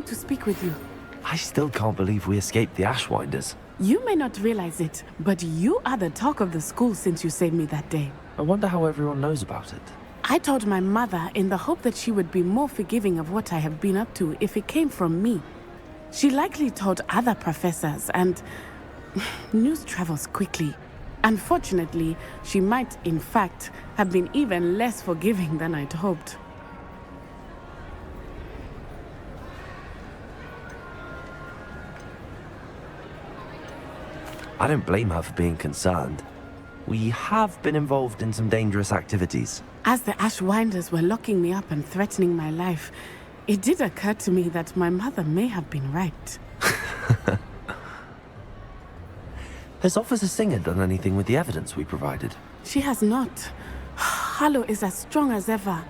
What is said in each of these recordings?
to speak with you. I still can't believe we escaped the Ashwinders. You may not realize it, but you are the talk of the school since you saved me that day. I wonder how everyone knows about it. I told my mother in the hope that she would be more forgiving of what I have been up to if it came from me. She likely told other professors, and news travels quickly. Unfortunately, she might, in fact, have been even less forgiving than I'd hoped. I don't blame her for being concerned. We have been involved in some dangerous activities. As the Ashwinders were locking me up and threatening my life, it did occur to me that my mother may have been right. Has Officer Singer done anything with the evidence we provided? She has not. Harlow is as strong as ever.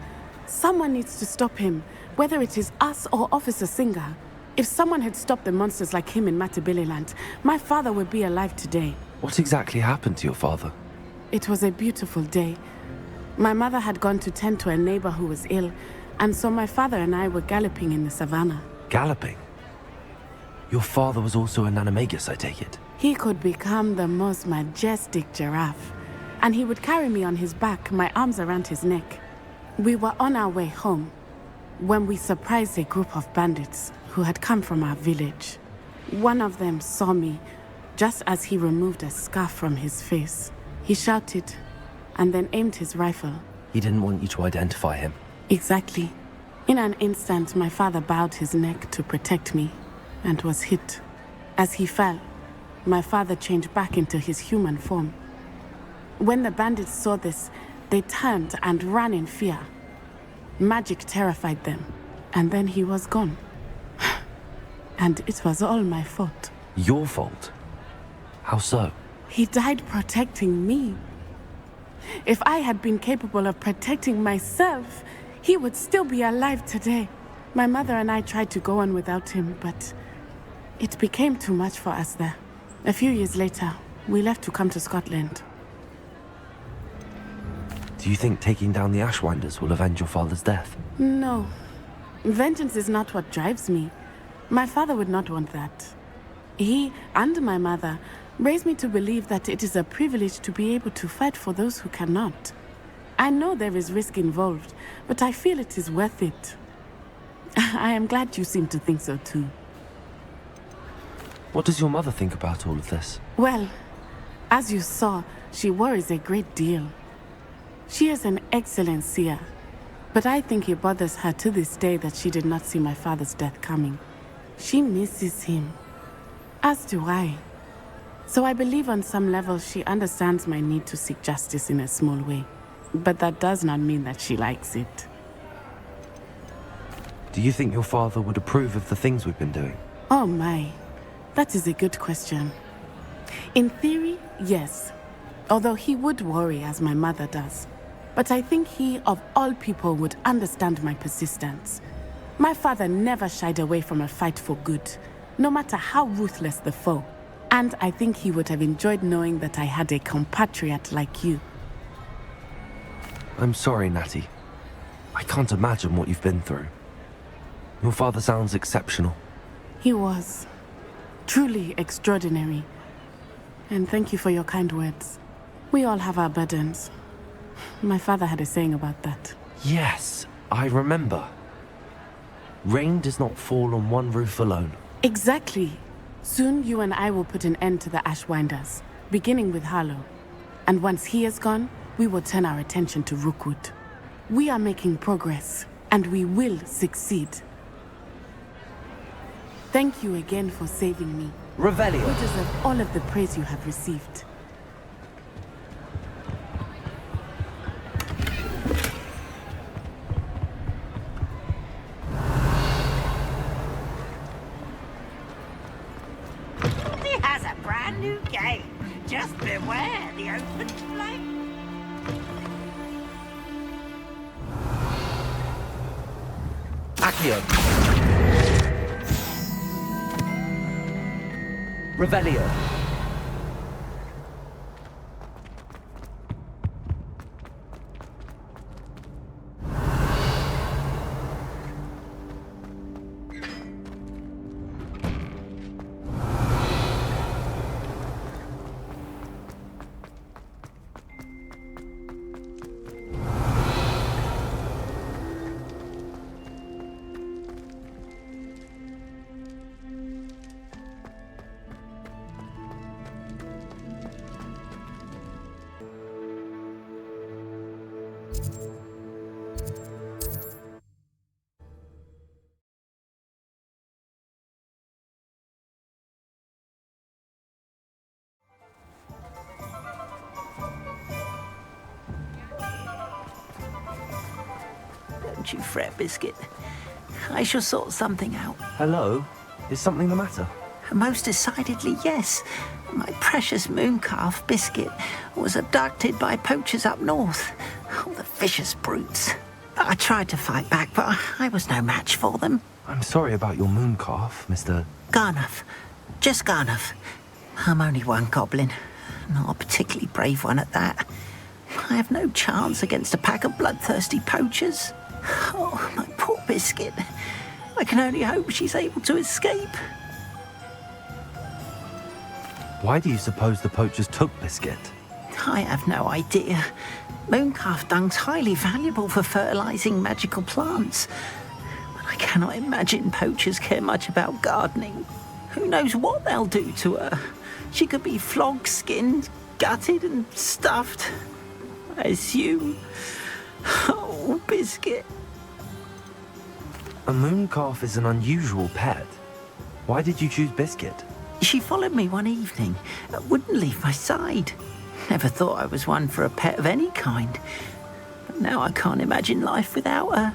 Someone needs to stop him, whether it is us or Officer Singer. If someone had stopped the monsters like him in Matabeleland, my father would be alive today. What exactly happened to your father? It was a beautiful day. My mother had gone to tend to a neighbor who was ill, and so my father and I were galloping in the savannah. Galloping? Your father was also an animagus, I take it? He could become the most majestic giraffe, and he would carry me on his back, my arms around his neck. We were on our way home when we surprised a group of bandits who had come from our village. One of them saw me just as he removed a scarf from his face. He shouted and then aimed his rifle. He didn't want you to identify him. Exactly. In an instant, my father bowed his neck to protect me and was hit. As he fell, my father changed back into his human form. When the bandits saw this, they turned and ran in fear. Magic terrified them, and then he was gone. And it was all my fault. Your fault? How so? He died protecting me. If I had been capable of protecting myself, he would still be alive today. My mother and I tried to go on without him, but it became too much for us there. A few years later, we left to come to Scotland. Do you think taking down the Ashwinders will avenge your father's death? No. Vengeance is not what drives me. My father would not want that. He and my mother raised me to believe that it is a privilege to be able to fight for those who cannot. I know there is risk involved, but I feel it is worth it. I am glad you seem to think so too. What does your mother think about all of this? Well, as you saw, she worries a great deal. She is an excellent seer, but I think it bothers her to this day that she did not see my father's death coming. She misses him, as do I. So I believe on some level she understands my need to seek justice in a small way, but that does not mean that she likes it. Do you think your father would approve of the things we've been doing? Oh my, that is a good question. In theory, yes, although he would worry as my mother does. But I think he, of all people, would understand my persistence. My father never shied away from a fight for good, no matter how ruthless the foe. And I think he would have enjoyed knowing that I had a compatriot like you. I'm sorry, Natty. I can't imagine what you've been through. Your father sounds exceptional. He was. Truly extraordinary. And thank you for your kind words. We all have our burdens. My father had a saying about that. Yes, I remember. Rain does not fall on one roof alone. Exactly. Soon you and I will put an end to the Ashwinders, beginning with Harlow. And once he is gone, we will turn our attention to Rookwood. We are making progress, and we will succeed. Thank you again for saving me. Revelio. You deserve all of the praise you have received. He has a brand new game. Just beware the open flame. Accio. Revelio. Don't you fret, Biscuit. I shall sort something out. Hello? Is something the matter? Most decidedly, yes. My precious mooncalf, Biscuit, was abducted by poachers up north. Oh, the vicious brutes. I tried to fight back, but I was no match for them. I'm sorry about your mooncalf, Mr. Garnuff. Just Garnuff. I'm only one goblin. Not a particularly brave one at that. I have no chance against a pack of bloodthirsty poachers. Oh, my poor Biscuit. I can only hope she's able to escape. Why do you suppose the poachers took Biscuit? I have no idea. Mooncalf dung's highly valuable for fertilizing magical plants. But I cannot imagine poachers care much about gardening. Who knows what they'll do to her? She could be flogged, skinned, gutted and stuffed. I assume. Oh, Biscuit. A mooncalf is an unusual pet. Why did you choose Biscuit? She followed me one evening, wouldn't leave my side. Never thought I was one for a pet of any kind. But now I can't imagine life without her.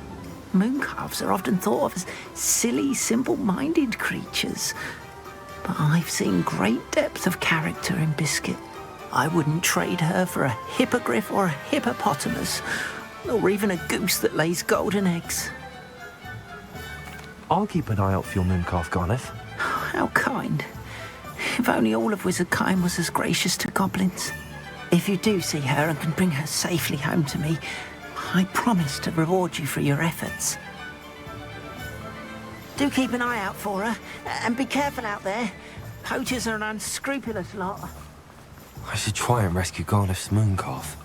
Mooncalves are often thought of as silly, simple-minded creatures. But I've seen great depth of character in Biscuit. I wouldn't trade her for a hippogriff or a hippopotamus, or even a goose that lays golden eggs. I'll keep an eye out for your mooncalf, Garnuff. How kind. If only all of Wizardkind was as gracious to goblins. If you do see her and can bring her safely home to me, I promise to reward you for your efforts. Do keep an eye out for her, and be careful out there. Poachers are an unscrupulous lot. I should try and rescue Garnuff's mooncalf.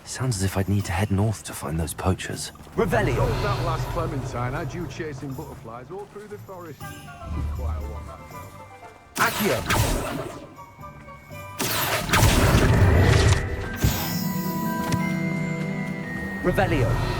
Sounds as if I'd need to head north to find those poachers. Revelio! Told that last Clementine had you chasing butterflies all through the forest. Quite a one, that felt. Accio! Revelio!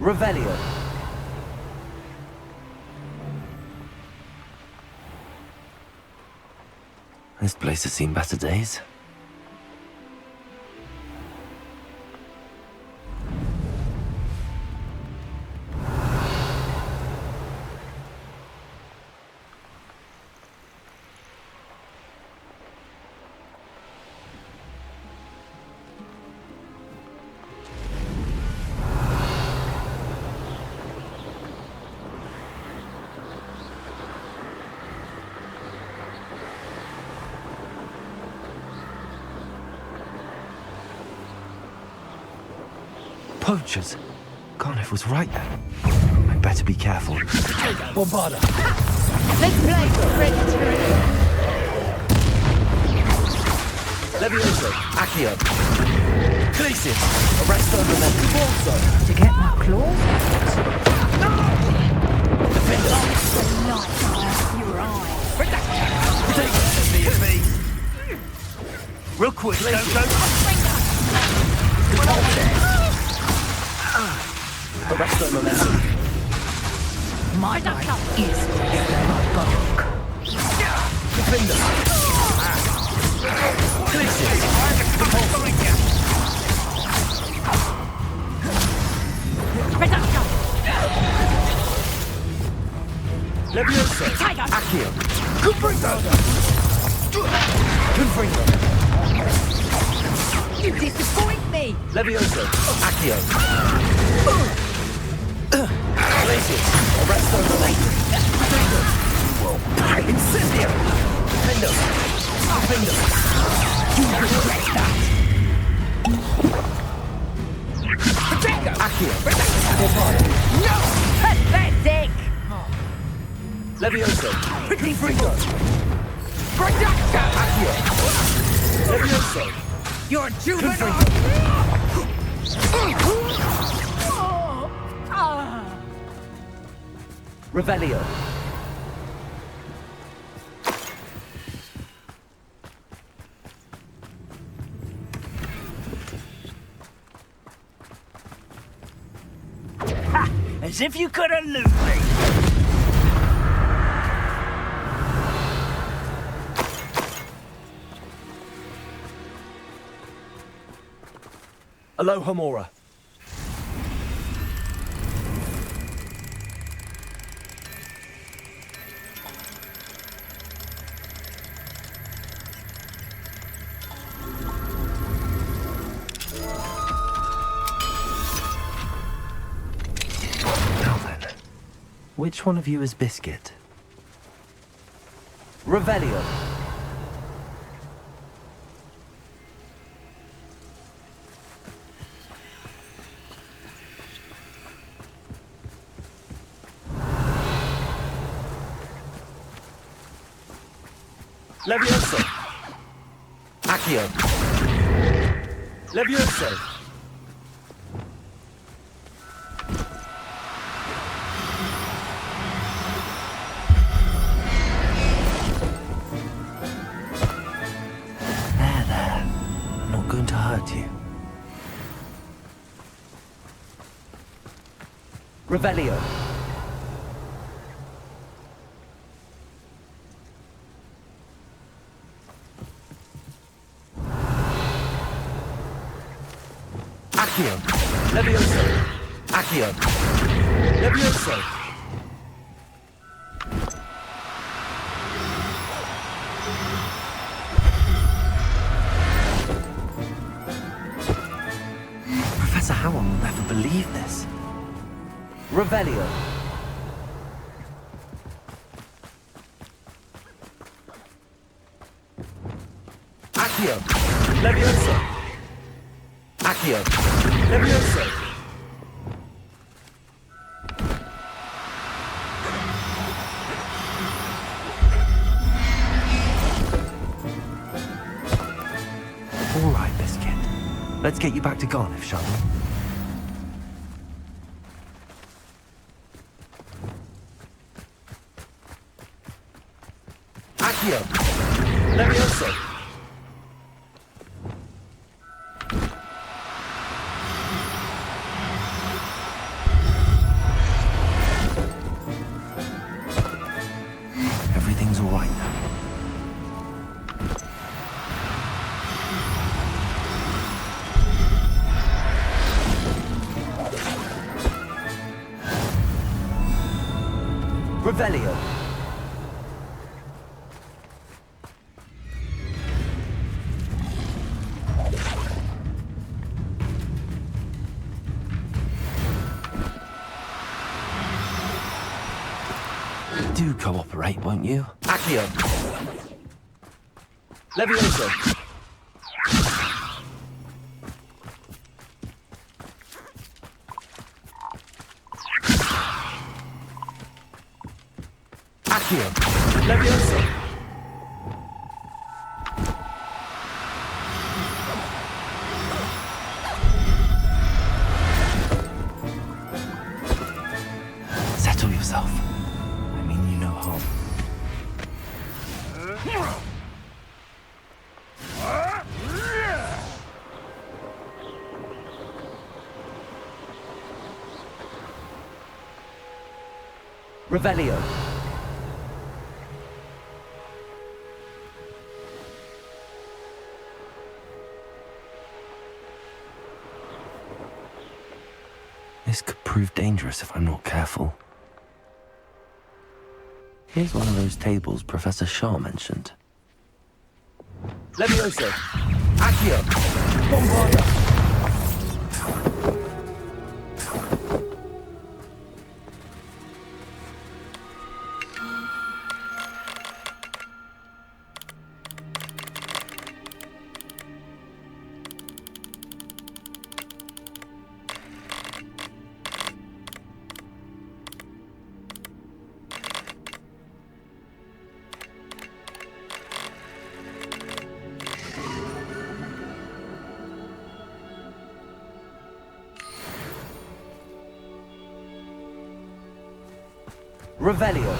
Revelio. This place has seen better days. Poachers. Garnuff was right then. I better be careful. Bombarda. Let's play Red Levioso. Accio. Glacius. Arresto and Momentum. Also. to get my claws. Defender. Your eye. Take me. Real quick, Glacius. Arresto and Momentum. My duck is Lodgok. Defender. Glacius. Levioso. Accio. Confringo. You disappoint me. Levioso. Accio. Glaciers, arrest those related. Well, Incendio! Defender! Defender! You regret that! Protector! Accio! No! Pathetic! Levioso! Confringo! Protector! Accio! Levioso! You're juvenile! Revelio! Ha! As if you could elude me! Alohomora. Now then, which one of you is Biscuit? Revelio. Levioso. Accio. Levioso. There. I'm not going to hurt you. Revelio. Accio. Levioso. Accio. Levioso. Professor Howell will never believe this. Revelio. Accio. Levioso. Accio. Levioso. All right, Biscuit. Let's get you back to Garnuff, shall we? Accio. Levioso. Everything's all right now. Revelio. Do cooperate, won't you? Accio. Levioso. Accio. Levioso. Settle yourself. I mean you no harm. Revelio. This could prove dangerous if I'm not careful. Here's one of those tables Professor Shaw mentioned. Levioso. Accio. Bombarda. Revelio.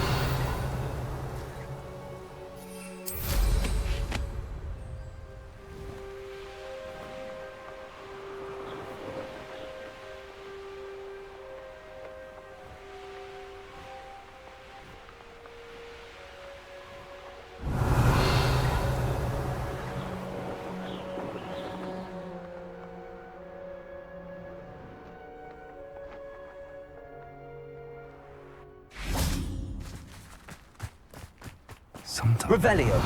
Sometimes. Revelio.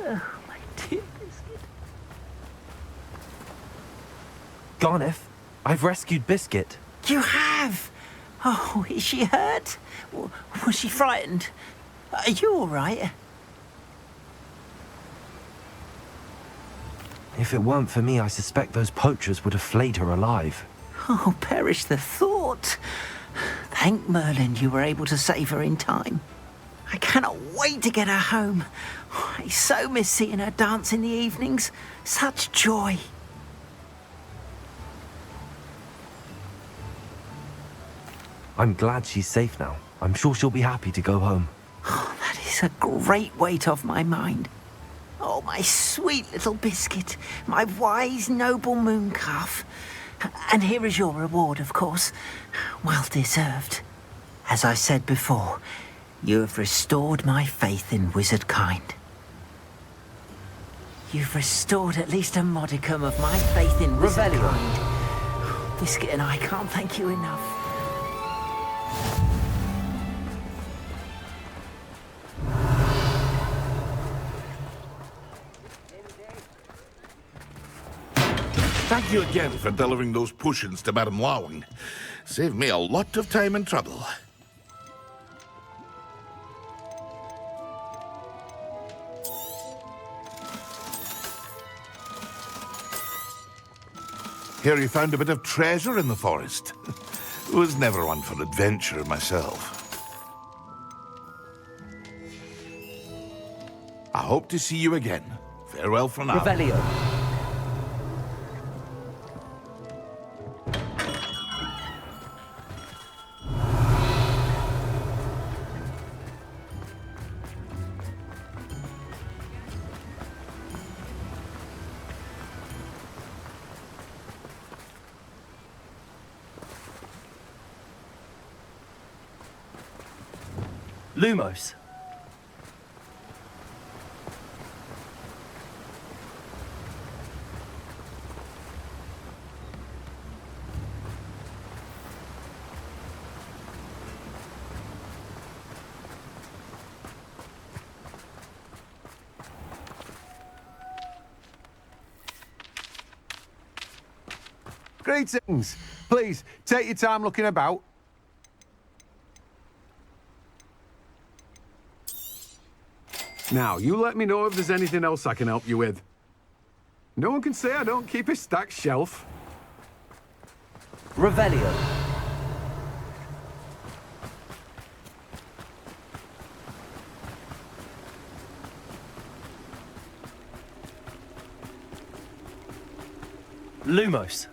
Oh, my dear Biscuit. Garnuff, I've rescued Biscuit. You have? Oh, is she hurt? Was she frightened? Are you all right? If it weren't for me, I suspect those poachers would have flayed her alive. Oh, perish the thought. Thank Merlin you were able to save her in time. I cannot wait to get her home. I so miss seeing her dance in the evenings. Such joy. I'm glad she's safe now. I'm sure she'll be happy to go home. Oh, that is a great weight off my mind. Oh, my sweet little Biscuit, my wise, noble Mooncalf. And here is your reward, of course. Well deserved. As I said before, you have restored my faith in wizard kind. You've restored at least a modicum of my faith in wizard kind. Biscuit and I can't thank you enough. Thank you again for delivering those potions to Madame Lawing. Saved me a lot of time and trouble. Hear you found a bit of treasure in the forest. Was never one for adventure myself. I hope to see you again. Farewell for now. Revelio. Lumos. Greetings. Please, take your time looking about. Now, you let me know if there's anything else I can help you with. No one can say I don't keep a stacked shelf. Revelio. Lumos.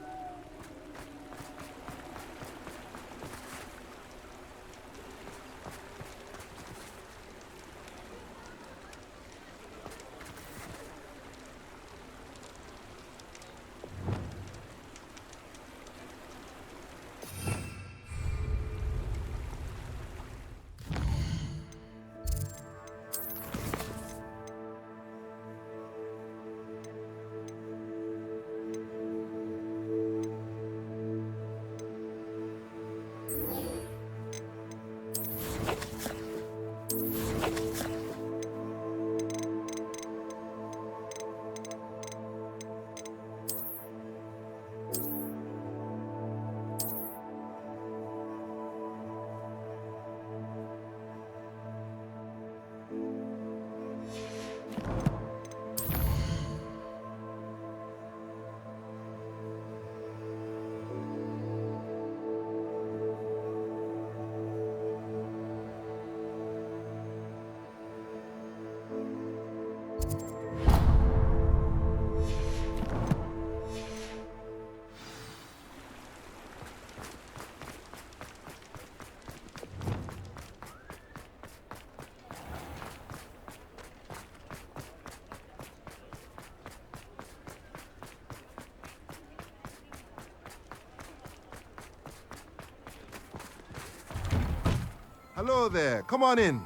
Hello there. Come on in.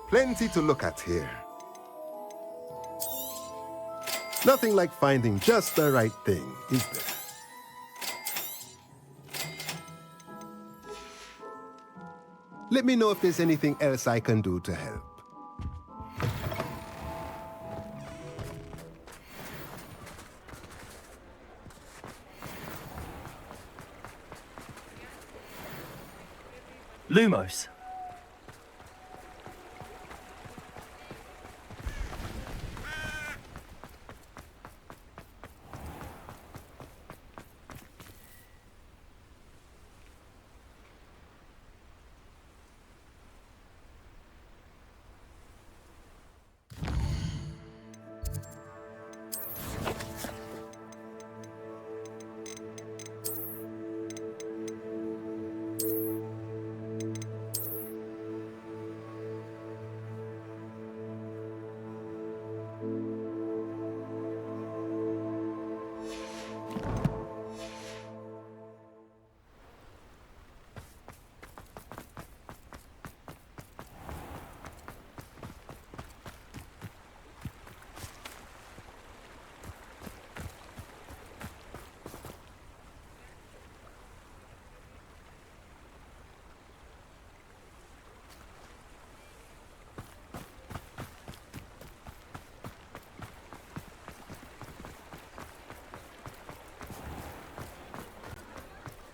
Plenty to look at here. Nothing like finding just the right thing, is there? Let me know if there's anything else I can do to help. Lumos.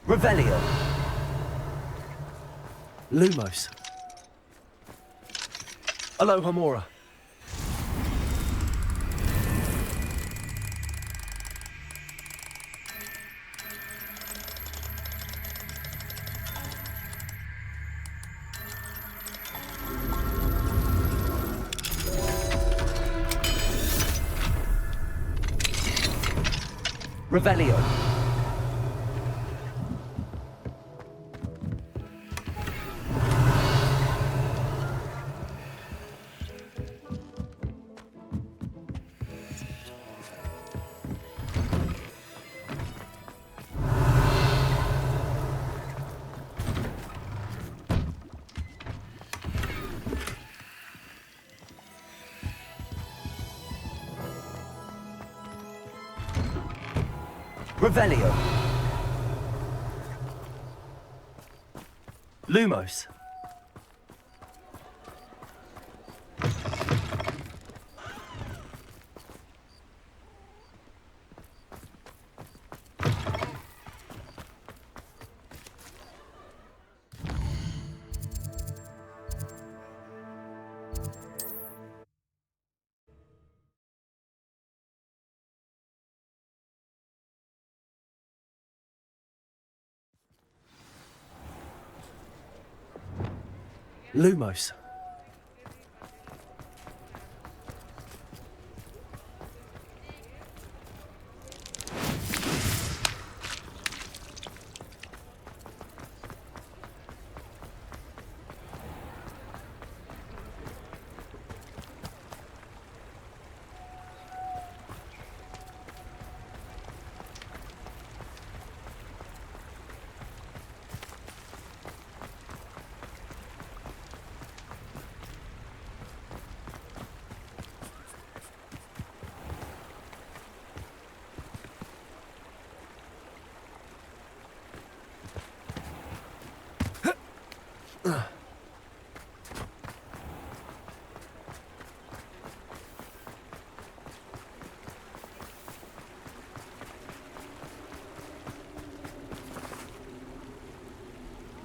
Revelio. Lumos. Alohomora. Revelio. Revelio. Lumos. Lumos.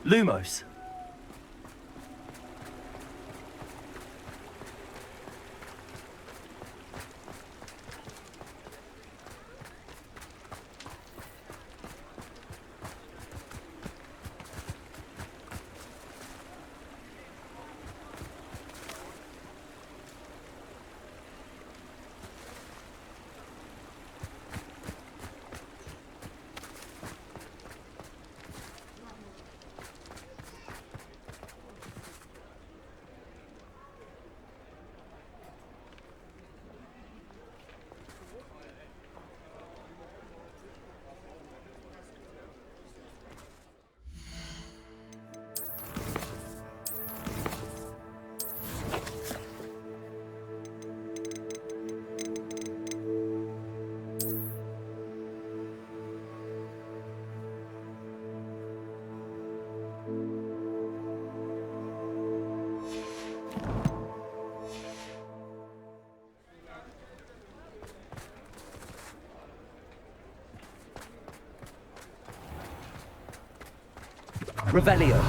Lumos. Revelio.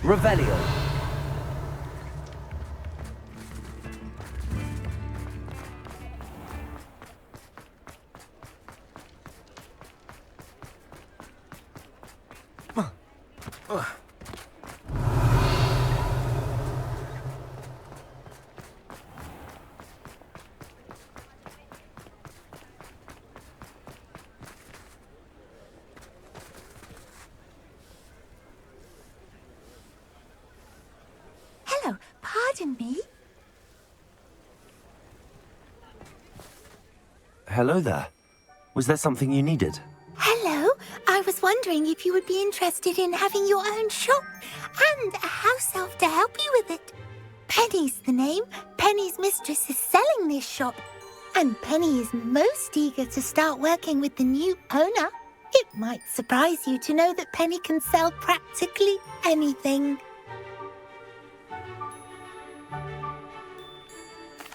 Revelio. Hello, pardon me. Hello there. Was there something you needed? Hello, I was wondering if you would be interested in having your own shop and a house elf to help you with it. Penny's the name. Penny's mistress is selling this shop, and Penny is most eager to start working with the new owner. It might surprise you to know that Penny can sell practically anything.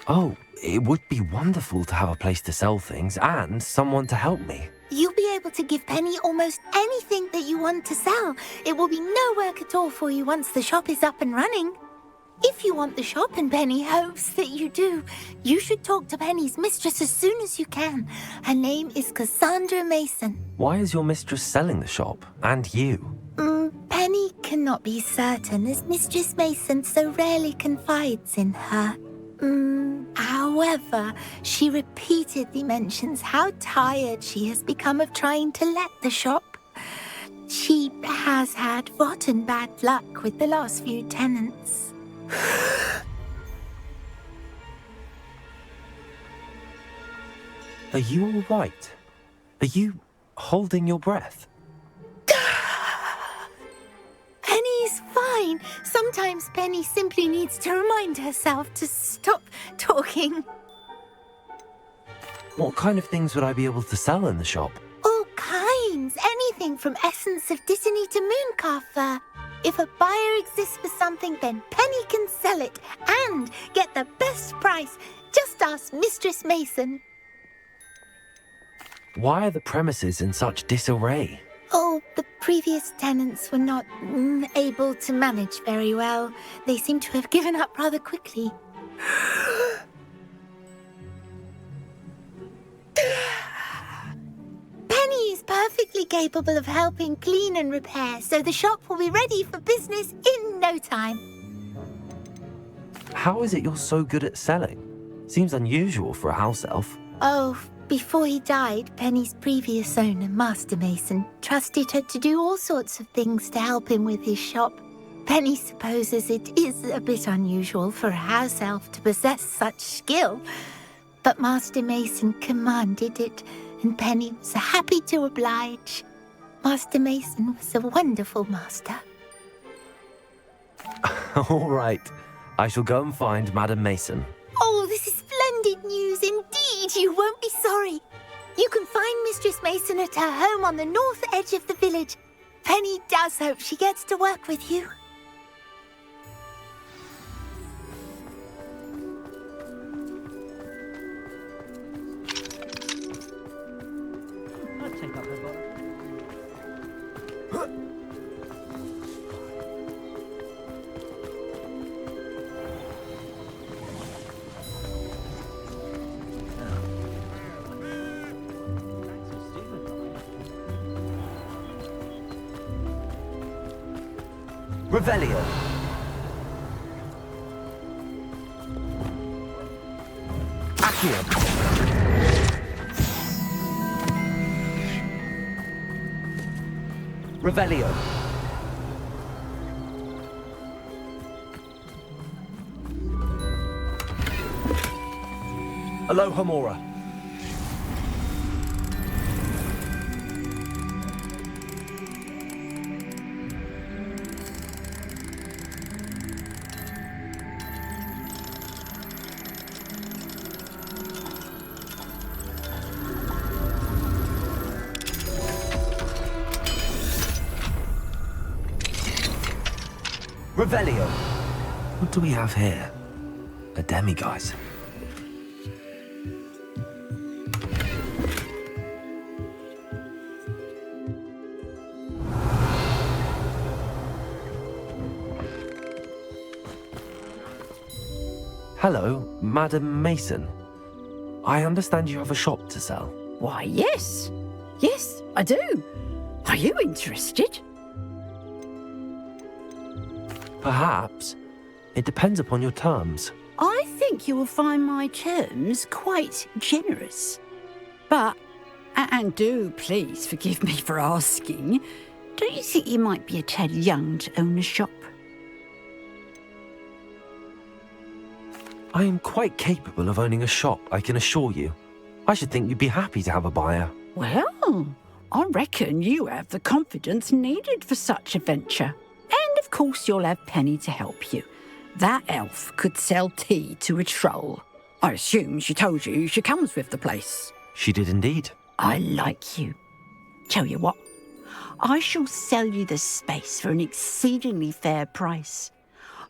Oh, it would be wonderful to have a place to sell things and someone to help me. You'll be able to give Penny almost anything that you want to sell. It will be no work at all for you once the shop is up and running. If you want the shop, and Penny hopes that you do, you should talk to Penny's mistress as soon as you can. Her name is Cassandra Mason. Why is your mistress selling the shop? And you? Penny cannot be certain, as Mistress Mason so rarely confides in her. However, she repeatedly mentions how tired she has become of trying to let the shop. She has had rotten bad luck with the last few tenants. Are you all right? Are you holding your breath? Penny's fine. Sometimes Penny simply needs to remind herself to stop talking. What kind of things would I be able to sell in the shop? All kinds. Anything from essence of Disney to Mooncalf fur. If a buyer exists for something, then Penny can sell it and get the best price. Just ask Mistress Mason. Why are the premises in such disarray? Oh, the previous tenants were not able to manage very well. They seem to have given up rather quickly. Penny is perfectly capable of helping clean and repair, so the shop will be ready for business in no time. How is it you're so good at selling? Seems unusual for a house elf. Oh, before he died, Penny's previous owner, Master Mason, trusted her to do all sorts of things to help him with his shop. Penny supposes it is a bit unusual for a house elf to possess such skill, but Master Mason commanded it, and Penny was happy to oblige. Master Mason was a wonderful master. All right. I shall go and find Madam Mason. Oh, this is splendid news indeed. You won't be sorry. You can find Mistress Mason at her home on the north edge of the village. Penny does hope she gets to work with you. I'll take up her book. Revelio. Accio. Revelio. Alohomora. Revelio. What do we have here? A demiguise. Hello, Madam Mason. I understand you have a shop to sell. Why, yes. Yes, I do. Are you interested? Perhaps. It depends upon your terms. I think you will find my terms quite generous. But, and do please forgive me for asking, don't you think you might be a tad young to own a shop? I am quite capable of owning a shop, I can assure you. I should think you'd be happy to have a buyer. Well, I reckon you have the confidence needed for such a venture. And of course you'll have Penny to help you. That elf could sell tea to a troll. I assume she told you she comes with the place. She did indeed. I like you. Tell you what, I shall sell you the space for an exceedingly fair price.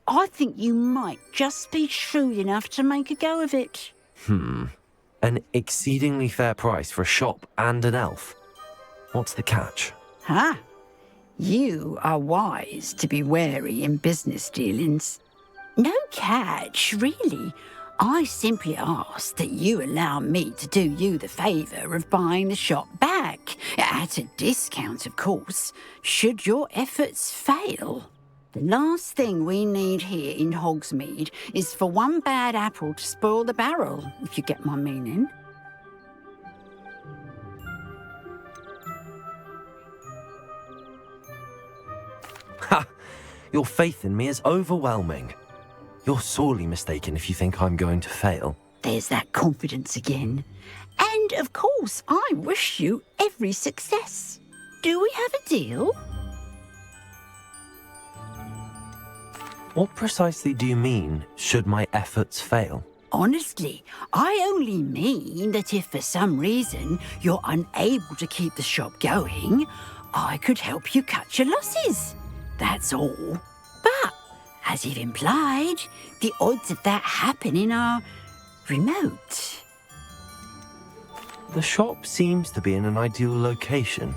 I think you might just be shrewd enough to make a go of it. An exceedingly fair price for a shop and an elf. What's the catch? Huh? You are wise to be wary in business dealings. No catch, really. I simply ask that you allow me to do you the favour of buying the shop back, at a discount, of course, should your efforts fail. The last thing we need here in Hogsmeade is for one bad apple to spoil the barrel, if you get my meaning. Ha! Your faith in me is overwhelming. You're sorely mistaken if you think I'm going to fail. There's that confidence again. And, of course, I wish you every success. Do we have a deal? What precisely do you mean, should my efforts fail? Honestly, I only mean that if for some reason you're unable to keep the shop going, I could help you cut your losses. That's all. But, as you've implied, the odds of that happening are remote. The shop seems to be in an ideal location.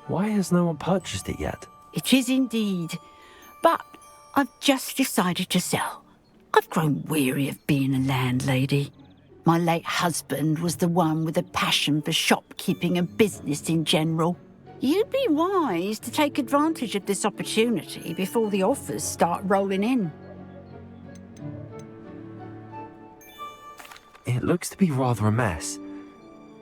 Why has no one purchased it yet? It is indeed. But I've just decided to sell. I've grown weary of being a landlady. My late husband was the one with a passion for shopkeeping and business in general. You'd be wise to take advantage of this opportunity before the offers start rolling in. It looks to be rather a mess.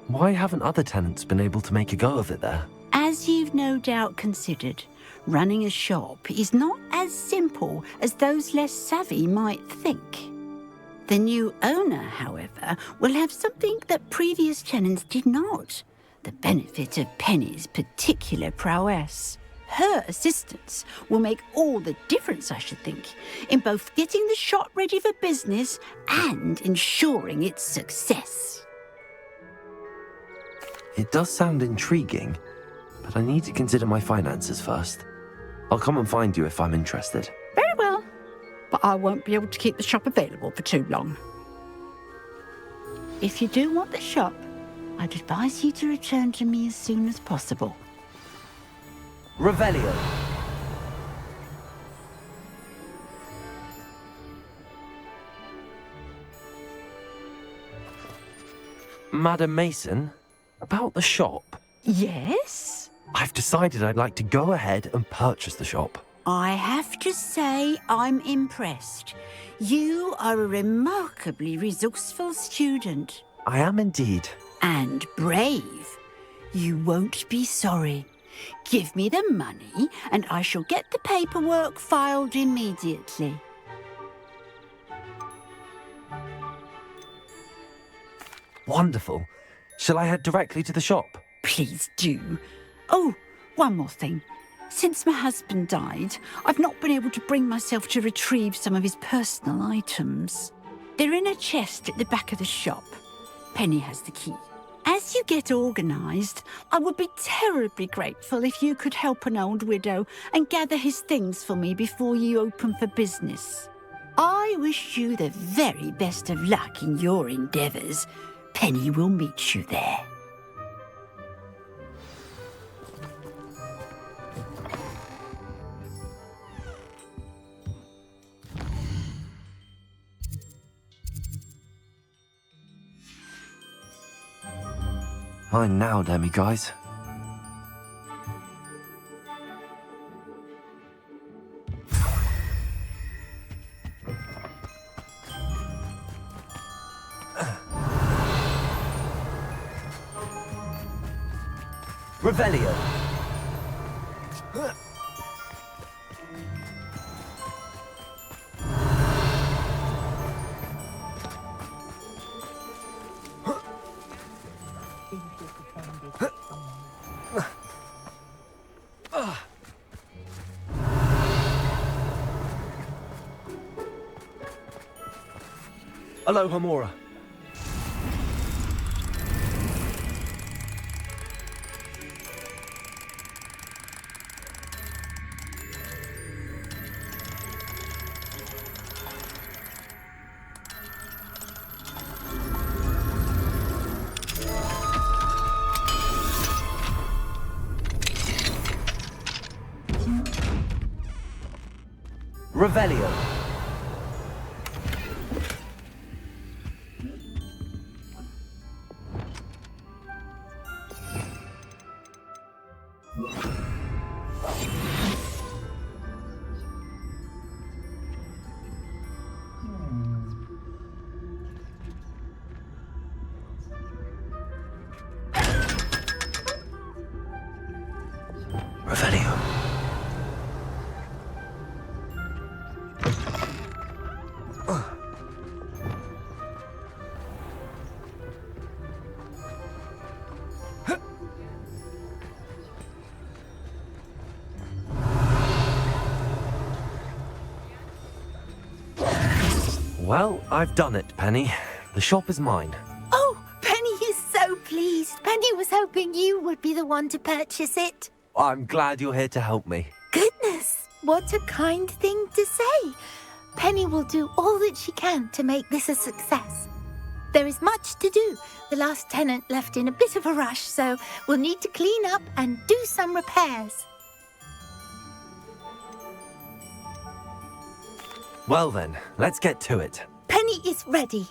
Why haven't other tenants been able to make a go of it there? As you've no doubt considered, running a shop is not as simple as those less savvy might think. The new owner, however, will have something that previous tenants did not. The benefit of Penny's particular prowess. Her assistance will make all the difference, I should think, in both getting the shop ready for business and ensuring its success. It does sound intriguing, but I need to consider my finances first. I'll come and find you if I'm interested. Very well, but I won't be able to keep the shop available for too long. If you do want the shop, I'd advise you to return to me as soon as possible. Revelio. Madam Mason, about the shop. Yes? I've decided I'd like to go ahead and purchase the shop. I have to say I'm impressed. You are a remarkably resourceful student. I am indeed. And brave. You won't be sorry. Give me the money and I shall get the paperwork filed immediately. Wonderful. Shall I head directly to the shop? Please do. Oh, one more thing. Since my husband died, I've not been able to bring myself to retrieve some of his personal items. They're in a chest at the back of the shop. Penny has the key. As you get organised, I would be terribly grateful if you could help an old widow and gather his things for me before you open for business. I wish you the very best of luck in your endeavours. Penny will meet you there. Fine now, Demiguise. Revelio. Alohomora. Revelio. Revelio. Well, I've done it, Penny. The shop is mine. Oh, Penny is so pleased. Penny was hoping you would be the one to purchase it. I'm glad you're here to help me. Goodness, what a kind thing to say. Penny will do all that she can to make this a success. There is much to do. The last tenant left in a bit of a rush, so we'll need to clean up and do some repairs. Well then, let's get to it. Penny is ready.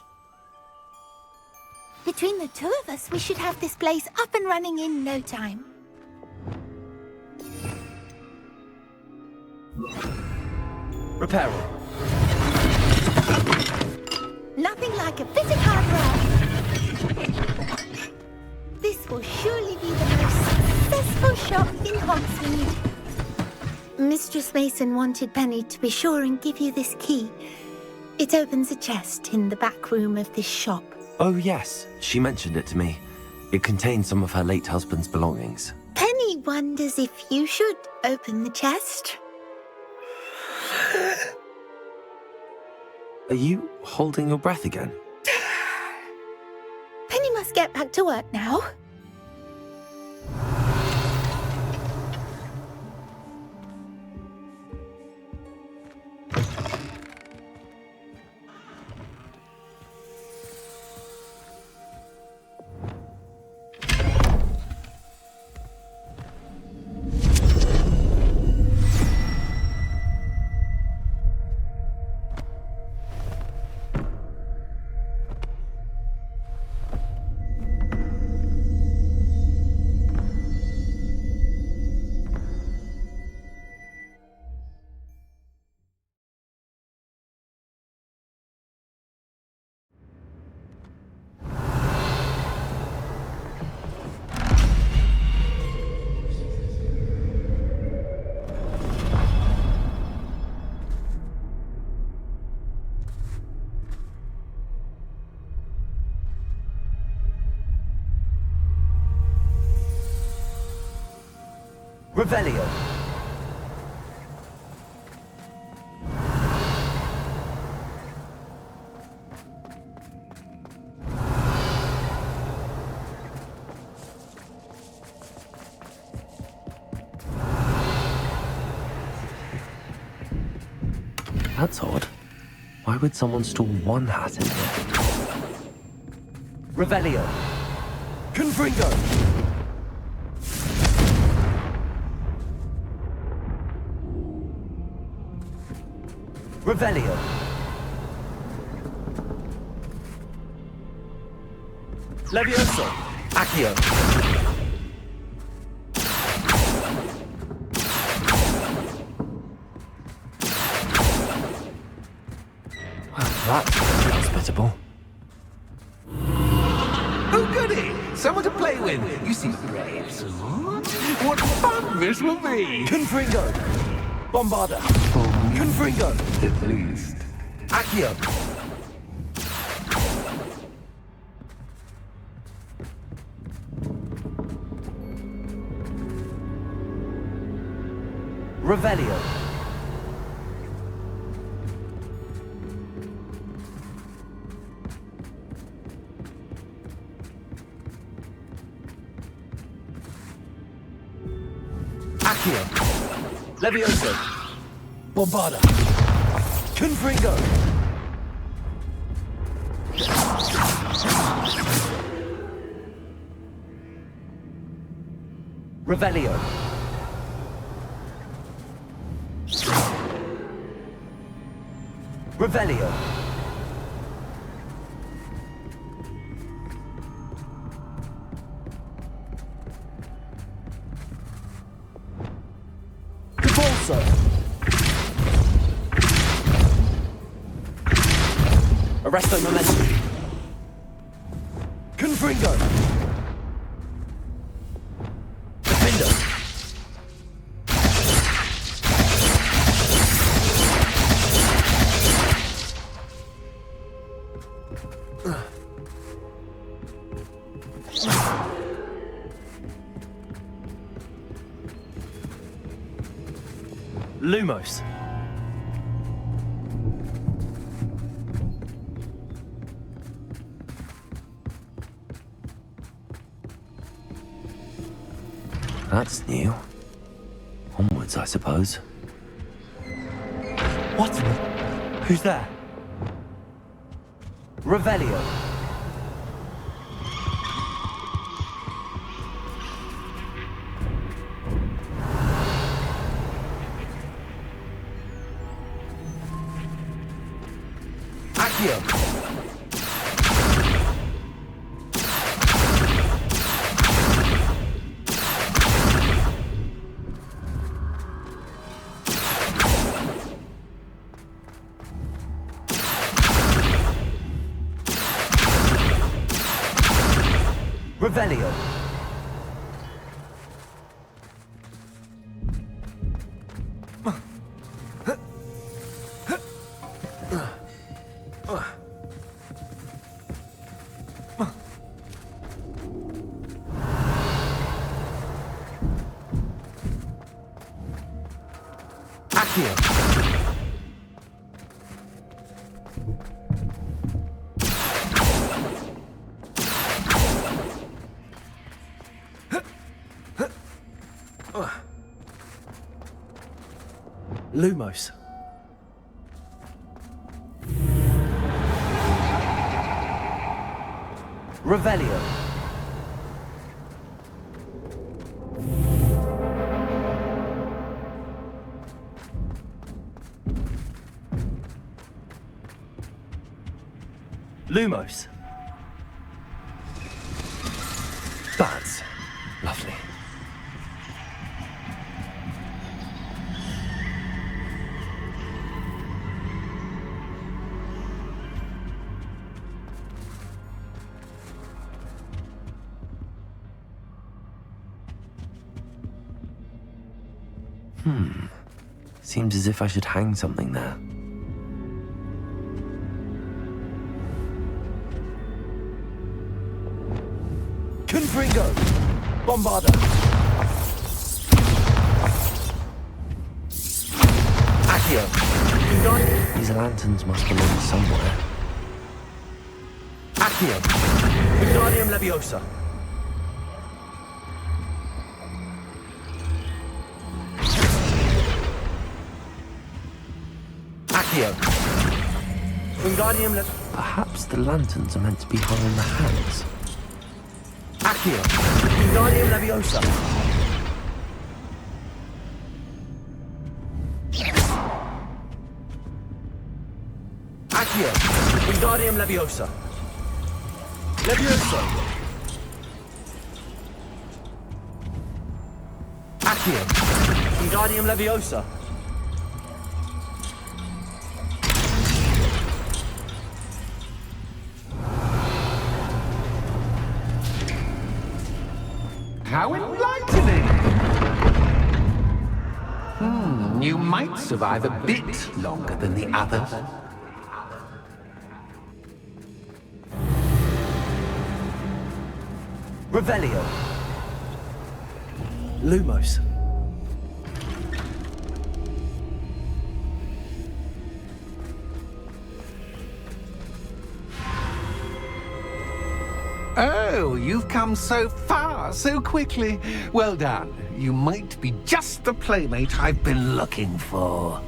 Between the two of us, we should have this place up and running in no time. Reparo. Nothing like a bit of hard work. This will surely be the most successful shop in Hogsmeade. Mistress Mason wanted Penny to be sure and give you this key. It opens a chest in the back room of this shop. Oh yes, she mentioned it to me. It contains some of her late husband's belongings. Penny wonders if you should open the chest. Are you holding your breath again? Penny must get back to work now. Revelio. That's odd. Why would someone store one hat in here? Revelio. Confringo. Revelio. Levioso. Accio. That's hospitable. Oh, goody! Someone to play with. You seem brave, son. What fun this will be! Confringo. Bombarda. Confringo. At least. Accio. Revelio. Accio. Levioso. Bombarda. Confringo. Revelio. Revelio. Convulso. Arresto momentum. Confringo. Defender. Lumos. That's new. Onwards, I suppose. What? Who's there? Revelio. Accio. Revelio. Accio. Lumos. Revelio. Lumos. That's lovely. Seems as if I should hang something there. Confringo. Bombarda. Accio. These lanterns must belong somewhere. Accio. Wingardium Leviosa. Accio. Wingardium Perhaps the lanterns are meant to be hung in the hands. Accio. Wingardium Leviosa. Accio. Wingardium Leviosa. Leviosa. Accio. Wingardium Leviosa. How enlightening! You might survive a bit longer than the others. Revelio. Lumos. Oh, you've come so far, so quickly. Well done. You might be just the playmate I've been looking for.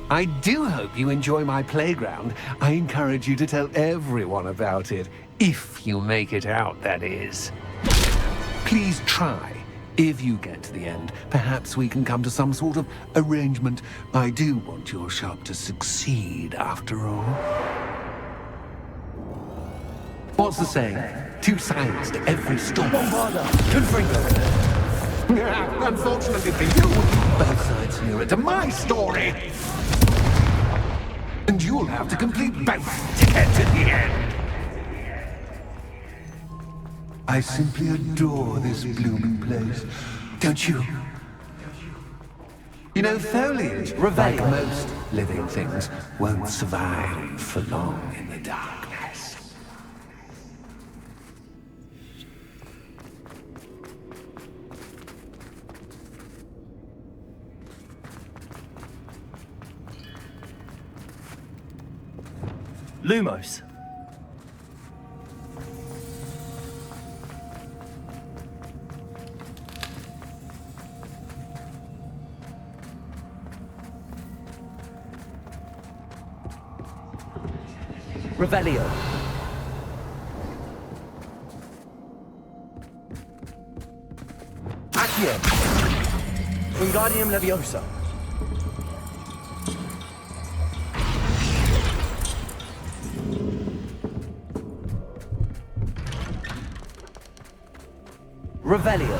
I do hope you enjoy my playground. I encourage you to tell everyone about it. If you make it out, that is. Please try. If you get to the end, perhaps we can come to some sort of arrangement. I do want your shop to succeed, after all. What's the saying? Two sides to every storm. Bombarda. Confringo. Unfortunately for you, both sides nearer to my story. And you'll have to complete both to get to the end. I simply adore this blooming place. Don't you? You know, foliage, like most living things, won't survive for long in the darkness. Lumos. Revelio. Accio. Wingardium Leviosa. Revelio.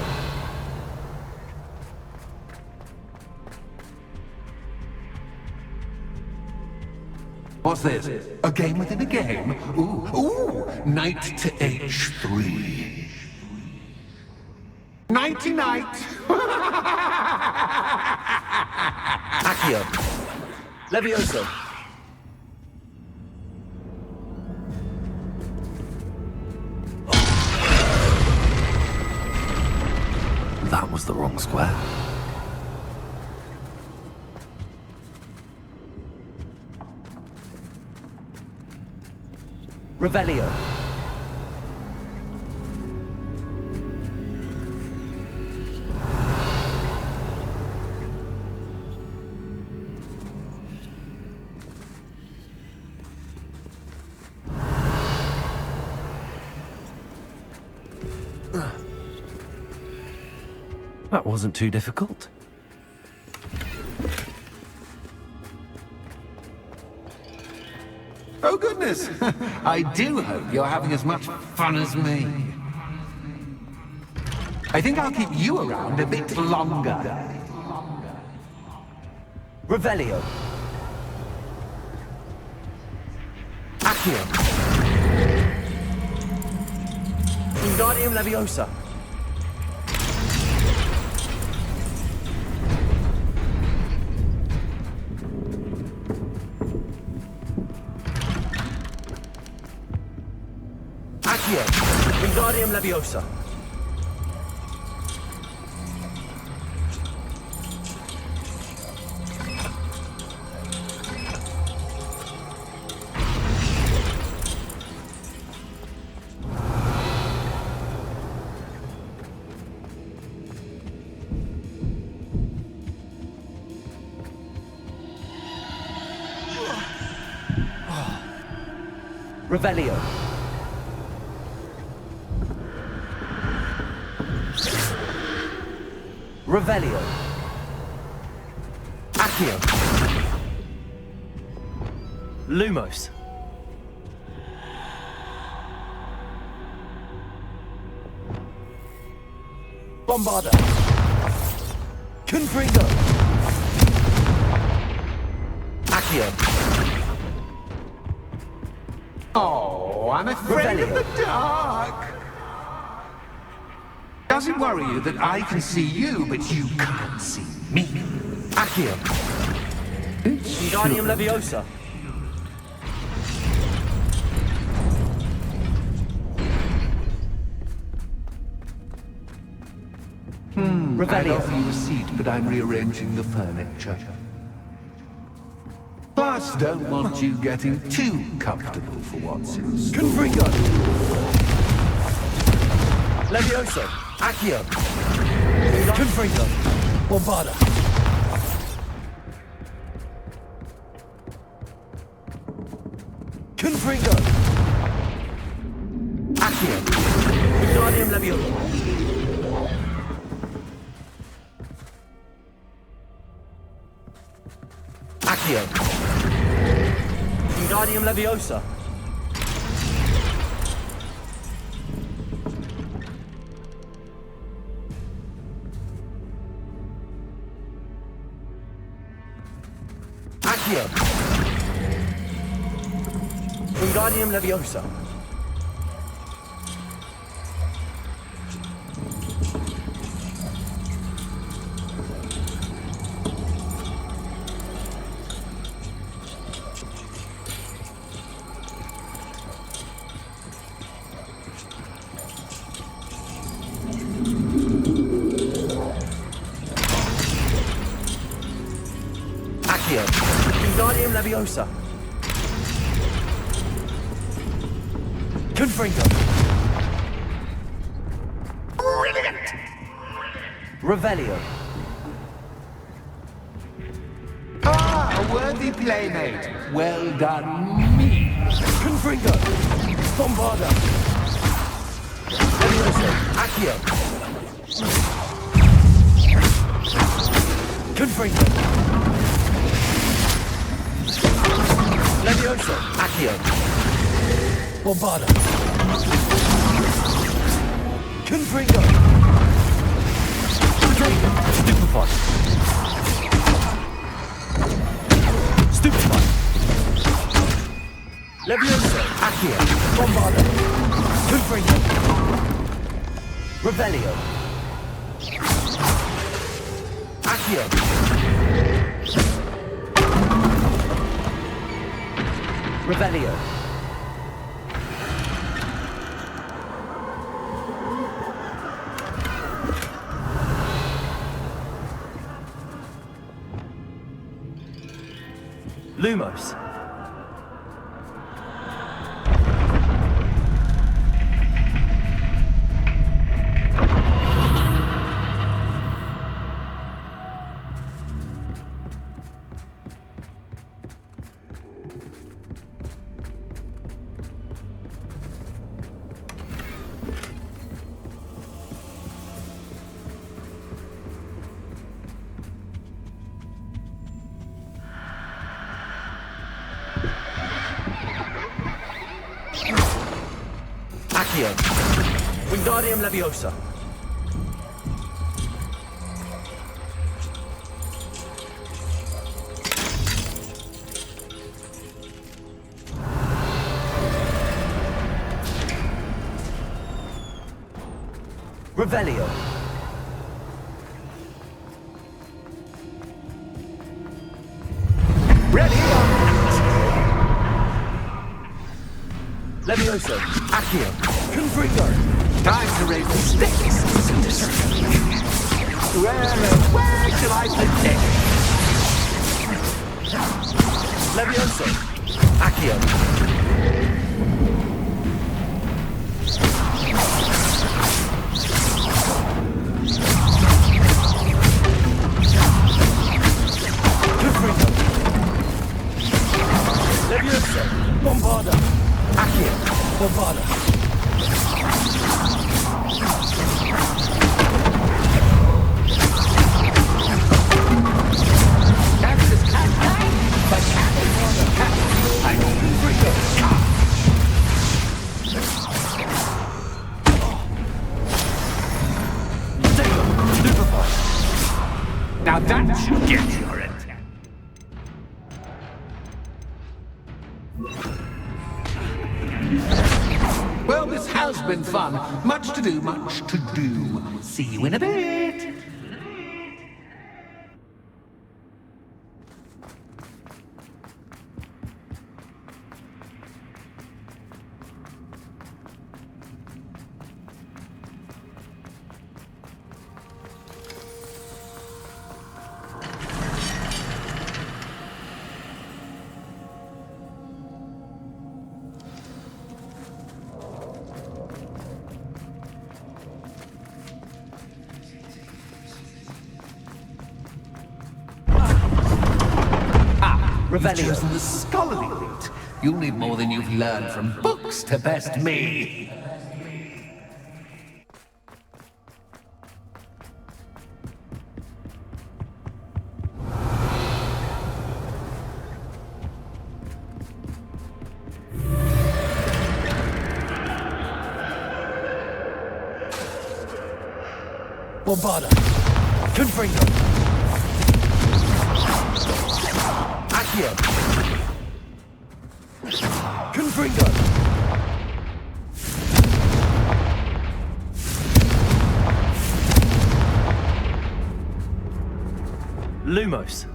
What's this? A game within a game? Ooh, knight to h3. Nighty-night! Accio. Levioso. That was the wrong square. Revelio. That wasn't too difficult. Oh, goodness! I do hope you're having as much fun as me. I think I'll keep you around a bit longer. Revelio. Accio. Wingardium Leviosa. Accio. Wingardium Leviosa. Revelio. Revelio. Accio. Lumos. Bombarda. Confringo. Accio. Oh, I'm afraid of the dark. Does it worry you that I can see you, but you can't see me? Accio. Wingardium Leviosa. I'd offer you a seat, but I'm rearranging the furniture. Plus, don't want you getting too comfortable for what's in store. Confringo. Levioso. Accio. Confringo. Bombarda. Confringo. Accio. Wingardium Leviosa. Accio. Wingardium Leviosa. Accio. Wingardium Leviosa. Wingardium Leviosa. Confringo. Brilliant. Revelio. Ah, a worthy playmate. Well done, me. Confringo. Bombarda. Leviosa. Accio. Confringo. Levioso. Accio. Bombarda. Confringo. Stupefy. Stupefy. Levioso. Accio. Bombarda. Confringo. Revelio. Accio. Revelio. Lumos. Accio. Wingardium Leviosa. Revelio. Ready? Levioso. Accio. Confringo. Time to raise the stakes. Where shall I put it? Levioso. Accio. Confringo. Levioso. Bombarda. Accio. Bombarda. Now that should get your attention. Well, this has been fun. Much to do, much to do. See you in a bit. You've chosen the scholarly route. You'll need more than you've learned from books to best me. Bombarda. Confringo. Accio. Confringo. Lumos.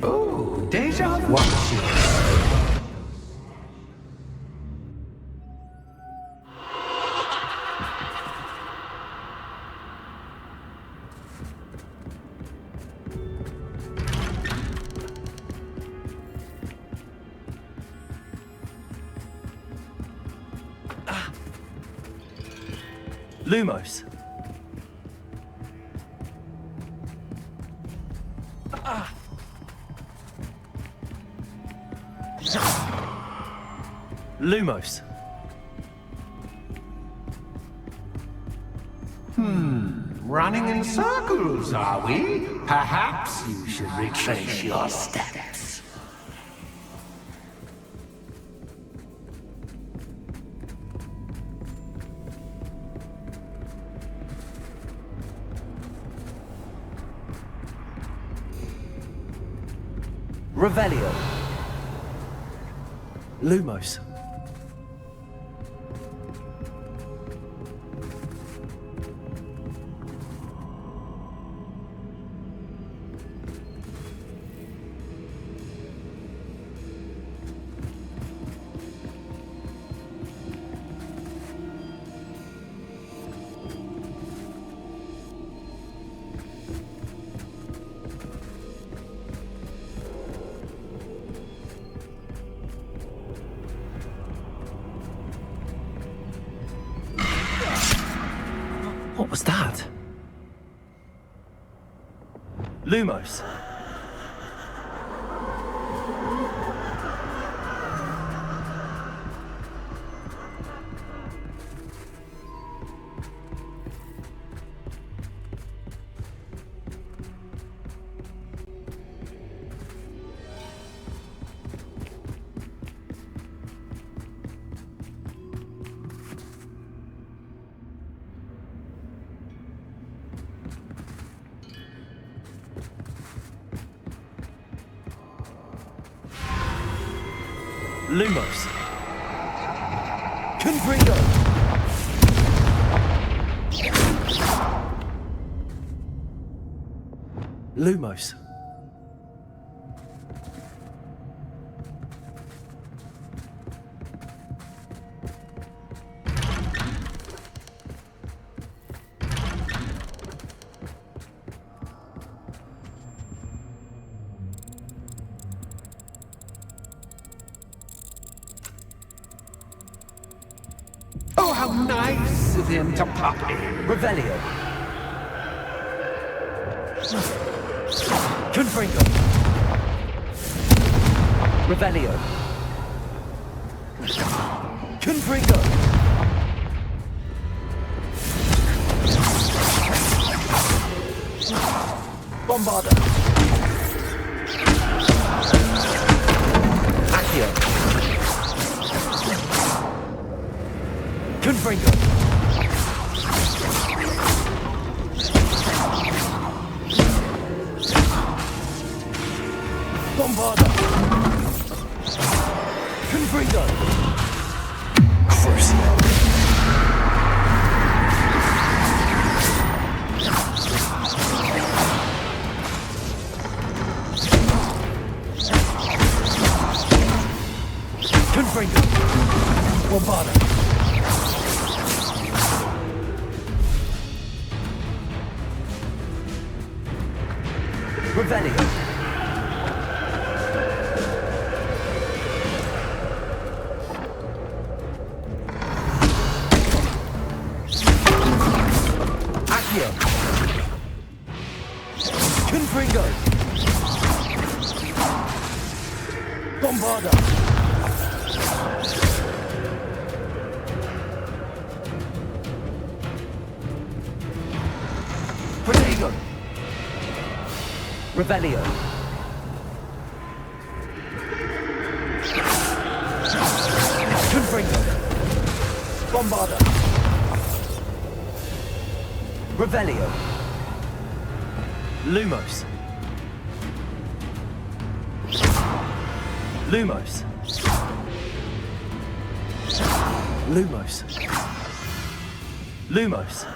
Oh, deja vu. Lumos. Lumos. Running in circles, are we? Perhaps you should retrace your steps. Revelio. Lumos. What was that? Lumos. Lumos. Confringo. Lumos. How nice of him to pop in. Revelio. Confringo. Revelio. Confringo. Bombarda. Accio. Confringo. Bombarda. Confringo. Crucio. Confringo. Bombarda. Revelio. Accio. Confringo. Bombarda. Protego. Revelio. Confringo. Bombarda. Revelio. Lumos. Lumos. Lumos. Lumos.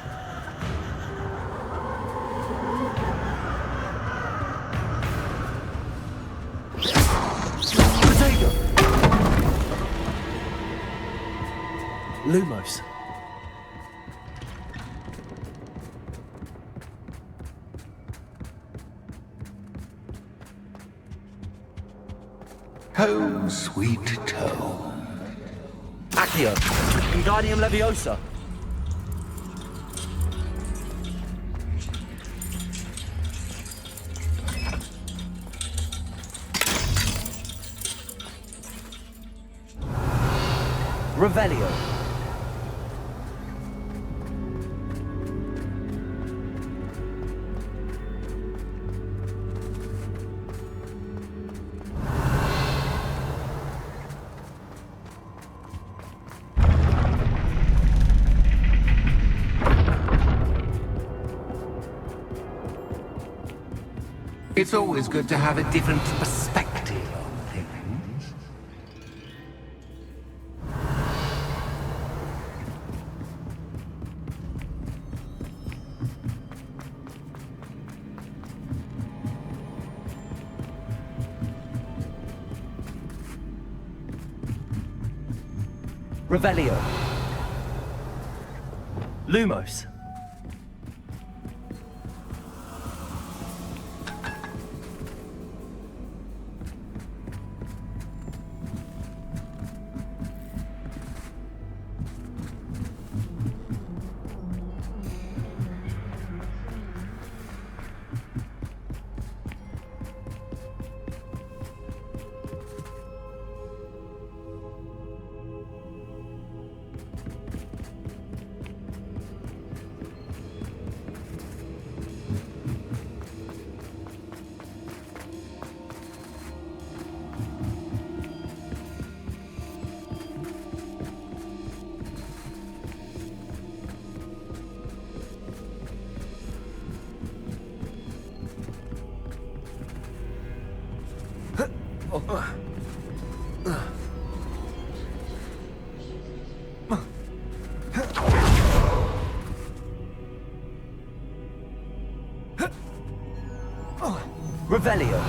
Protego. Lumos. Home, sweet home. Accio. Wingardium Leviosa. Revelio. It's always good to have a different perspective on things. Revelio. Lumos. Revelio.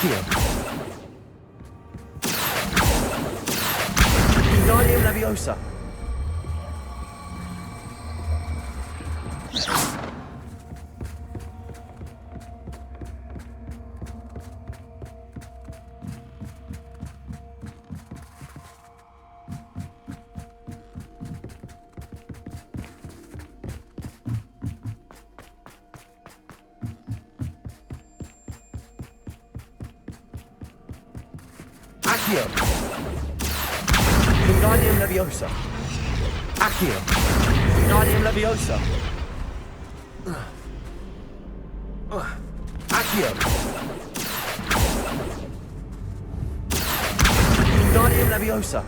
Accio. Wingardium Leviosa. Accio. Wingardium Leviosa. Accio. Wingardium Leviosa. Accio. Wingardium Leviosa.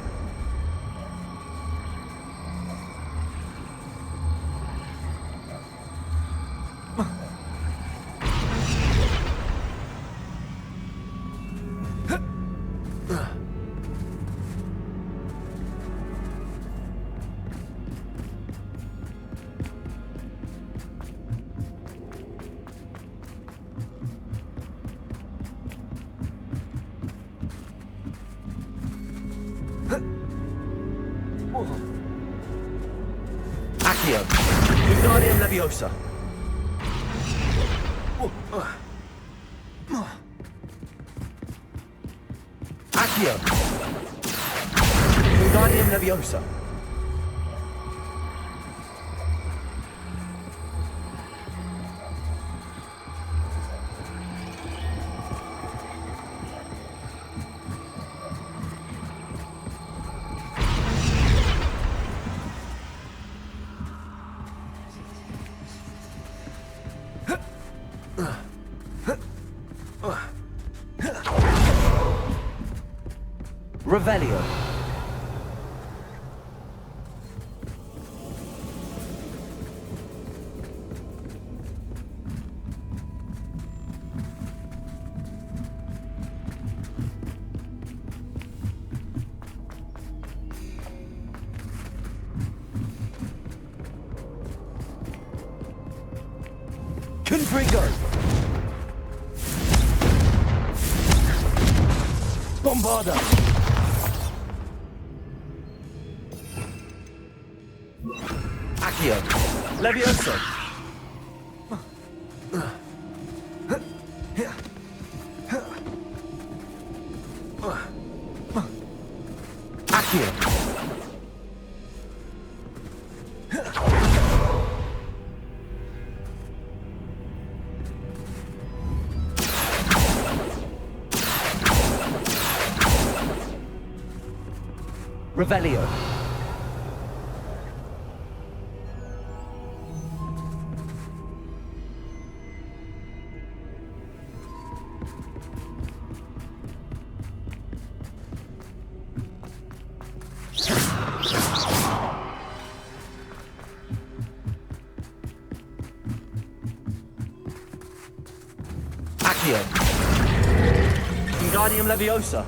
Accio. Wingardium Leviosa. Accio. Wingardium Leviosa. Revelio. Confringo. Bombarda. Accio. Leviosa. Accio. Revelio. Accio. Wingardium Leviosa.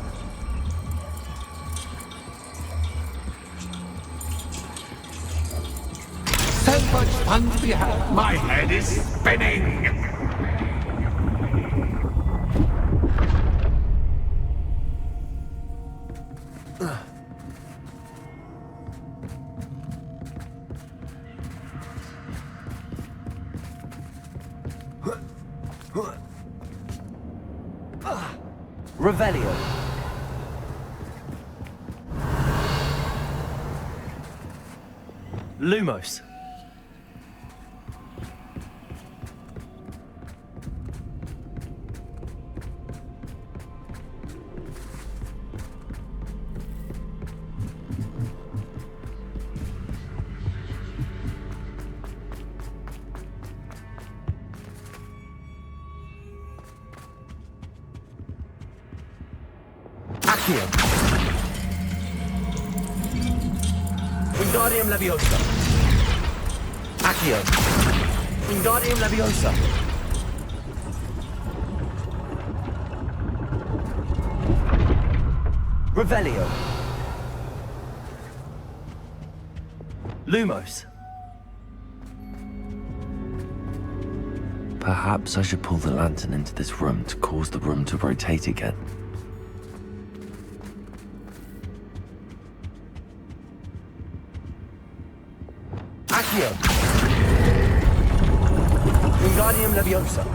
So much fun to be had. My head is spinning. Revelio. Lumos. Accio. Wingardium Leviosa. Accio. Wingardium Leviosa. Revelio. Lumos. Perhaps I should pull the lantern into this room to cause the room to rotate again. Accio! Wingardium Leviosa!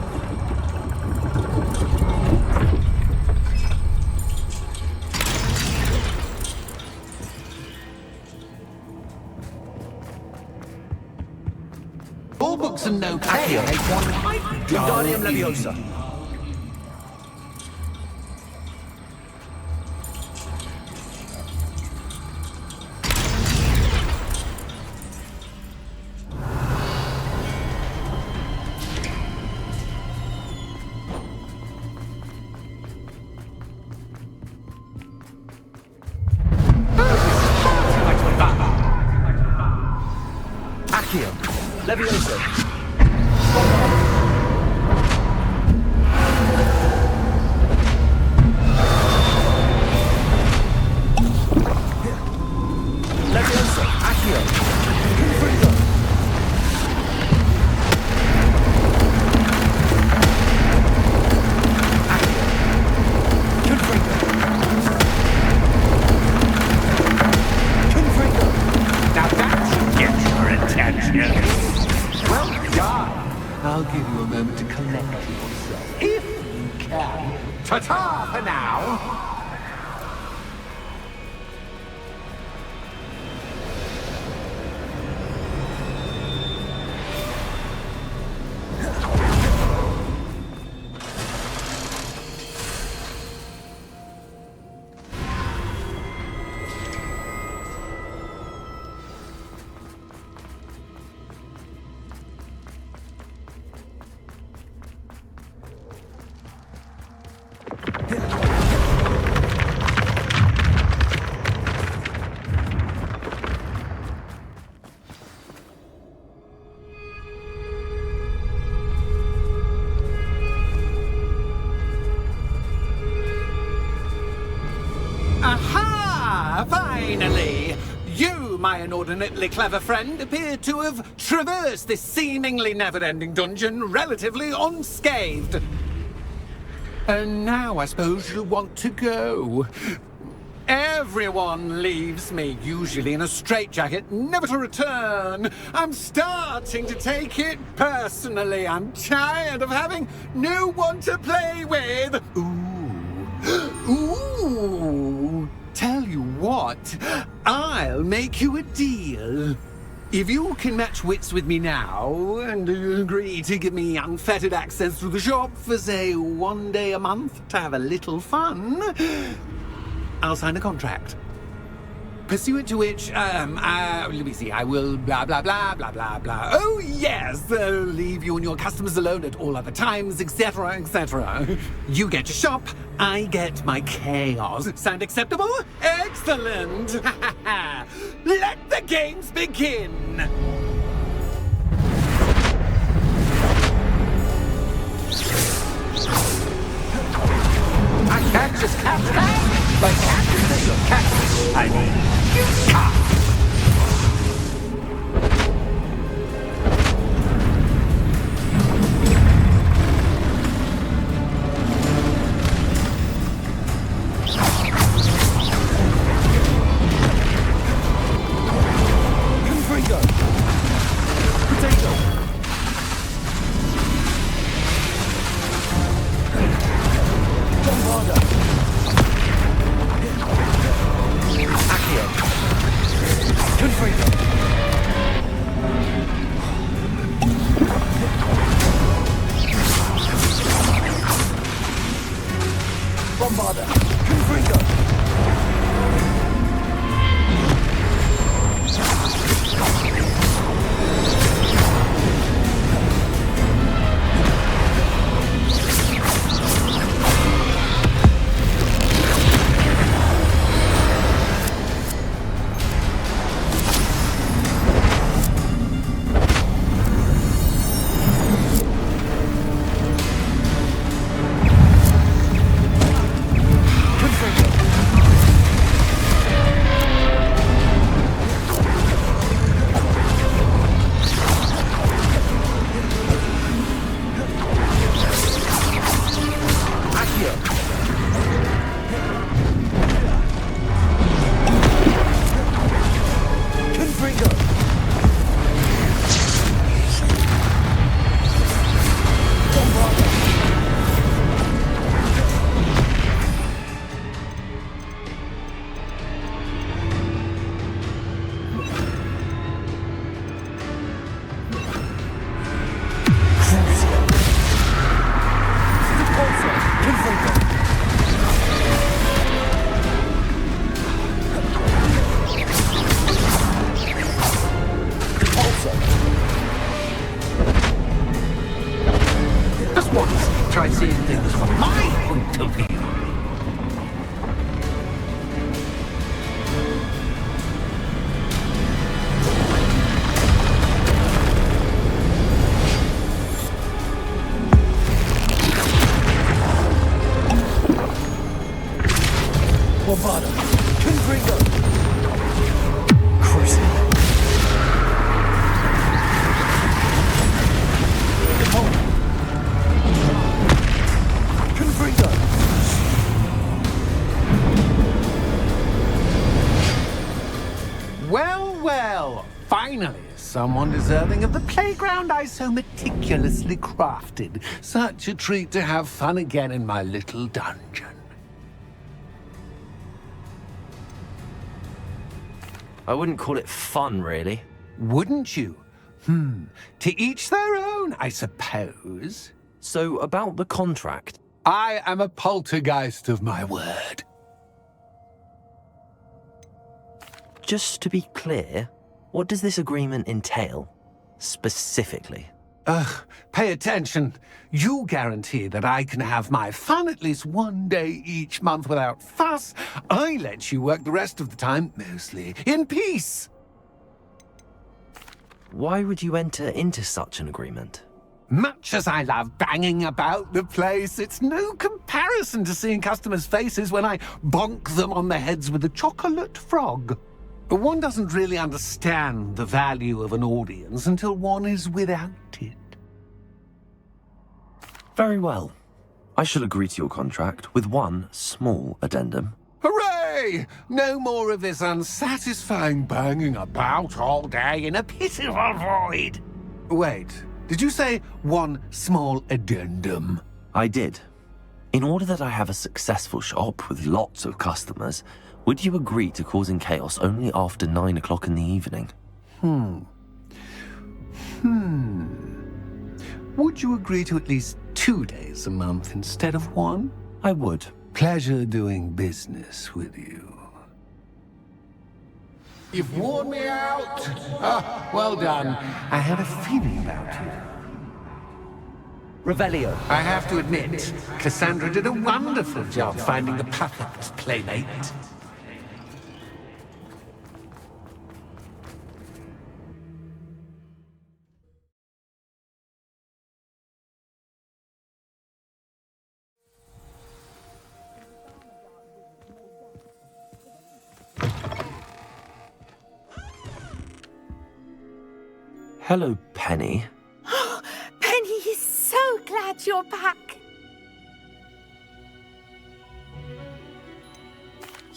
All books and no Accio! Wingardium Leviosa! Accio! Leviosa! Leviosa! Accio! Confringo! Accio! Confringo! Confringo! Now that should get your attention. Well done. I'll give you a moment to collect yourself, if you can. Ta-ta for now. Aha! Finally! You, my inordinately clever friend, appear to have traversed this seemingly never-ending dungeon relatively unscathed. And now I suppose you'll want to go. Everyone leaves me, usually in a straitjacket, never to return. I'm starting to take it personally. I'm tired of having no one to play with. Ooh. Tell you what, I'll make you a deal. If you can match wits with me now, and agree to give me unfettered access to the shop for, say, 1 day a month to have a little fun, I'll sign a contract. Pursuant to which, let me see, I will blah, blah, blah, blah, blah, blah. Oh, yes, leave you and your customers alone at all other times, etc., etc. You get your shop, I get my chaos. Sound acceptable? Excellent! Let the games begin! I can't just catch that! But catch your catch! I mean, you can't! Confringo! Potato! Bombarda! Accio! Got him. Confringo. Cruising. Confringo. Well, well. Finally, someone deserving of the playground I so meticulously crafted. Such a treat to have fun again in my little dungeon. I wouldn't call it fun, really. Wouldn't you? To each their own, I suppose. So, about the contract. I am a poltergeist of my word. Just to be clear, what does this agreement entail? Specifically. Pay attention. You guarantee that I can have my fun at least one day each month without fuss. I let you work the rest of the time, mostly in peace. Why would you enter into such an agreement? Much as I love banging about the place, it's no comparison to seeing customers' faces when I bonk them on the heads with a chocolate frog. One doesn't really understand the value of an audience until one is without it. Very well. I shall agree to your contract with one small addendum. Hooray! No more of this unsatisfying banging about all day in a pitiful void. Wait, did you say one small addendum? I did. In order that I have a successful shop with lots of customers, would you agree to causing chaos only after 9 o'clock in the evening? Would you agree to at least 2 days a month instead of one? I would. Pleasure doing business with you. You've worn me out. Well done. I had a feeling about you. Revelio. I have to admit, Cassandra did a wonderful job finding the perfect playmate. Hello, Penny. Penny is so glad you're back.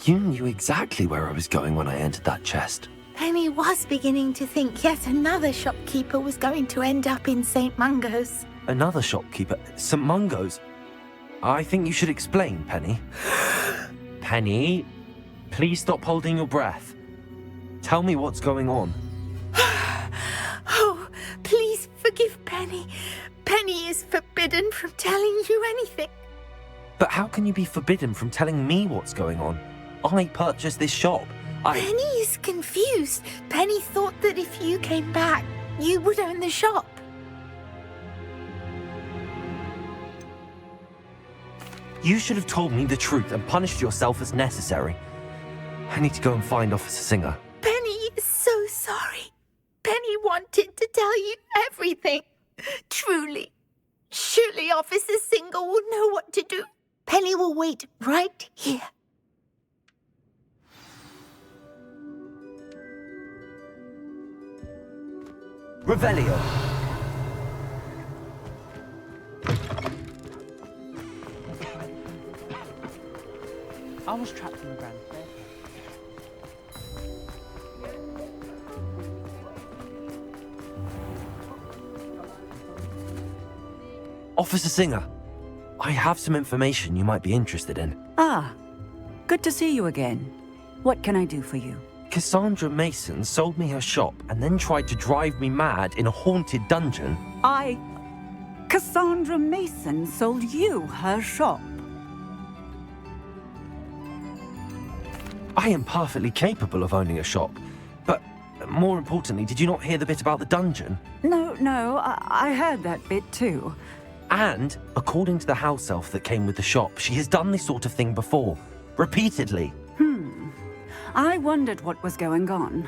You knew exactly where I was going when I entered that chest. Penny was beginning to think yet another shopkeeper was going to end up in St. Mungo's. Another shopkeeper? St. Mungo's? I think you should explain, Penny. Penny, please stop holding your breath. Tell me what's going on. Oh, please forgive Penny. Penny is forbidden from telling you anything. But how can you be forbidden from telling me what's going on? I purchased this shop. Penny is confused. Penny thought that if you came back, you would own the shop. You should have told me the truth and punished yourself as necessary. I need to go and find Officer Singer. Penny is so sorry. Penny wanted to tell you everything. Truly. Surely Officer Singer will know what to do. Penny will wait right here. Revelio. I was trapped in the ground. Officer Singer, I have some information you might be interested in. Ah, good to see you again. What can I do for you? Cassandra Mason sold me her shop and then tried to drive me mad in a haunted dungeon. Cassandra Mason sold you her shop? I am perfectly capable of owning a shop, but more importantly, did you not hear the bit about the dungeon? No, I heard that bit too. And, according to the house elf that came with the shop, she has done this sort of thing before. Repeatedly. I wondered what was going on.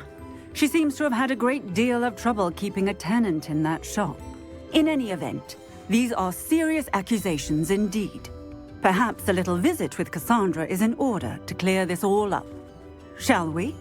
She seems to have had a great deal of trouble keeping a tenant in that shop. In any event, these are serious accusations indeed. Perhaps a little visit with Cassandra is in order to clear this all up. Shall we?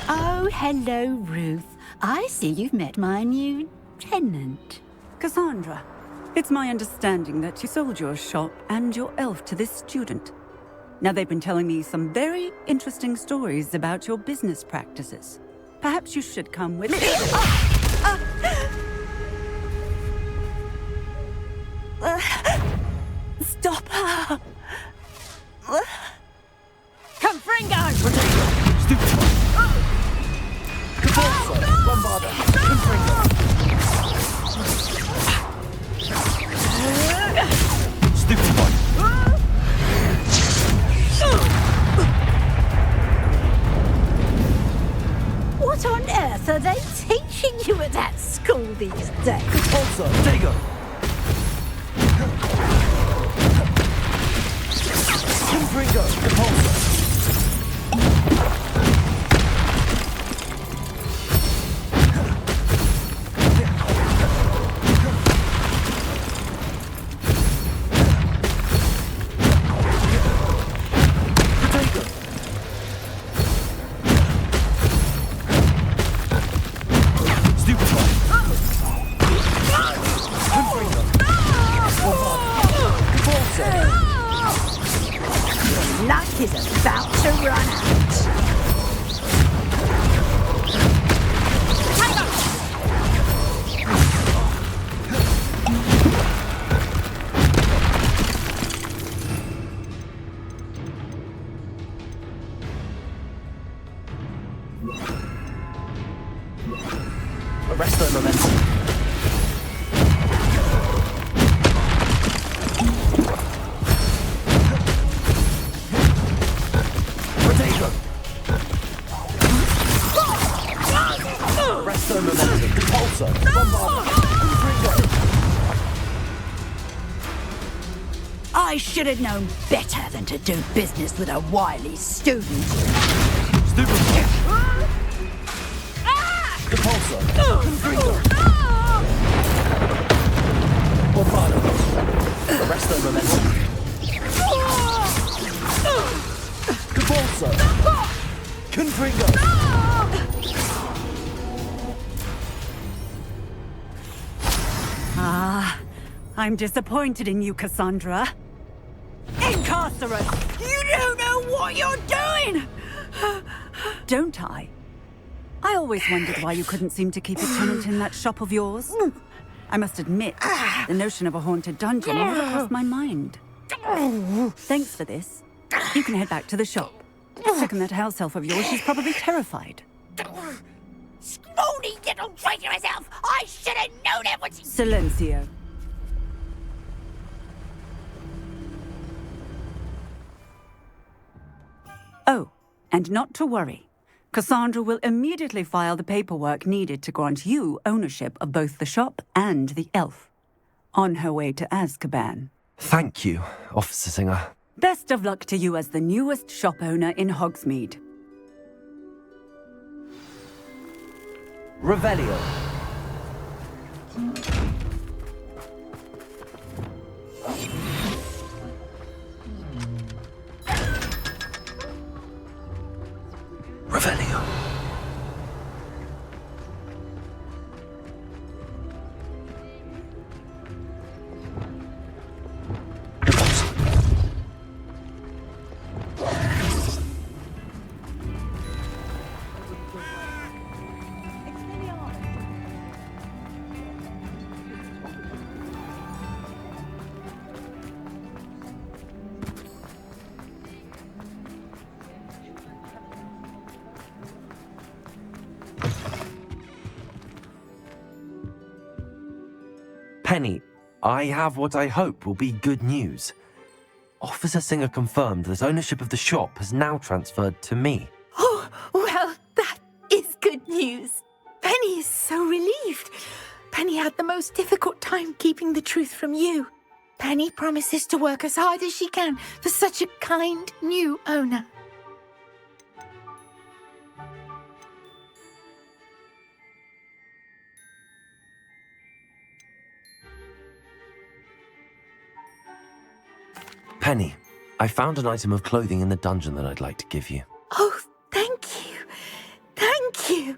Oh, hello, Ruth. I see you've met my new tenant. Cassandra, it's my understanding that you sold your shop and your elf to this student. Now, they've been telling me some very interesting stories about your business practices. Perhaps you should come with me. Stop her! Confringo! Stupid one! Cabalso! Bombarda! Confringo! Stupid one! What on earth are they teaching you at that school these days? Cabalso! Dago! Confringo! Cabalso! Arrest their momentum. Potato! Arrest their momentum. Repulsor! Bombard! I should have known better than to do business with a wily student. Stupid! Repulsor! Confringo! Bombado! Arrest their momentum. Repulsor! Confringo! I'm disappointed in you, Cassandra. Incarcerate! You don't know what you're doing! Don't I? I always wondered why you couldn't seem to keep a tenant in that shop of yours. I must admit, the notion of a haunted dungeon never crossed my mind. Thanks for this. You can head back to the shop. Checking that house elf of yours, she's probably terrified. Scrawny little traitor herself! I should have known it was... Silencio. Oh, and not to worry. Cassandra will immediately file the paperwork needed to grant you ownership of both the shop and the elf. On her way to Azkaban. Thank you, Officer Singer. Best of luck to you as the newest shop owner in Hogsmeade. Revelio. Revelio. Penny, I have what I hope will be good news. Officer Singer confirmed that ownership of the shop has now transferred to me. Oh, well, that news. Penny is so relieved. Penny had the most difficult time keeping the truth from you. Penny promises to work as hard as she can for such a kind new owner. Penny, I found an item of clothing in the dungeon that I'd like to give you. Oh, thank you. Thank you.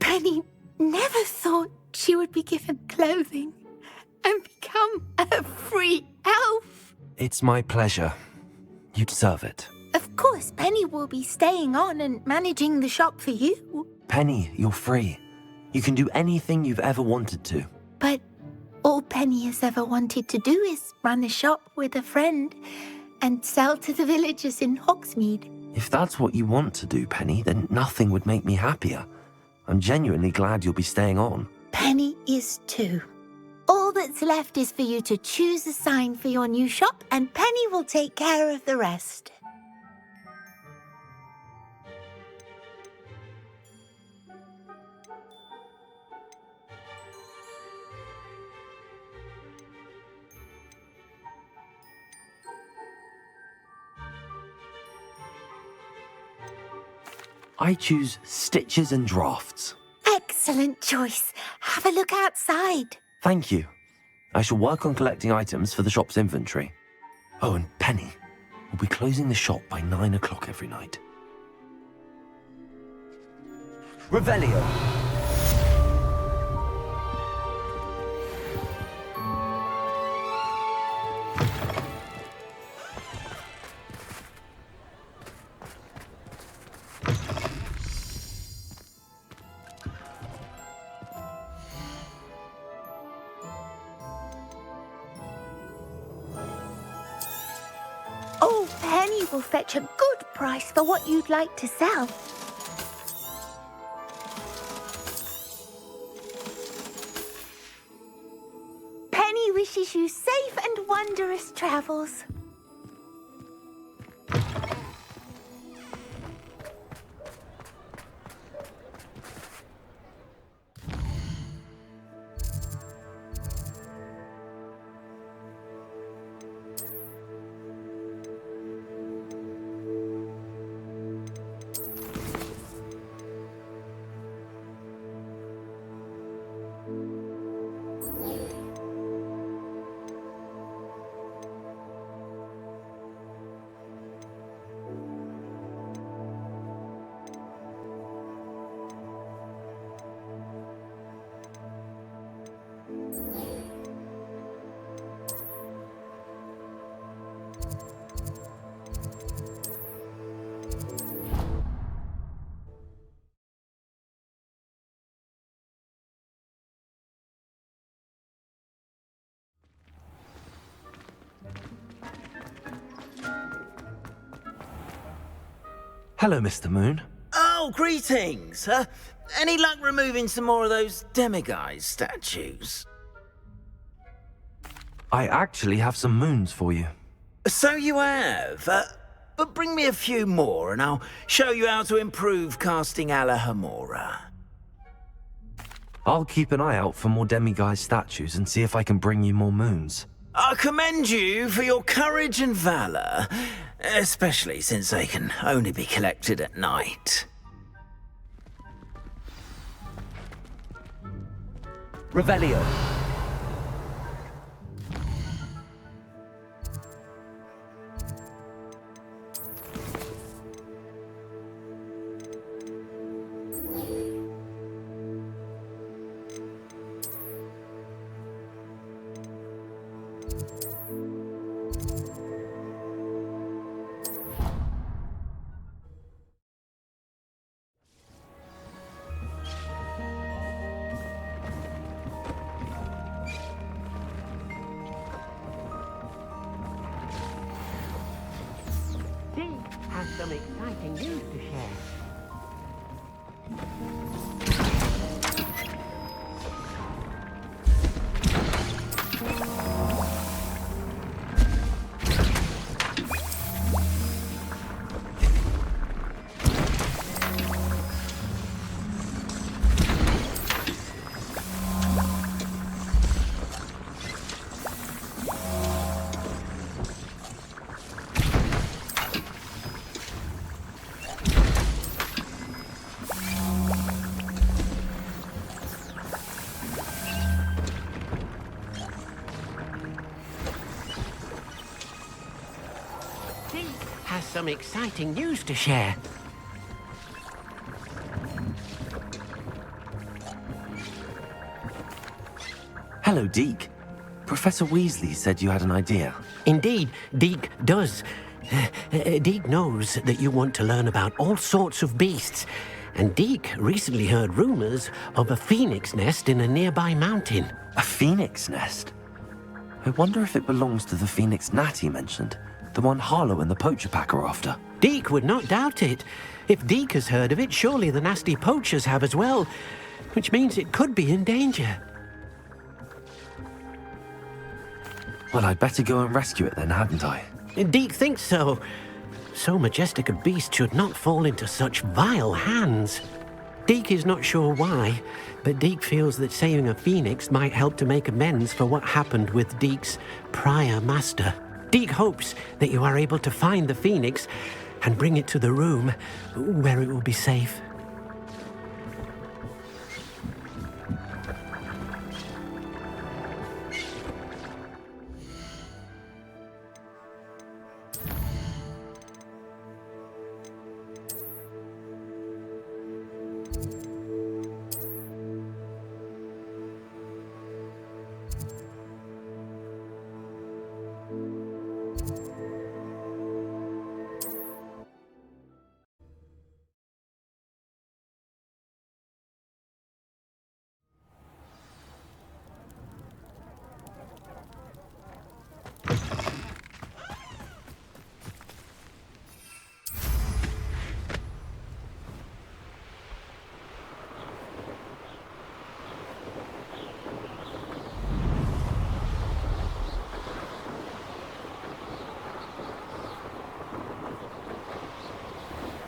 Penny never thought she would be given clothing and become a free elf. It's my pleasure. You deserve it. Of course, Penny will be staying on and managing the shop for you. Penny, you're free. You can do anything you've ever wanted to. But all Penny has ever wanted to do is run a shop with a friend and sell to the villagers in Hogsmeade. If that's what you want to do, Penny, then nothing would make me happier. I'm genuinely glad you'll be staying on. Penny is too. All that's left is for you to choose a sign for your new shop, and Penny will take care of the rest. I choose stitches and drafts. Excellent choice. Have a look outside. Thank you. I shall work on collecting items for the shop's inventory. Oh, and Penny, we'll be closing the shop by 9 o'clock every night. Revelio. Oh, Penny will fetch a good price for what you'd like to sell. Penny wishes you safe and wondrous travels. Hello, Mr. Moon. Oh, greetings. Any luck removing some more of those Demiguise statues? I actually have some moons for you. So you have. But bring me a few more and I'll show you how to improve casting Alohomora. I'll keep an eye out for more Demiguise statues and see if I can bring you more moons. I commend you for your courage and valor, especially since they can only be collected at night. Revelio. Deek has some exciting news to share. has some exciting news to share. Hello, Deek. Professor Weasley said you had an idea. Indeed, Deek does. Deek knows that you want to learn about all sorts of beasts, and Deek recently heard rumors of a phoenix nest in a nearby mountain. A phoenix nest? I wonder if it belongs to the phoenix gnat he mentioned, the one Harlow and the poacher pack are after. Deek would not doubt it. If Deek has heard of it, surely the nasty poachers have as well, which means it could be in danger. Well, I'd better go and rescue it then, hadn't I? Deek thinks so. So majestic a beast should not fall into such vile hands. Deek is not sure why, but Deek feels that saving a phoenix might help to make amends for what happened with Deek's prior master. Deek hopes that you are able to find the phoenix and bring it to the room where it will be safe.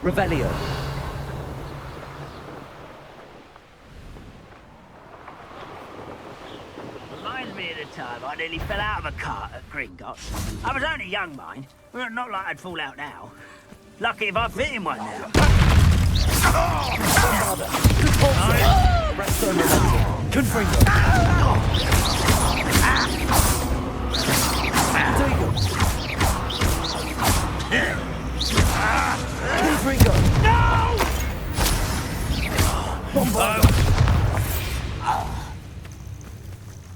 Revelio. Reminds me of the time I nearly fell out of a cart at Gringotts. I was only young, mind. Well, not like I'd fall out now. Lucky if I fit in one now. Confringo. Confringo. No!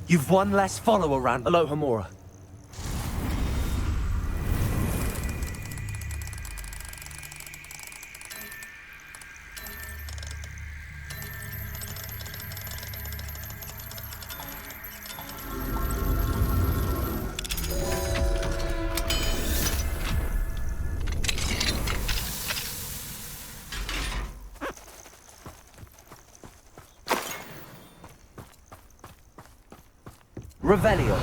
You've one less follower, Ran. Alohomora. Revelio.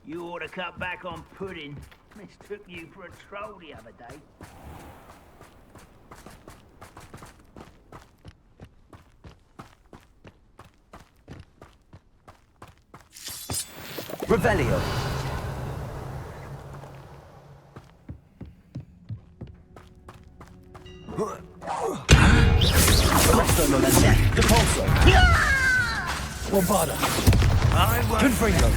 You ought to cut back on pudding. Mistook you for a troll the other day. Revelio. Depulso. Bombarda. Confringo.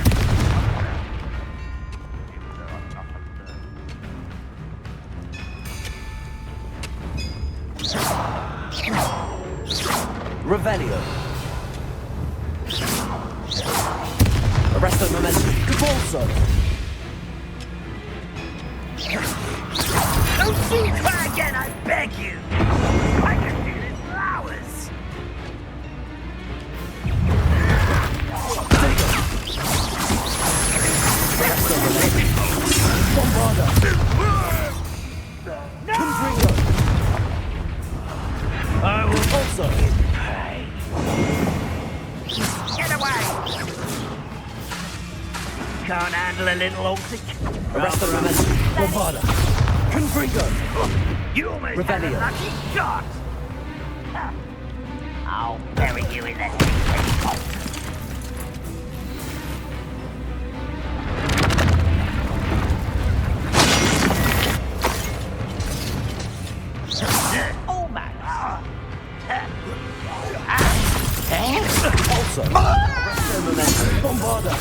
Revelio. Arresto momentum. Depulso. Don't you try again, I beg you! I can do this Bombarda! Confringo! I will also pay. Get away! Can't handle a little Altic. Arrest the momentum. Bombarda! Confringo! You almost Revelio. had a lucky shot! I'll bury you in the sea. Oh, man. Also, arrest the momentum. Bombarda!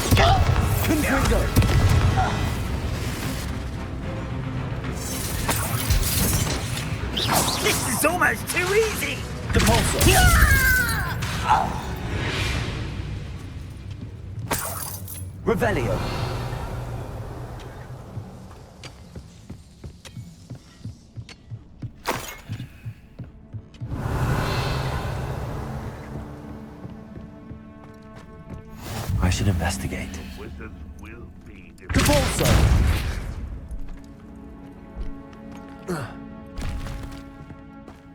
Confringo! This is almost too easy! Depulso! Revelio! I should investigate. Depulso!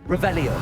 Revelio!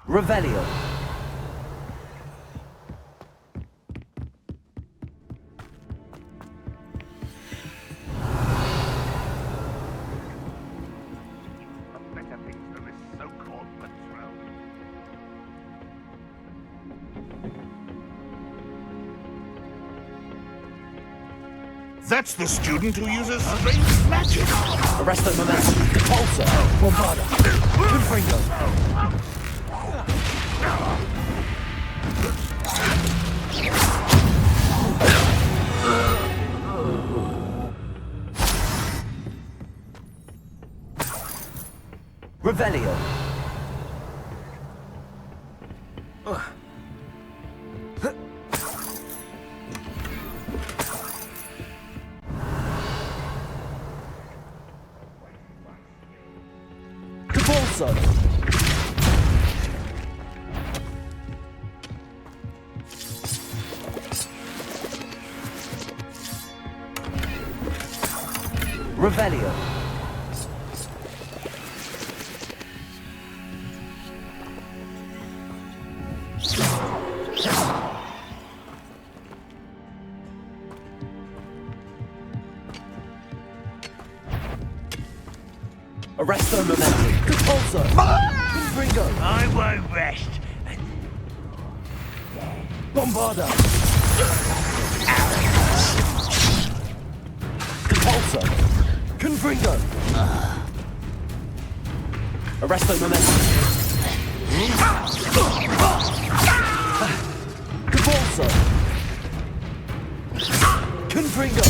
Revelio. That's the student who uses strange magic. Arrest the momentum. Depulso. Bombarda. Confringo. Revelio. Depulso. Revelio. Arrest the momentum. Depulso. Confringo. I won't rest. Bombarda. Depulso. Confringo. Arrest the momentum. Depulso. Confringo.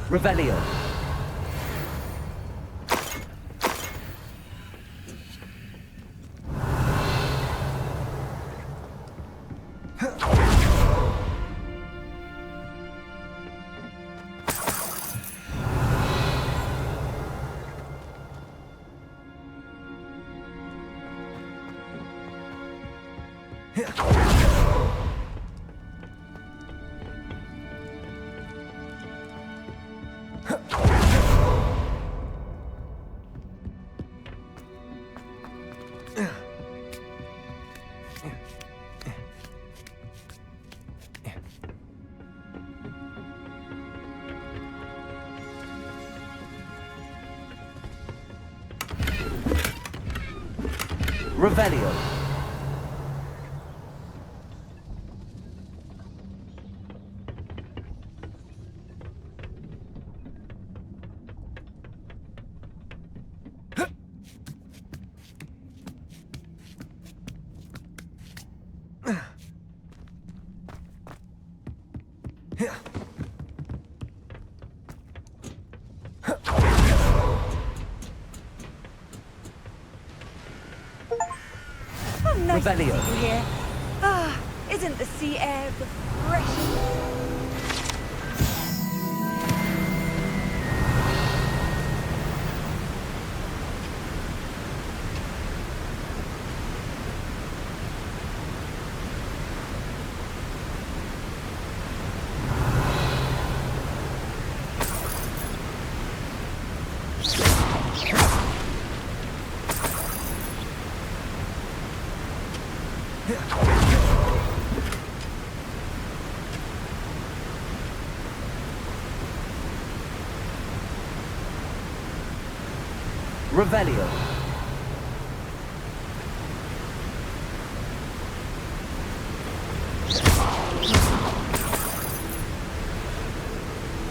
Revelio. Revelio. Oh, nice to see Revelio. you here. Ah, isn't the sea air refreshing? Revelio.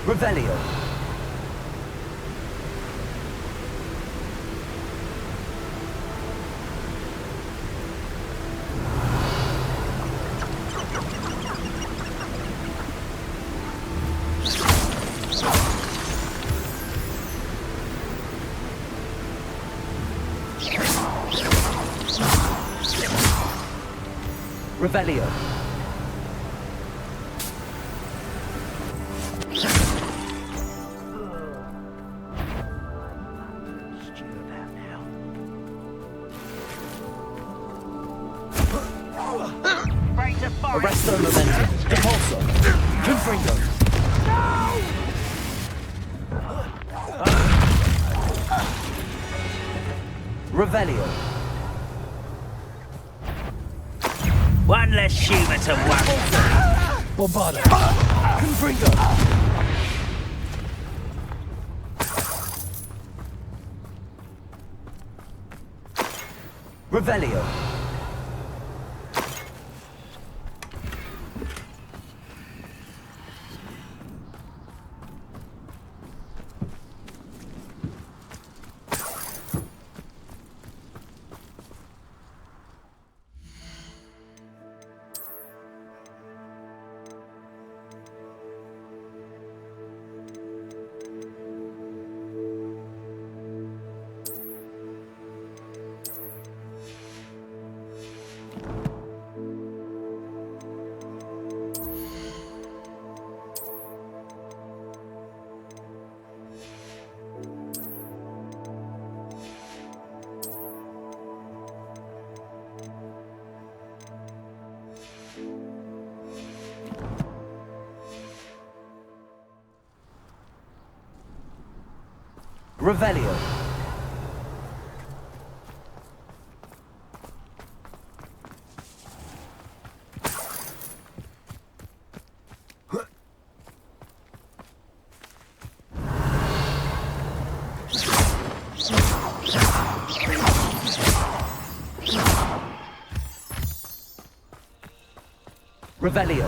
Revelio. Revelio. Arresto momentum. Depulso. Confringo. Revelio. One less human to worry. Bombarda. Confringo. Revelio. Revelio. Revelio.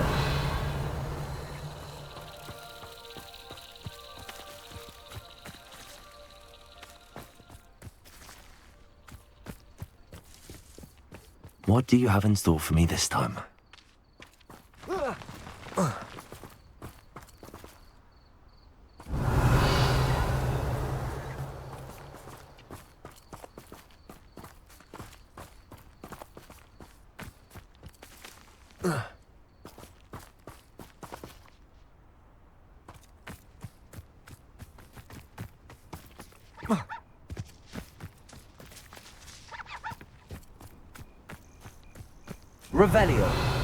What do you have in store for me this time? Revelio.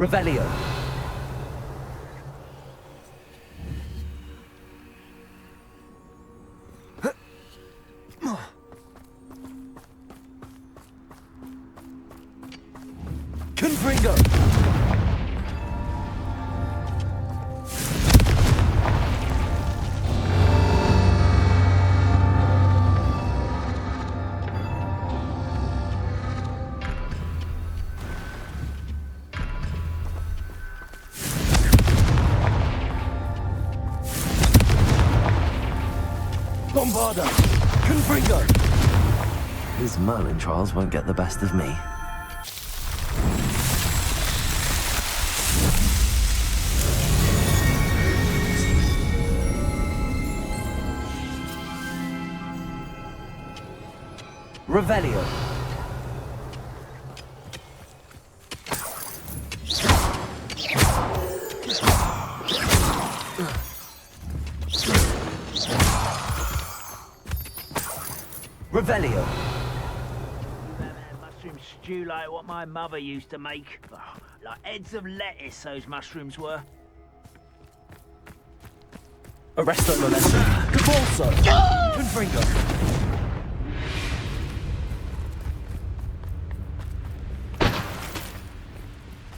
Revelio. Confringo. Bombarda! Confringo! His Merlin Trials won't get the best of me. Revelio. Revelio. Mushroom stew like what my mother used to make. Oh, like heads of lettuce, those mushrooms were. Arresto Momentum. Cabalso. Confringo.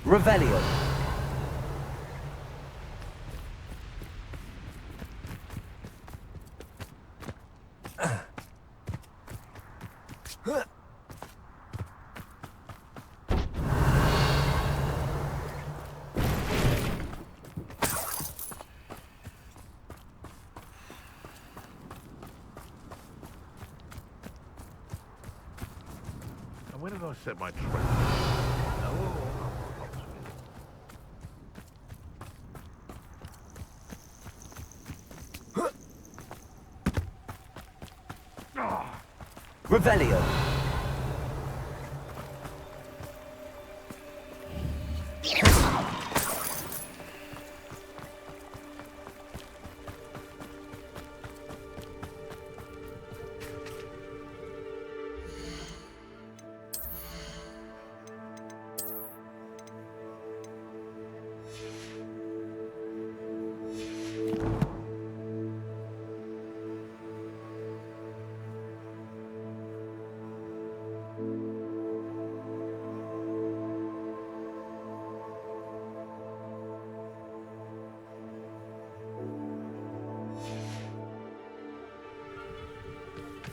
Revelio. And where did I set my trap? Revelio.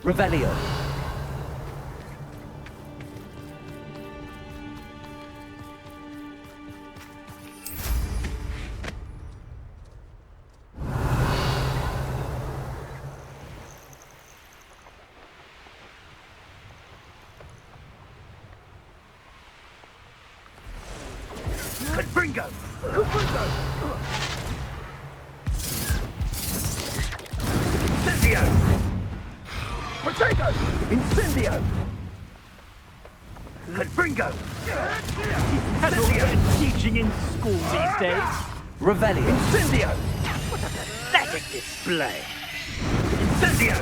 Revelio. Confringo! Confringo! Incendio! Potato! Incendio! Confringo! Incendio! Teaching in school these days. Revelio. Incendio! What a pathetic display! Incendio!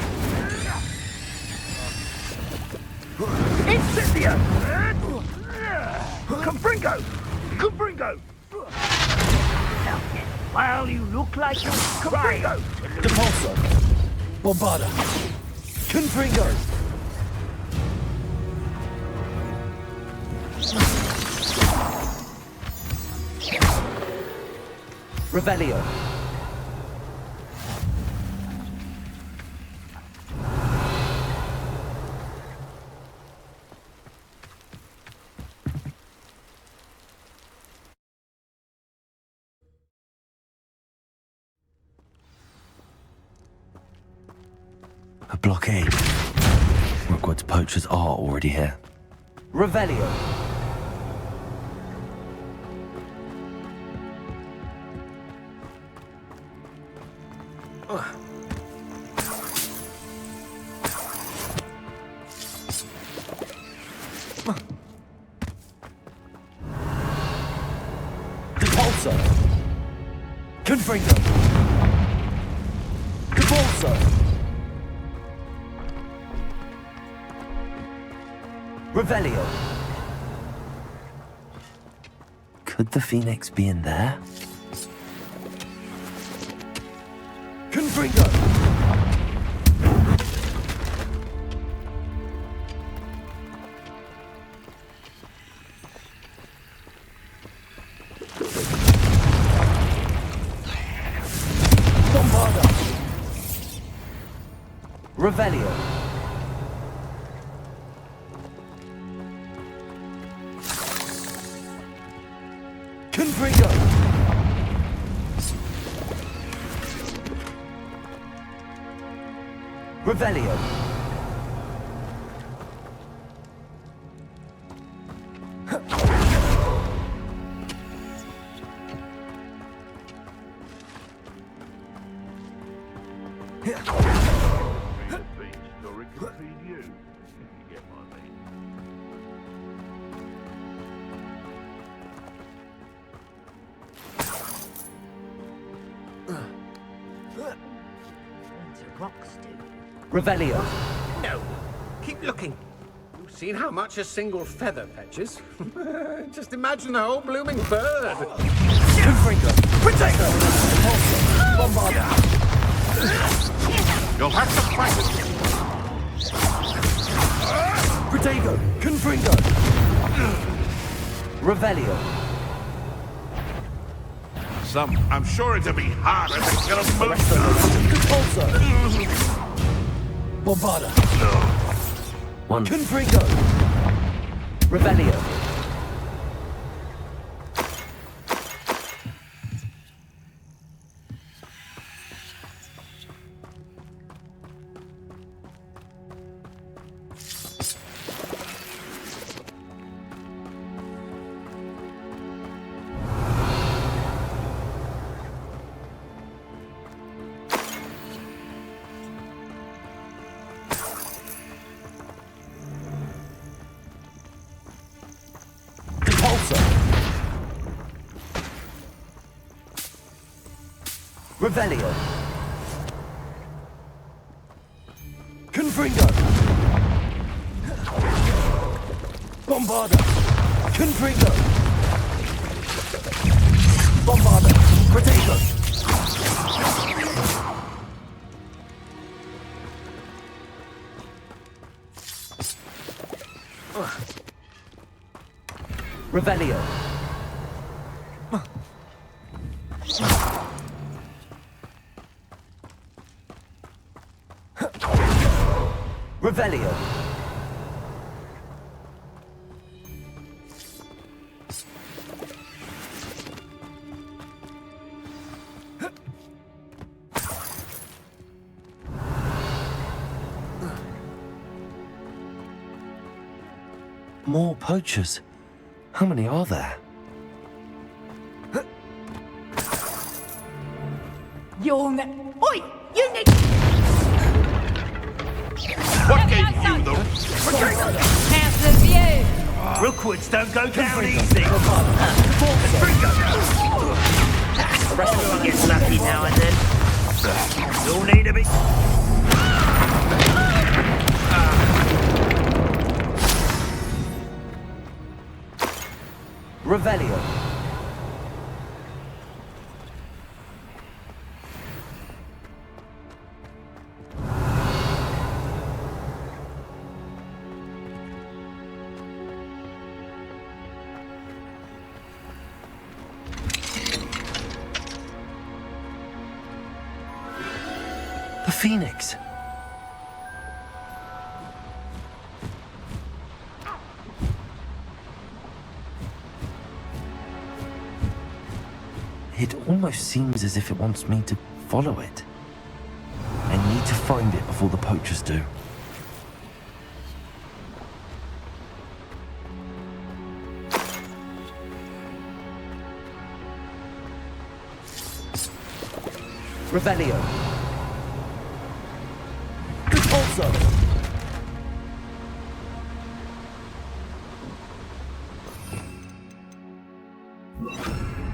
Incendio! Confringo! Confringo! Well, you look like you're crying. Depulso. Bombarda. Confringo. Revelio. A blockade. Rookwood's poachers are already here. Revelio. Depulso. Confringo. Depulso. Revelio. Could the Pheonix be in there? Confringo! Revelio. Confringo! Revelio. Revelio. No. Keep looking. You've seen how much a single feather fetches. Just imagine the whole blooming bird. Confringo! Protector! Bombarda! You'll have to fight it. Protego! Confringo! Revelio. I'm sure it'll be harder to kill a moon. Bombarda! One. Confringo! Revelio. Revelio. Confringo! Bombarda! Confringo! Bombarda! Protego! Revelio. Revelio. More poachers. How many are there? Oi! You need... What gave you the... How's the view? Rookwoods don't go down easy. The rest of them gets lucky now and then. You'll need a bit... Revelio. The Pheonix. It almost seems as if it wants me to follow it. I need to find it before the poachers do. Revelio. Repulso.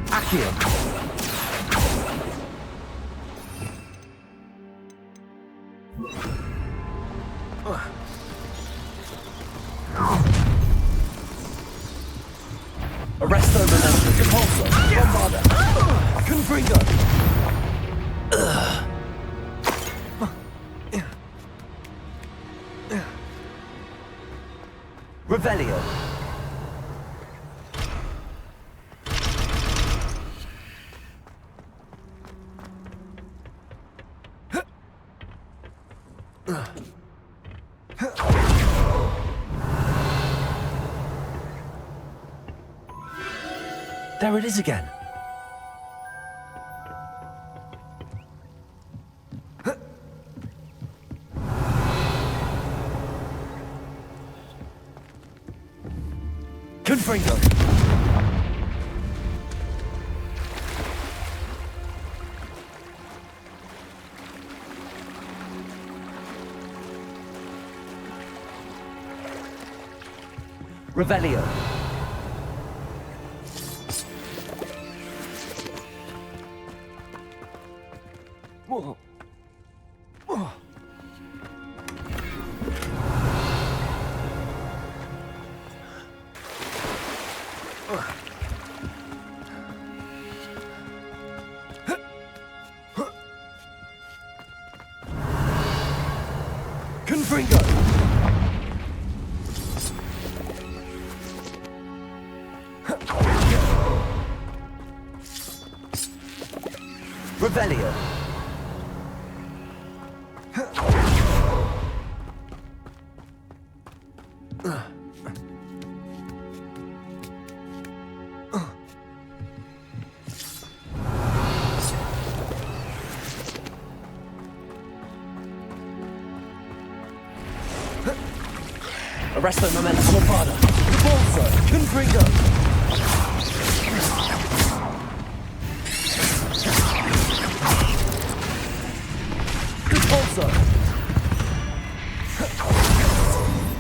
Accio. Arresto Menendez. Revelio. There it is again. Confringo. Revelio. Whoa. Whoa. Confringo. Revelio. Arresto momentum. Bombarda. Bolso. Confringo.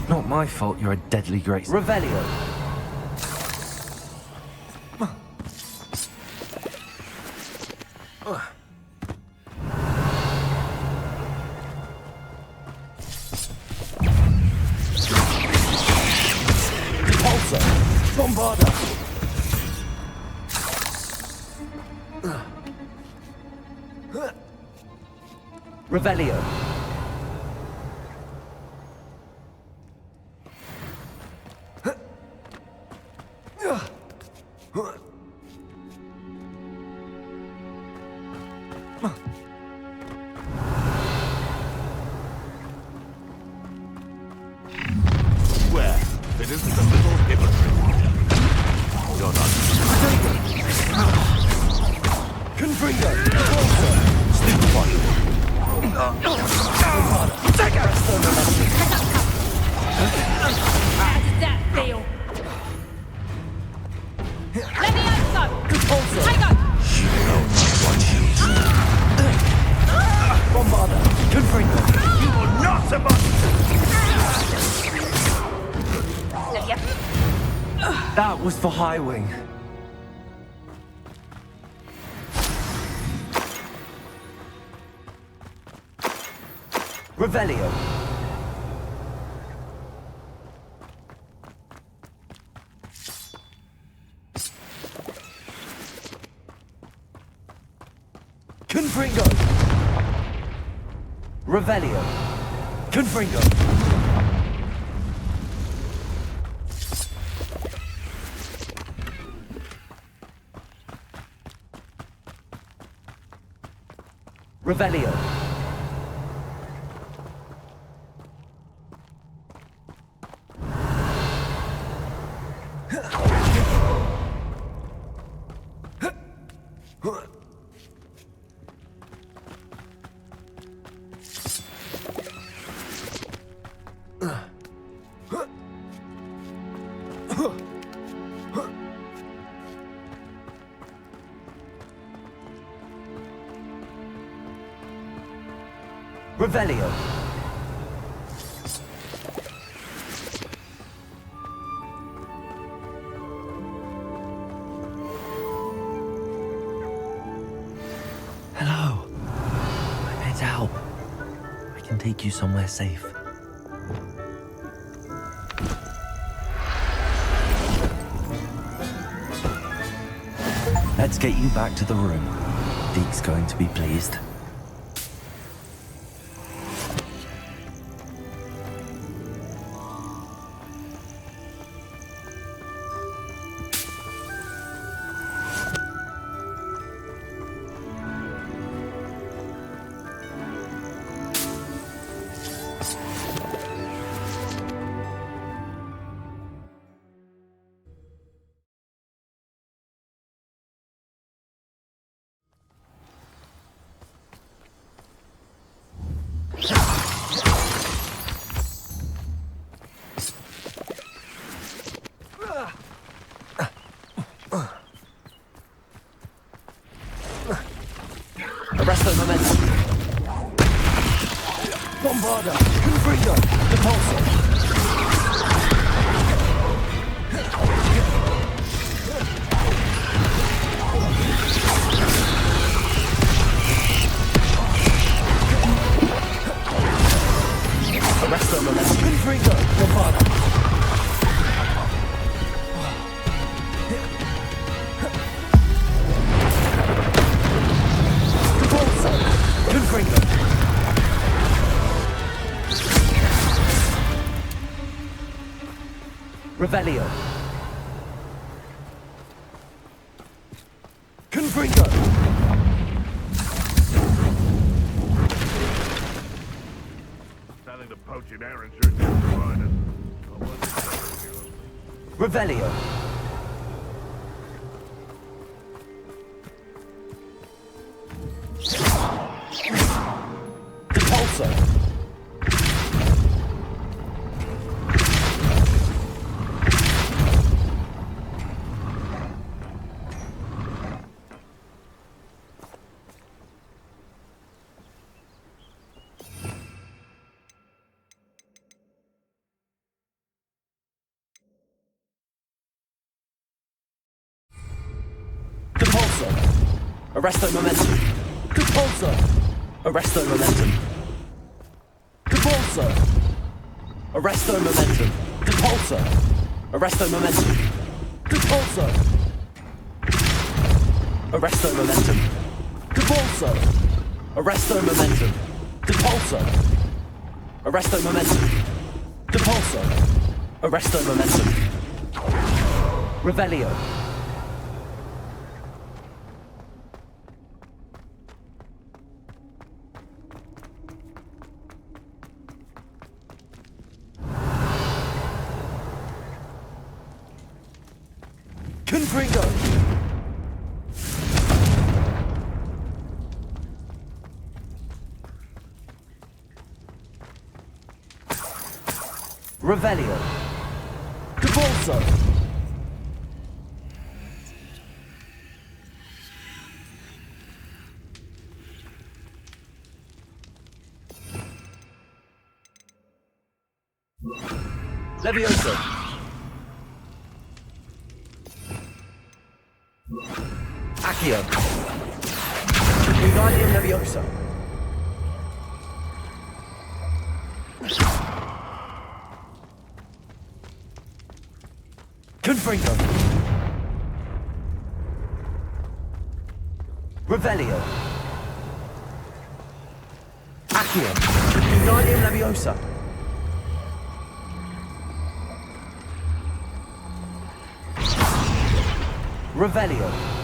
Not my fault you're a deadly grace. Revelio. Repulsor. Bombarda. Revelio. Where? It isn't a little hypocrite. You're not. Confringo. Stupefy. Take it! How does that feel? Let me have some! Take it! You know what you Bombarda. Confringo. You will not survive! That was for High Wing. Revelio. Confringo. Revelio. Confringo. Revelio. Revelio. Hello. I'm here to help. I can take you somewhere safe. Let's get you back to the room. Deek's going to be pleased. Arrest the momentum. Bombarda. Confringo. Depulso. Arrest the momentum. Confringo. Bombarda. Revelio. Confringo. Starting to poach in errands you're provided. Revelio. Depulso. Arresto momentum. Depulso. Arresto momentum. Depulso. Arresto momentum. Depulso. Arresto momentum. Depulso. Arresto momentum. Depulso. Arresto momentum. Depulso. Arresto momentum. Depulso. Arresto momentum. Revelio. Confringo. Revelio. Depulso. Levioso. Accio. Wingardium Leviosa. Confringo. Revelio. Accio. Wingardium Leviosa. Revelio.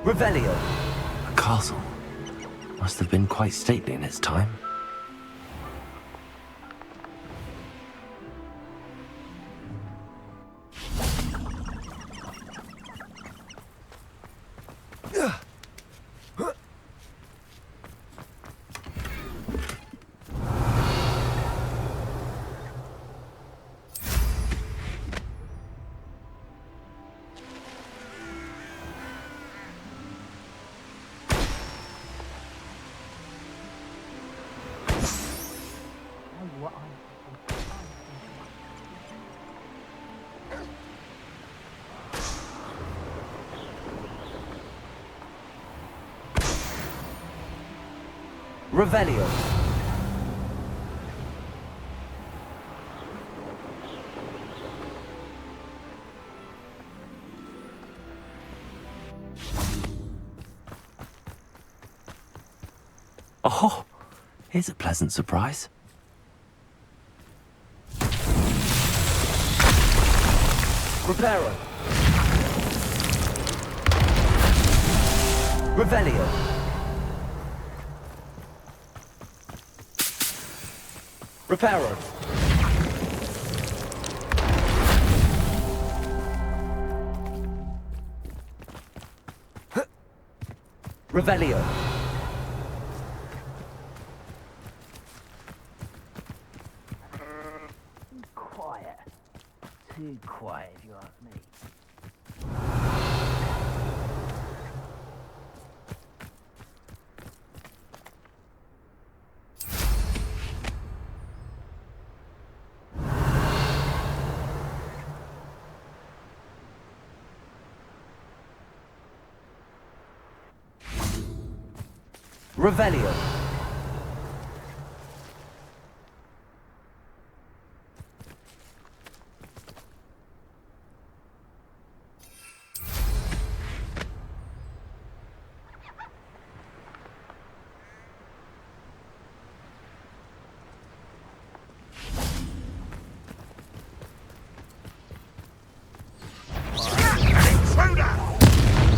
Revelio. The castle must have been quite stately in its time. Revelio. Oh, here's a pleasant surprise. Reparo. Revelio. Reparo. Revelio. Quiet. Too quiet, if you ask me. Revelio.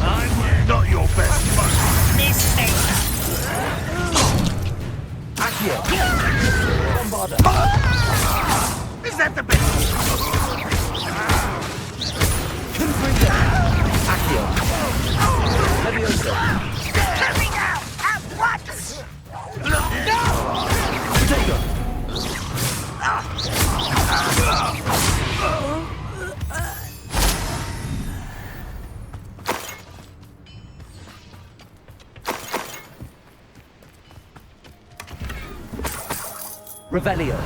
I'm not your best friend. Bombarder. Is that the best? Accio. Leviosa. Coming out at once! Potato. Revelio.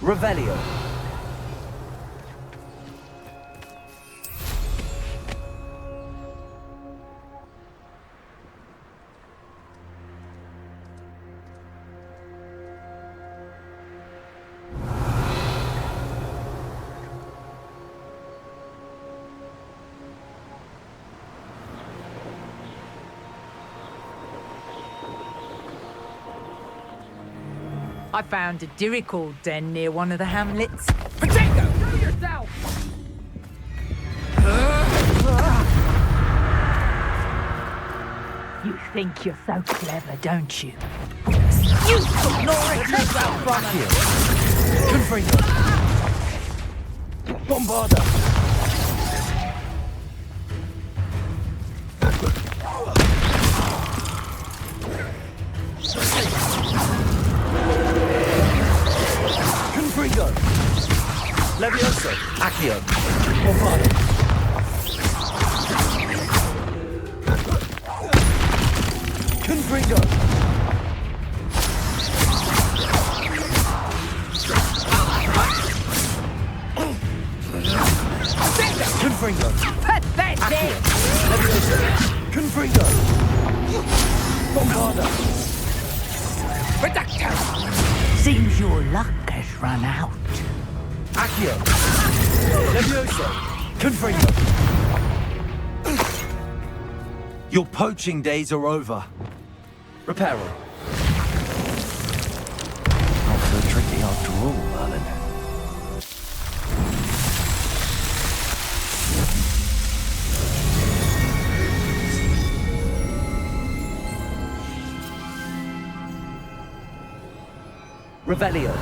Revelio. I found a dirical den near one of the hamlets. Potato! Kill yourself! You think you're so clever, don't you? You ignoring Accio. Confringo. Bombarder. Confringo. Levioso. Accio. Bombarder. Confringo. Confringo. Pathetic! Levioso. Confringo. Bombarder. Reducto! Seems your luck has run out. Accio. Levioso. Confringo. Your poaching days are over. Reparo. Not so tricky after all, Merlin. Revelio.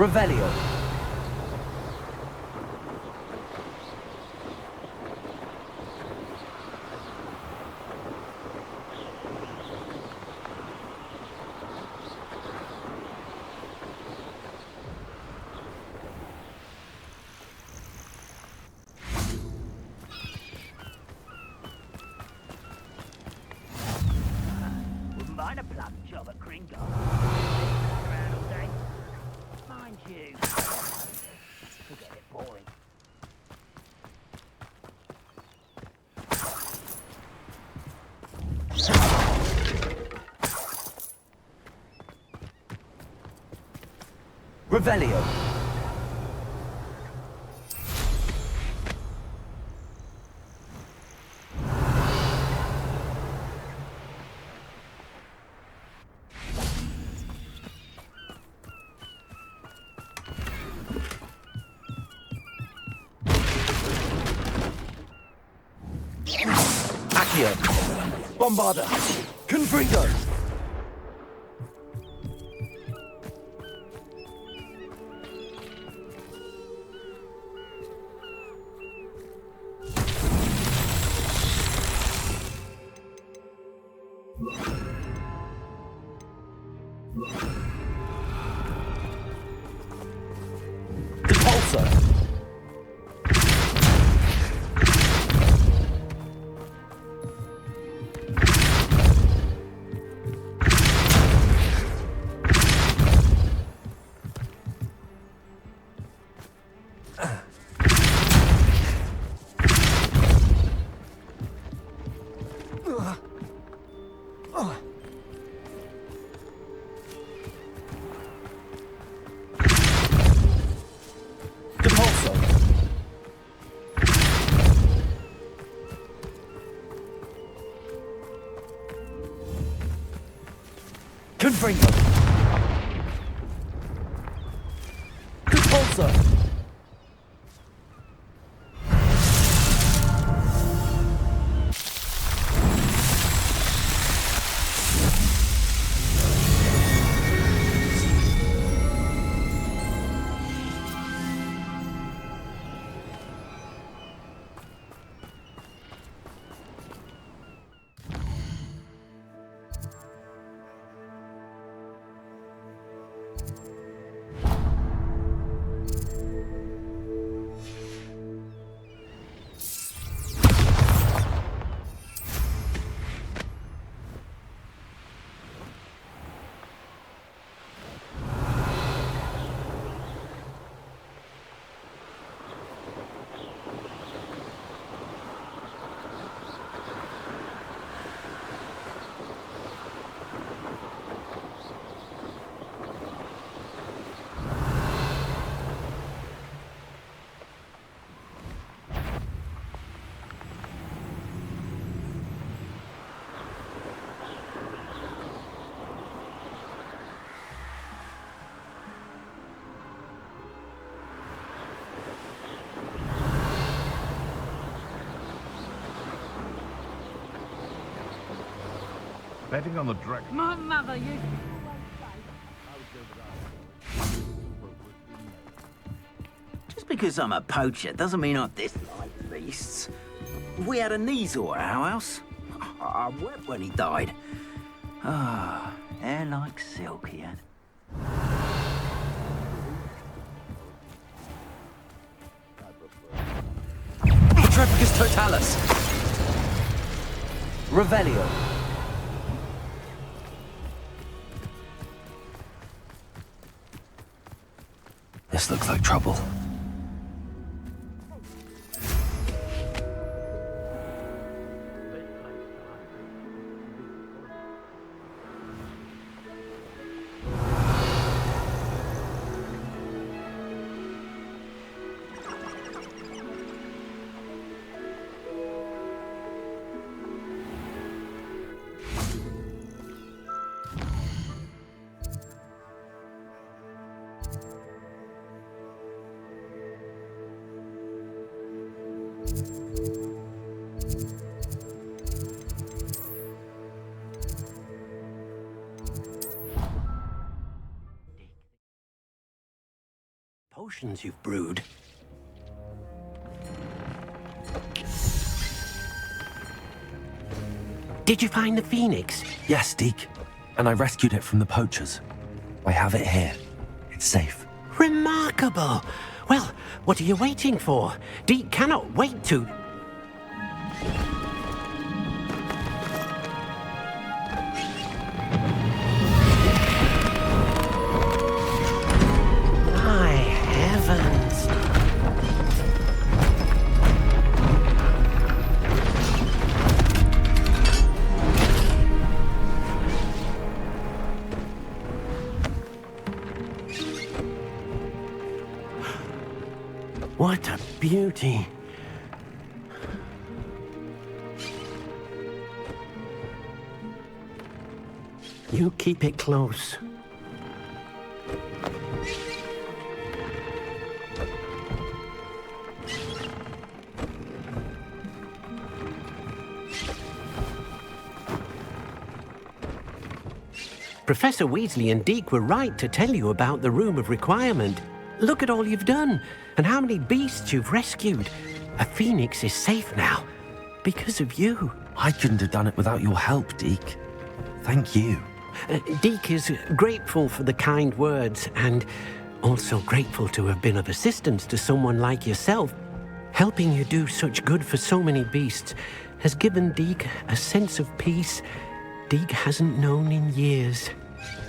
Revelio. Wouldn't mind a plum job at Gringotts. Around all day. Mind you, could get a bit boring. Revelio. Accio. Bombarda. Confringo. Depulso. Confringo. Depulso. Betting on the direct. My mother used Just because I'm a poacher doesn't mean I dislike beasts. We had a Nizor at our house. I wept when he died. Ah, hair like silk he had. Trepicus totalis. Revelio. This looks like trouble. potions you've brewed. Did you find the Pheonix? Yes, Deek. And I rescued it from the poachers. I have it here. It's safe. Remarkable! Well, what are you waiting for? Deek cannot wait to... My heavens! What a beauty. You keep it close. Professor Weasley and Deek were right to tell you about the Room of Requirement. Look at all you've done, and how many beasts you've rescued. A Pheonix is safe now, because of you. I couldn't have done it without your help, Deek. Thank you. Deek is grateful for the kind words, and also grateful to have been of assistance to someone like yourself. Helping you do such good for so many beasts has given Deek a sense of peace Deek hasn't known in years.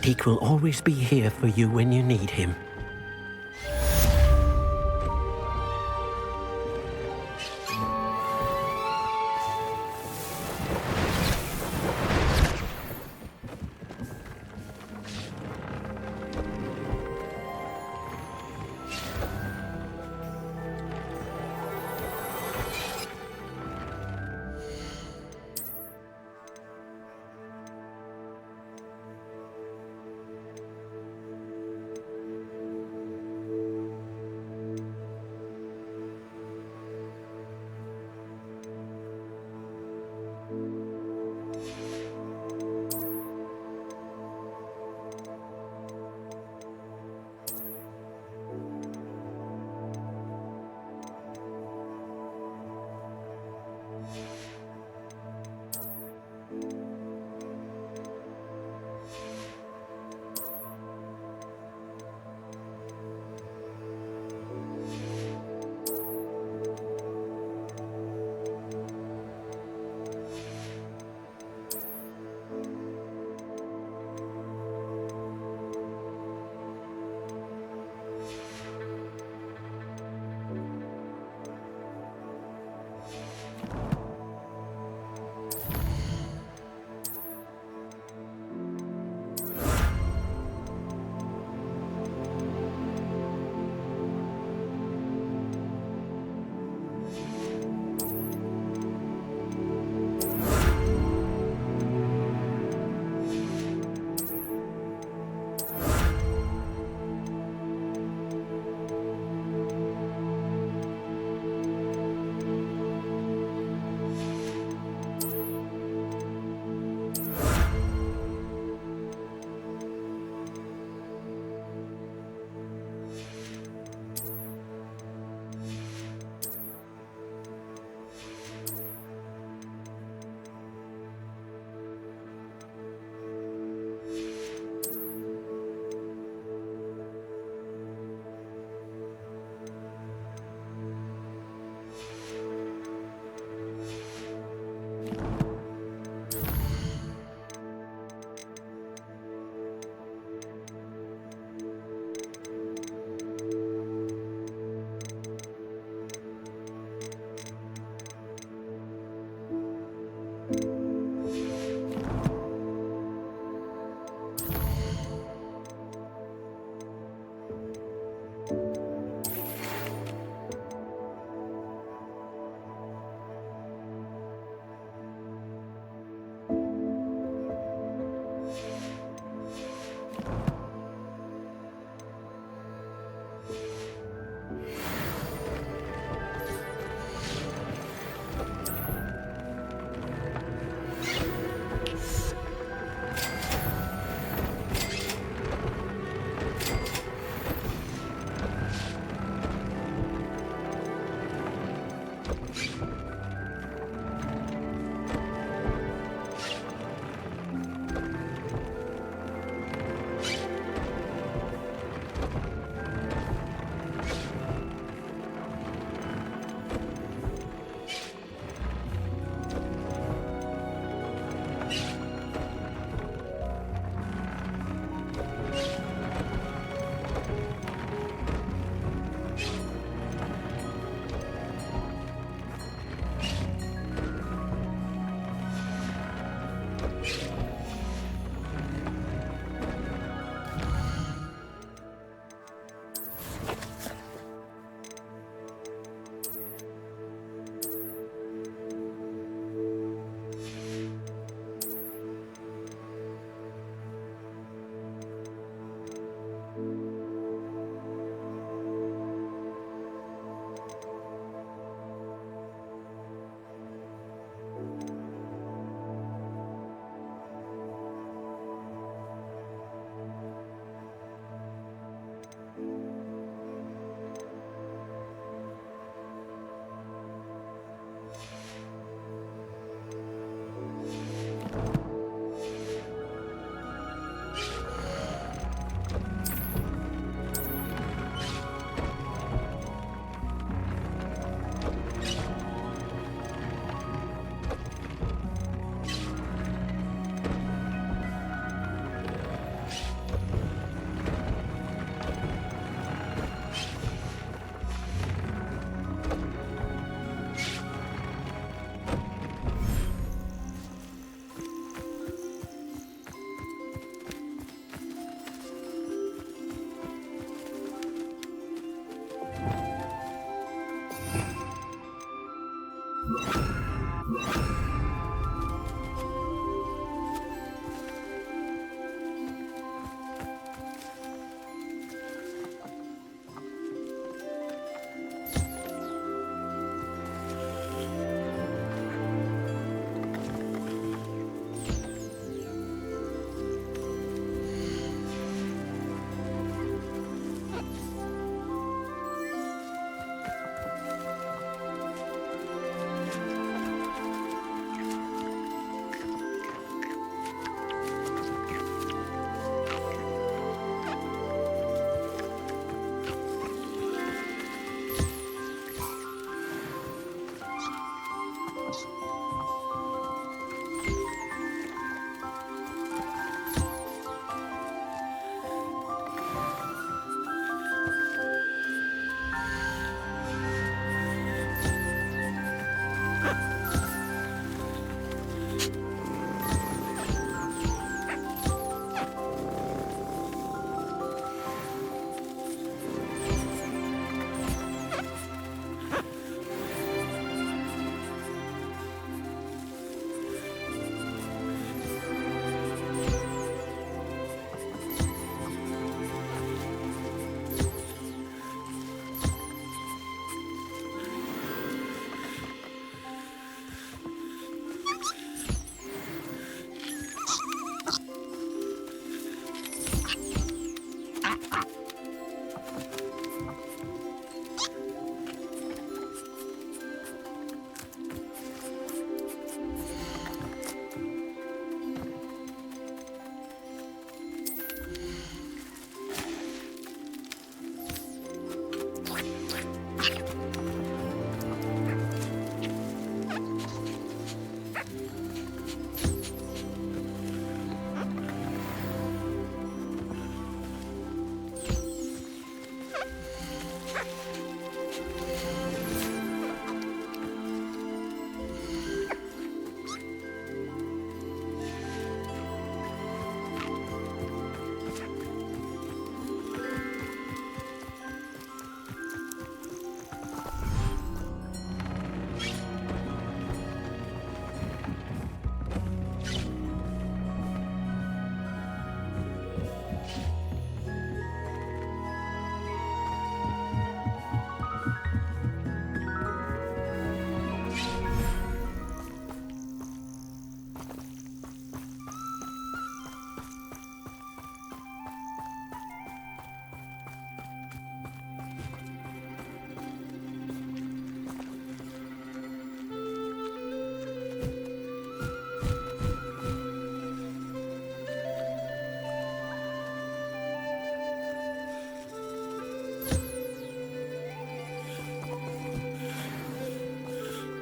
Deek will always be here for you when you need him.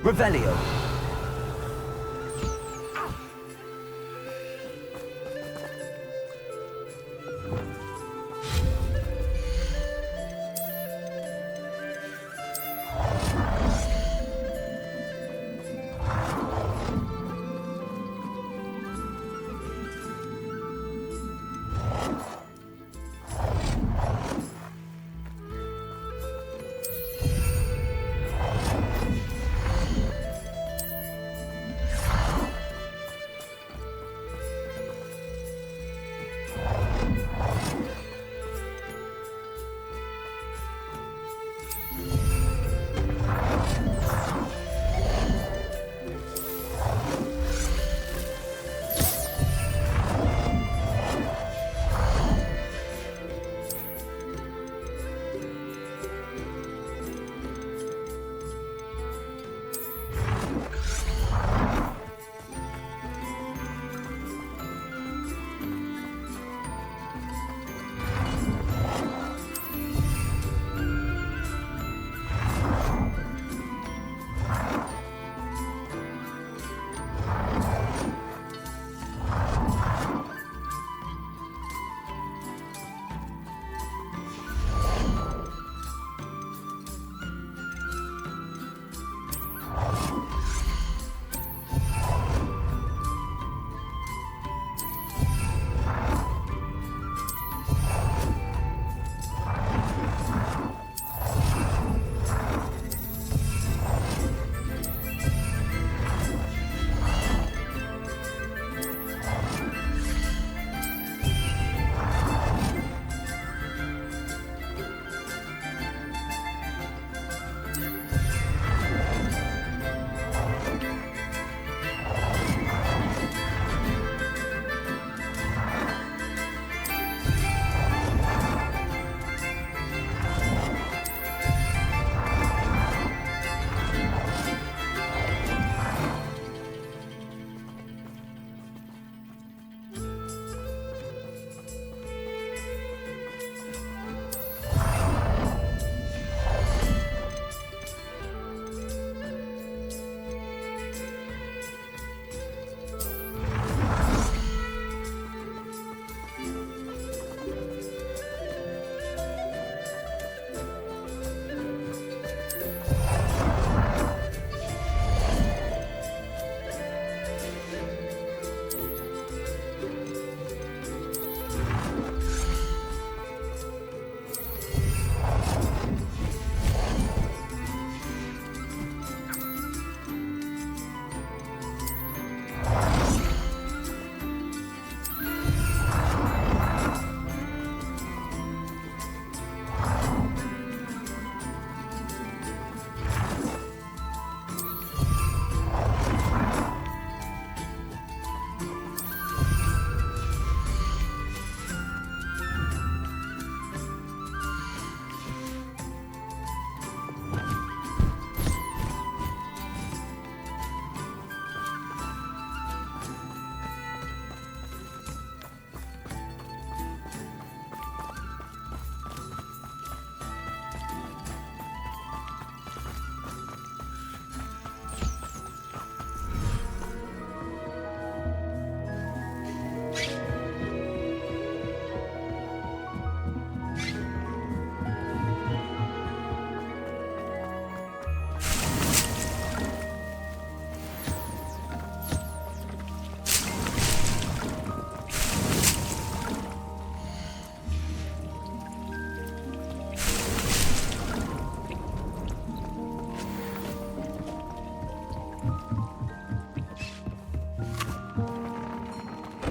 Revelio.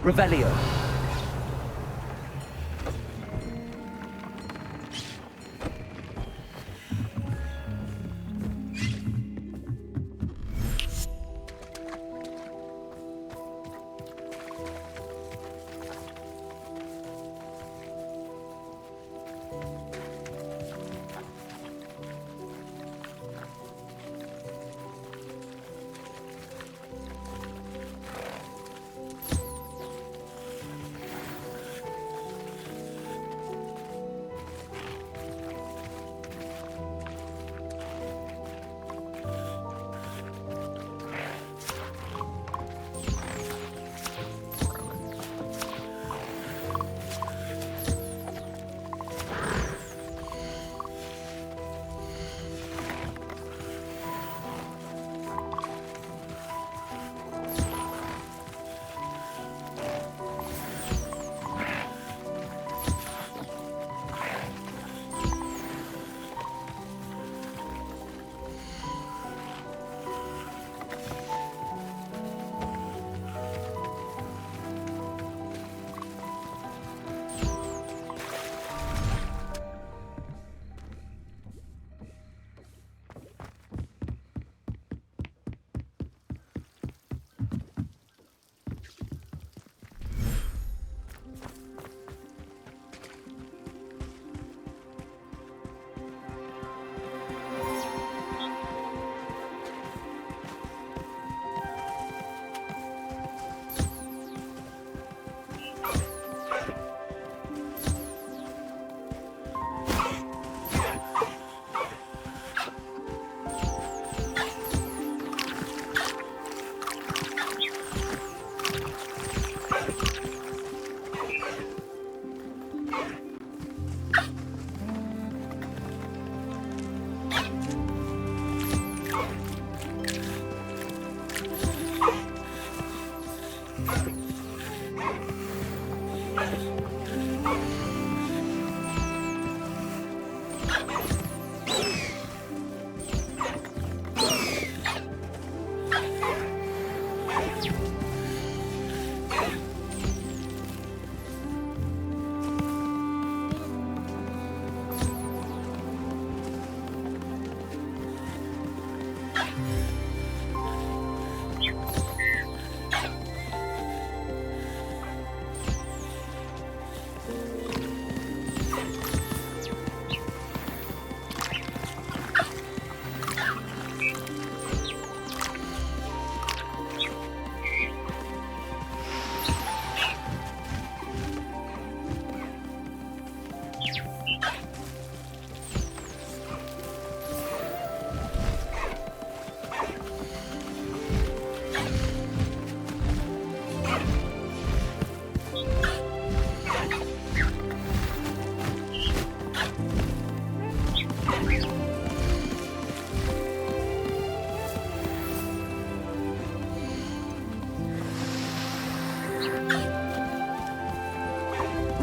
Revelio.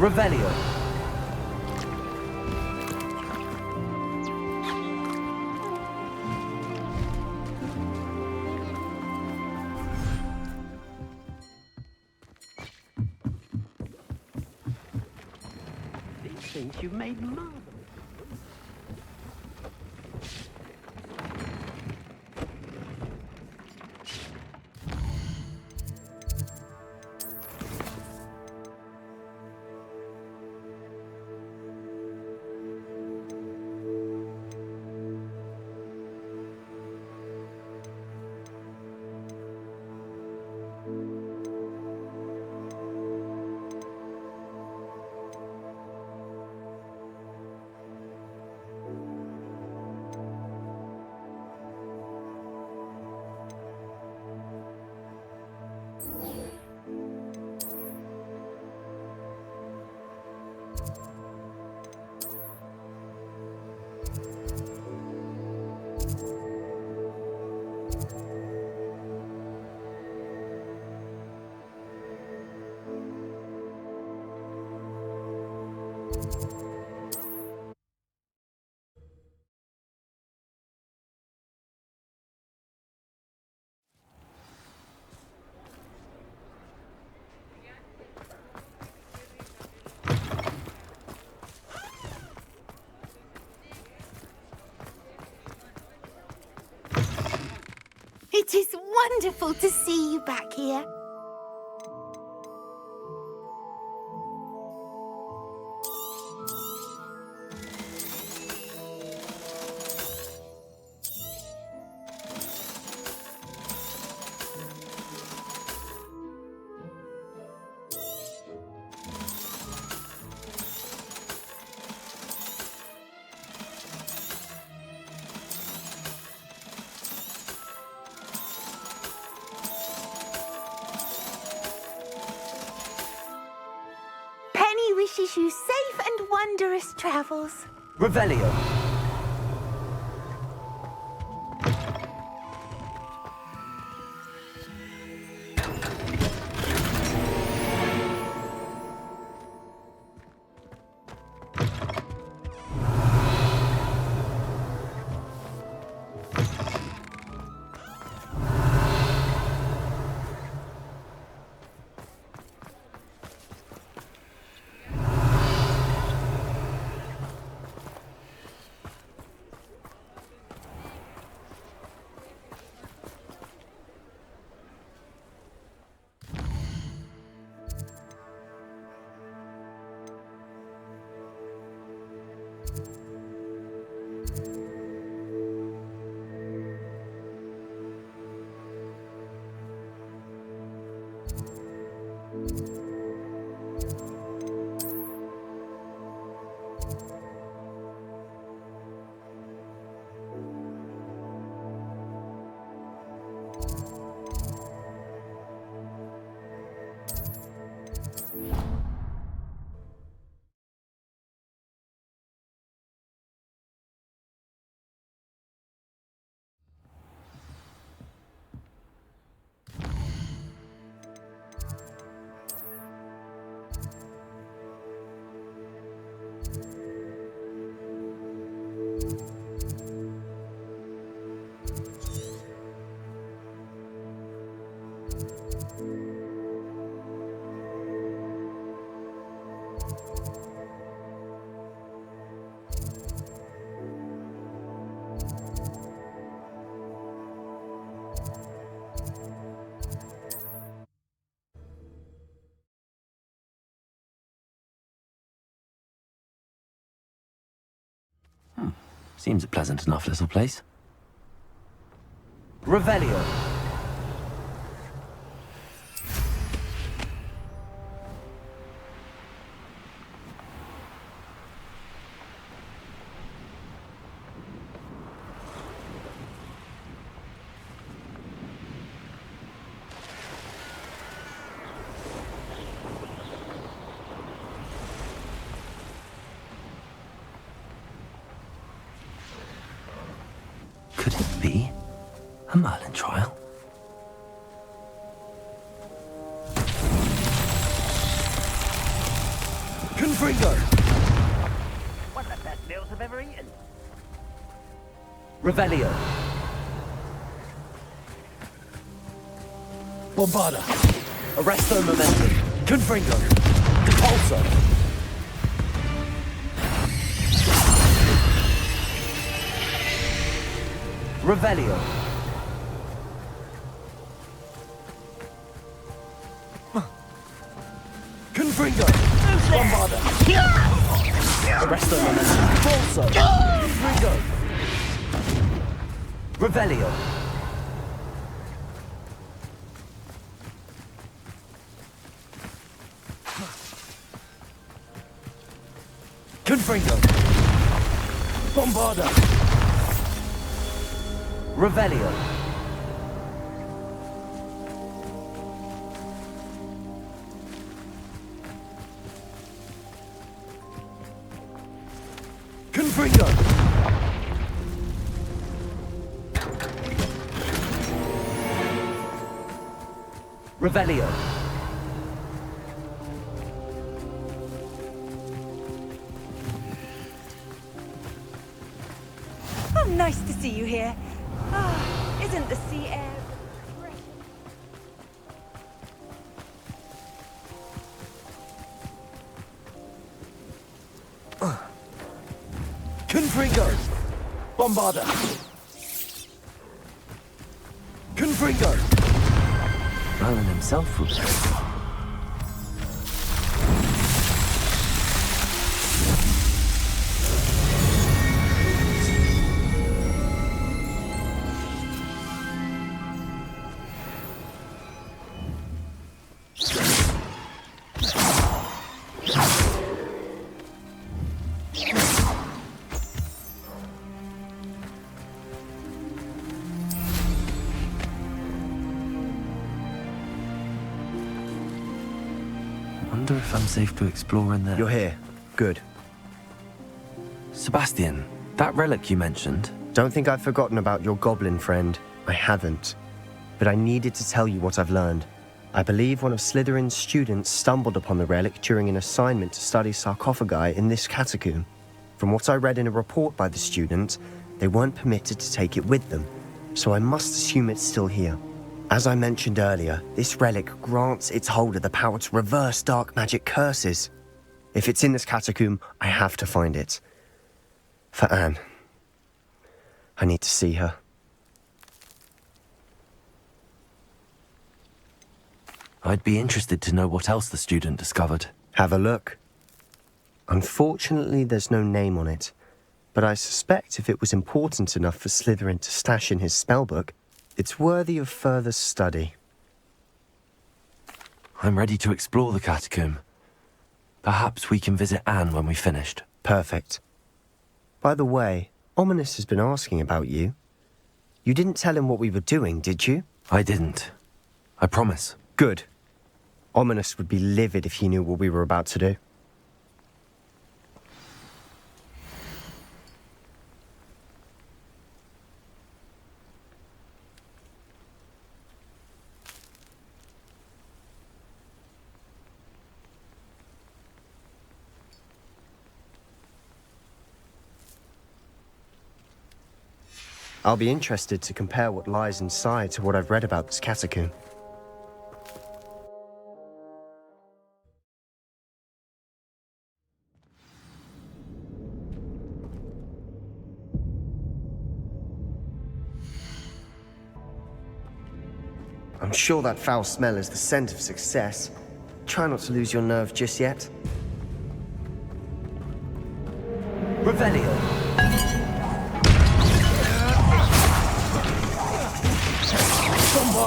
Revelio. These things you've made marvelous. It is wonderful to see you back here. Wishes you safe and wondrous travels. Revelio. Seems a pleasant enough little place. Revelio. Could it be a Merlin trial? Confringo! One of the best meals I've ever eaten. Revelio. Bombarda. Arresto momentum. Confringo. Depulso. Revelio. Confringo. Bombarda. Arresto momentum. Depulso. Confringo. Revelio. Confringo. Bombarda. Revelio. Confringo. Revelio. Oh, nice to see you here. Ah, isn't the sea air refreshing? Confringo. Bombarda. Confringo. Merlin himself was... wonder if I'm safe to explore in there. You're here. Good. Sebastian, that relic you mentioned... Don't think I've forgotten about your goblin friend. I haven't. But I needed to tell you what I've learned. I believe one of Slytherin's students stumbled upon the relic during an assignment to study sarcophagi in this catacomb. From what I read in a report by the student, they weren't permitted to take it with them, so I must assume it's still here. As I mentioned earlier, this relic grants its holder the power to reverse dark magic curses. If it's in this catacomb, I have to find it. For Anne. I need to see her. I'd be interested to know what else the student discovered. Have a look. Unfortunately, there's no name on it, but I suspect if it was important enough for Slytherin to stash in his spellbook, it's worthy of further study. I'm ready to explore the catacomb. Perhaps we can visit Anne when we've finished. Perfect. By the way, Ominous has been asking about you. You didn't tell him what we were doing, did you? I didn't. I promise. Good. Ominous would be livid if he knew what we were about to do. I'll be interested to compare what lies inside to what I've read about this catacomb. I'm sure that foul smell is the scent of success. Try not to lose your nerve just yet. Revelio.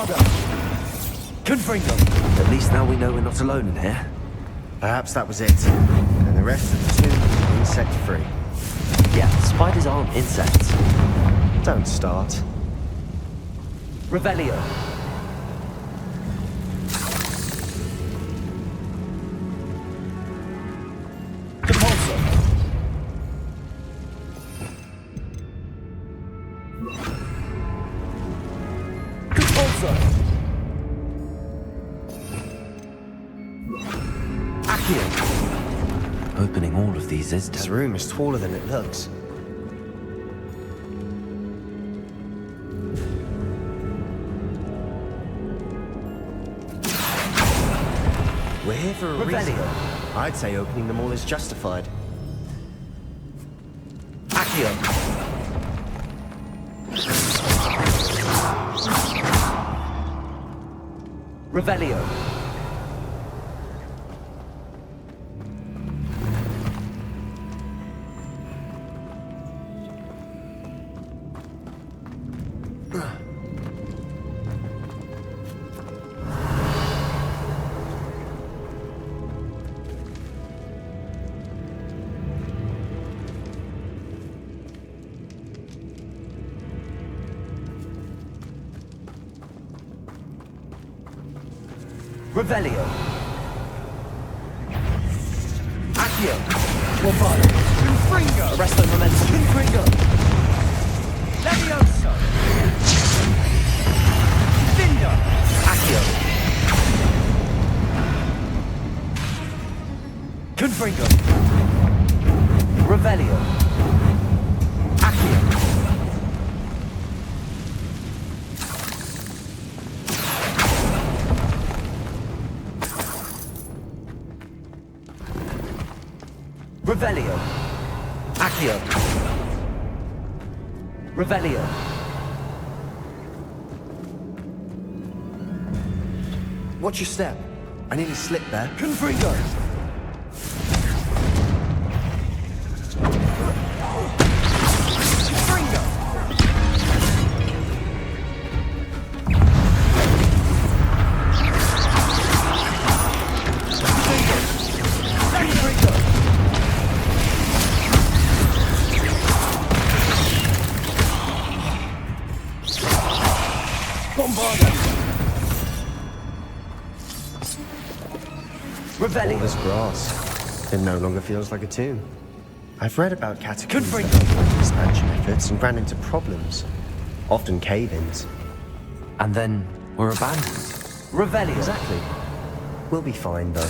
Bombarda! Confringo! At least now we know we're not alone in here. Perhaps that was it. And the rest of the tomb insect-free. Yeah, spiders aren't insects. Don't start. Revelio. Depulso. Depulso. Accio. Opening all of these is This room is taller than it looks. We're here for a reason. I'd say opening them all is justified. Accio. Revelio. Revelio. Accio. Bombarda. Confringo. Arresto momentum. Confringo. Levioso. Findo. Accio. Confringo. Revelio. Accio. Revelio. Accio. Revelio. Watch your step. I need a slip there. Confringo. All this grass. It no longer feels like a tomb. I've read about catacombs that expansion efforts and ran into problems. Often cave-ins. And then we're abandoned. Revelio. Exactly. We'll be fine, though.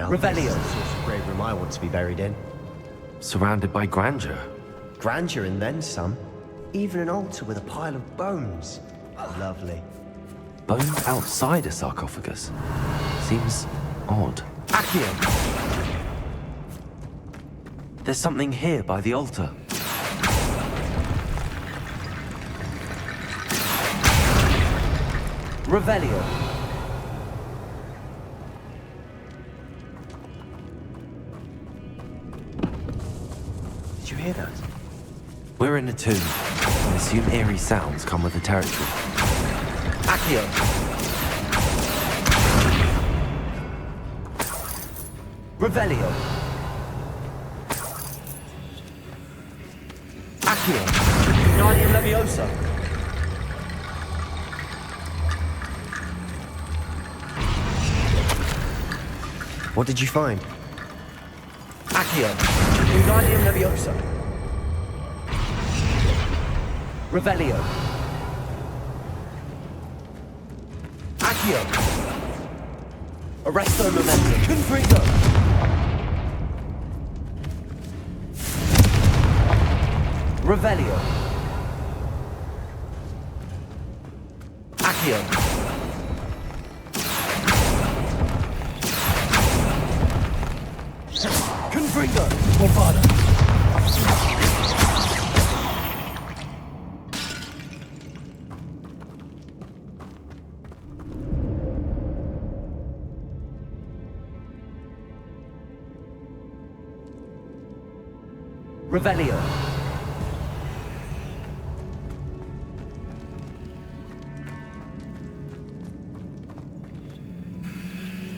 Revelio. That's the sort of grave room I want to be buried in. Surrounded by grandeur. Grandeur and then some. Even an altar with a pile of bones. Lovely. Bones outside a sarcophagus. Seems odd. Accio. There's something here by the altar. Revelio. Did you hear that? We're in a tomb. I assume eerie sounds come with the territory. Accio. Revelio. Accio. Guardian Leviosa. What did you find? Accio. Guardian Leviosa. Revelio. Accio. Arresto momentum. Confringo. Revelio. Accio. Confringo. Bombada. Revelio.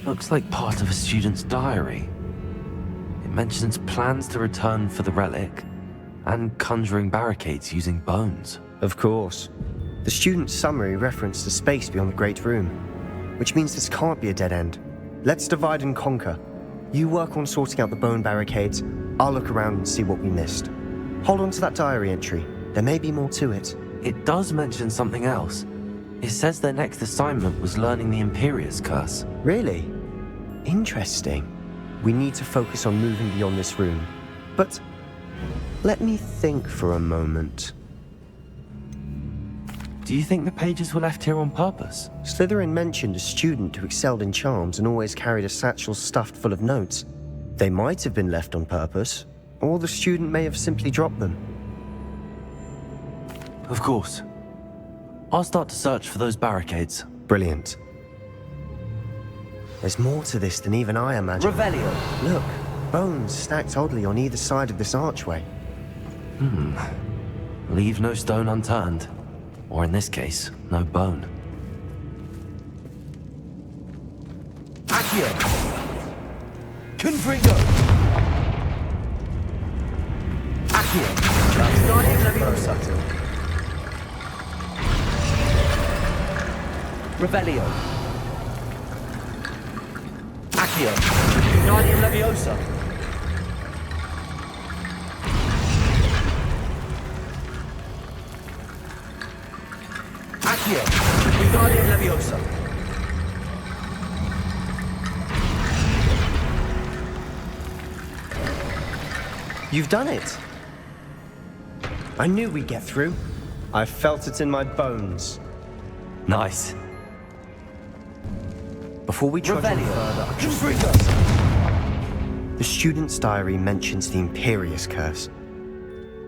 Looks like part of a student's diary. It mentions plans to return for the relic and conjuring barricades using bones. Of course. The student's summary referenced the space beyond the Great Room, which means this can't be a dead end. Let's divide and conquer. You work on sorting out the bone barricades. I'll look around and see what we missed. Hold on to that diary entry. There may be more to it. It does mention something else. It says their next assignment was learning the Imperious Curse. Really? Interesting. We need to focus on moving beyond this room. But let me think for a moment. Do you think the pages were left here on purpose? Slytherin mentioned a student who excelled in charms and always carried a satchel stuffed full of notes. They might have been left on purpose, or the student may have simply dropped them. Of course. I'll start to search for those barricades. Brilliant. There's more to this than even I imagined. Revelio. Look, bones stacked oddly on either side of this archway. Leave no stone unturned. Or in this case, no bone. Accio! Confringo! Accio! Guardian Leviosa! Revelio! Accio! Guardian Leviosa! Accio! Guardian Leviosa! You've done it! I knew we'd get through. I felt it in my bones. Nice. Before we trudge on further, the student's diary mentions the Imperious Curse.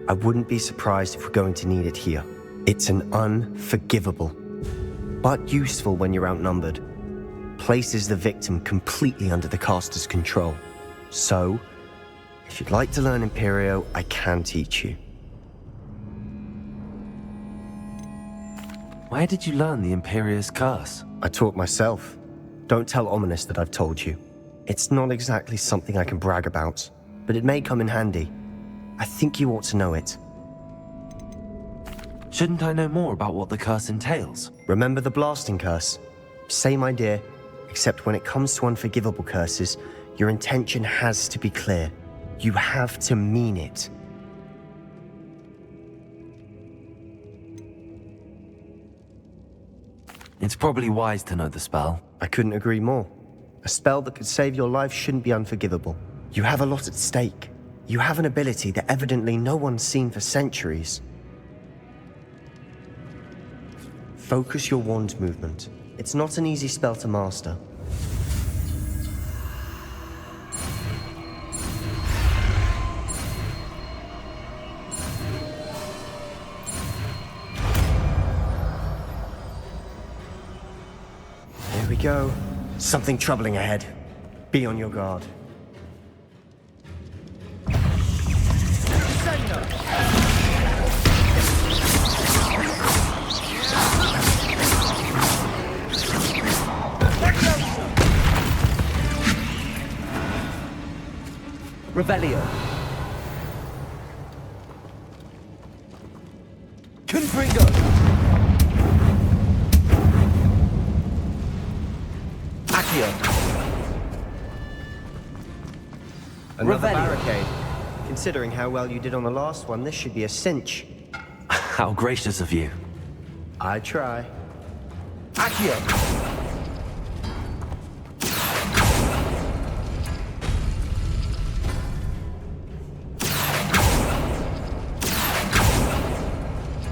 I wouldn't be surprised if we're going to need it here. It's an unforgivable, but useful when you're outnumbered. Places the victim completely under the caster's control. So, if you'd like to learn Imperio, I can teach you. Where did you learn the Imperious Curse? I taught myself. Don't tell Ominous that I've told you. It's not exactly something I can brag about, but it may come in handy. I think you ought to know it. Shouldn't I know more about what the curse entails? Remember the blasting curse? Same idea, except when it comes to unforgivable curses, your intention has to be clear. You have to mean it. It's probably wise to know the spell. I couldn't agree more. A spell that could save your life shouldn't be unforgivable. You have a lot at stake. You have an ability that evidently no one's seen for centuries. Focus your wand movement. It's not an easy spell to master. There we go. Something troubling ahead. Be on your guard. Revelio. Confringo. Accio. Another barricade. Considering how well you did on the last one, this should be a cinch. How gracious of you. I try. Accio.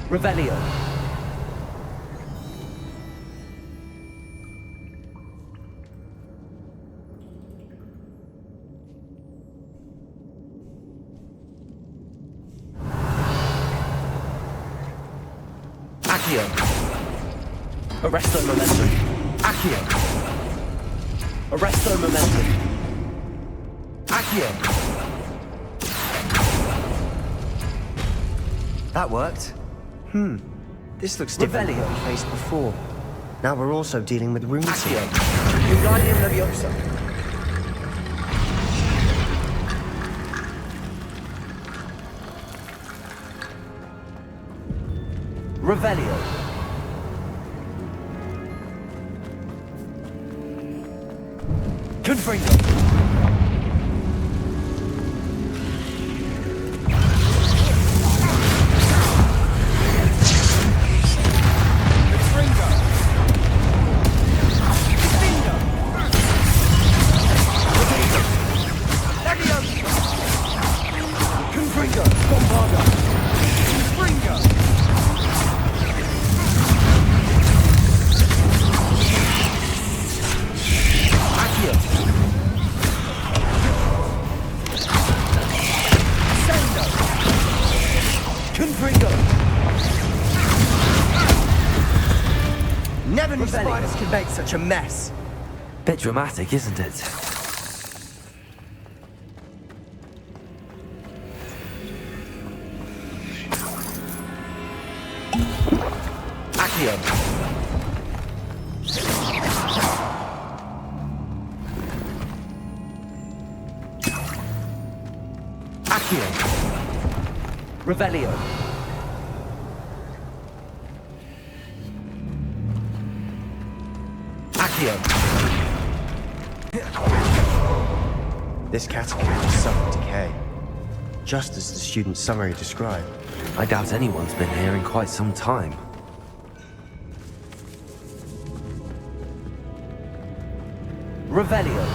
Revelio. Accio. Arresto momentum. Accio. Arresto momentum. Accio. That worked. This looks different than what we faced before. Now we're also dealing with runes. Accio. Wingardium Leviosa. Revelio. Confringo. Never knew spiders could make such a mess. Bit dramatic, isn't it? Accio. Accio. Revelio. This catacomb has suffered decay, just as the student's summary described. I doubt anyone's been here in quite some time. Revelio.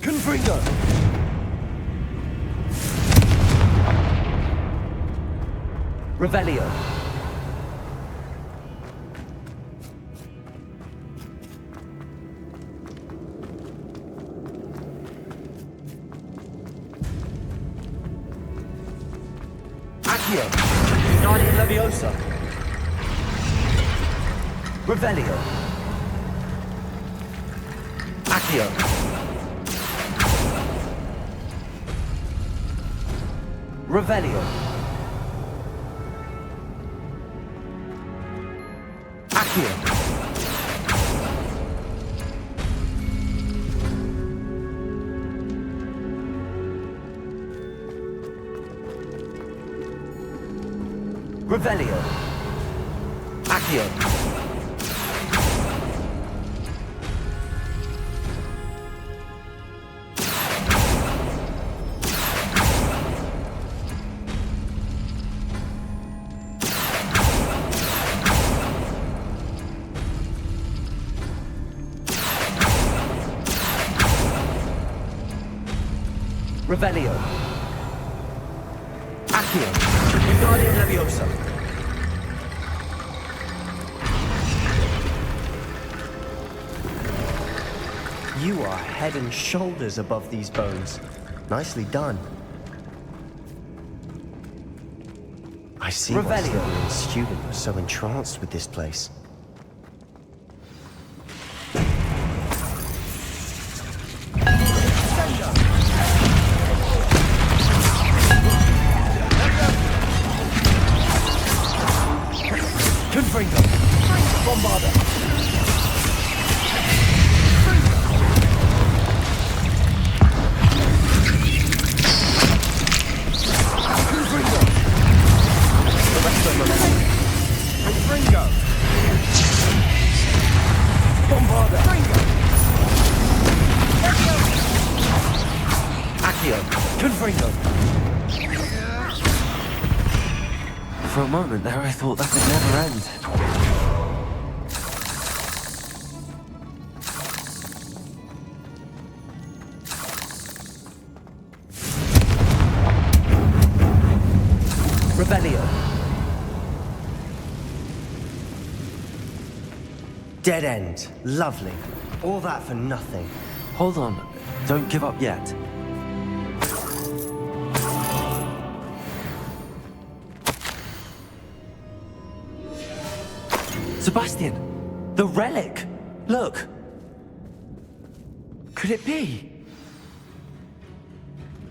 Confringo. Revelio. Accio. Wingardium Leviosa. Revelio. Accio. Revelio. Accio. Revelio. Accio. Revelio. Accio. Wingardium Leviosa. You are head and shoulders above these bones. Nicely done. I see why Slytherin's student was so entranced with this place. Confringo. Bombarda. Confringo. Bombarda. Accio. Confringo. For a moment there, I thought that would never end. Revelio. Dead end. Lovely. All that for nothing. Hold on. Don't give up yet. Sebastian! The relic! Look! Could it be?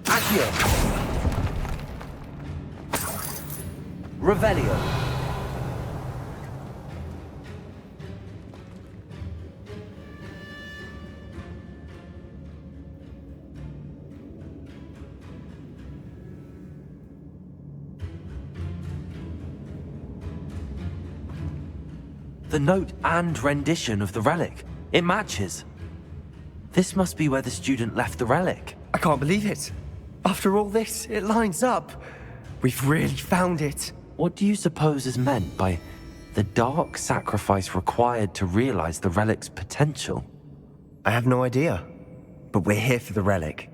Accio! Revelio! The note and rendition of the relic. It matches. This must be where the student left the relic. I can't believe it. After all this, it lines up. We've really found it. What do you suppose is meant by the dark sacrifice required to realize the relic's potential? I have no idea. But we're here for the relic.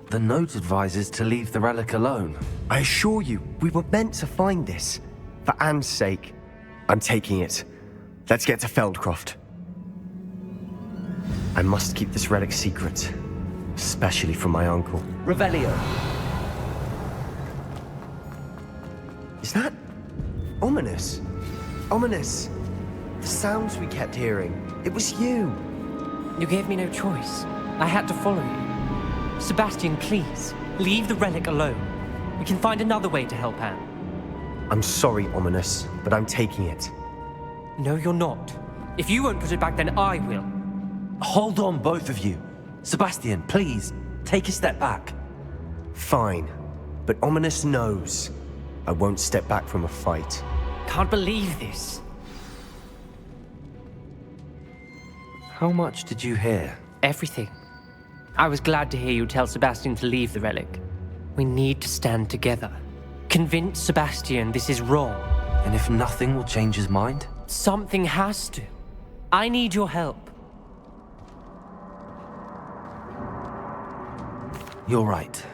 The note advises to leave the relic alone. I assure you, we were meant to find this. For Anne's sake. I'm taking it. Let's get to Feldcroft. I must keep this relic secret. Especially from my uncle. Revelio. Is that... ominous? Ominous. The sounds we kept hearing. It was you. You gave me no choice. I had to follow you. Sebastian, please, leave the relic alone. We can find another way to help Anne. I'm sorry, Ominous, but I'm taking it. No, you're not. If you won't put it back, then I will. Hold on, both of you. Sebastian, please, take a step back. Fine, but Ominous knows. I won't step back from a fight. Can't believe this. How much did you hear? Everything. I was glad to hear you tell Sebastian to leave the relic. We need to stand together. Convince Sebastian this is wrong. And if nothing will change his mind? Something has to. I need your help. You're right.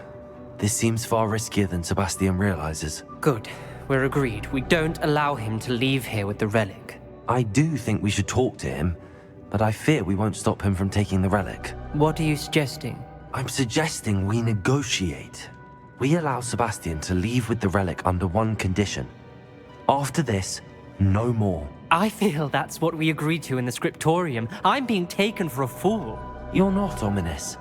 This seems far riskier than Sebastian realizes. Good. We're agreed. We don't allow him to leave here with the relic. I do think we should talk to him, but I fear we won't stop him from taking the relic. What are you suggesting? I'm suggesting we negotiate. We allow Sebastian to leave with the relic under one condition. After this, no more. I feel that's what we agreed to in the scriptorium. I'm being taken for a fool. You're not, Ominous.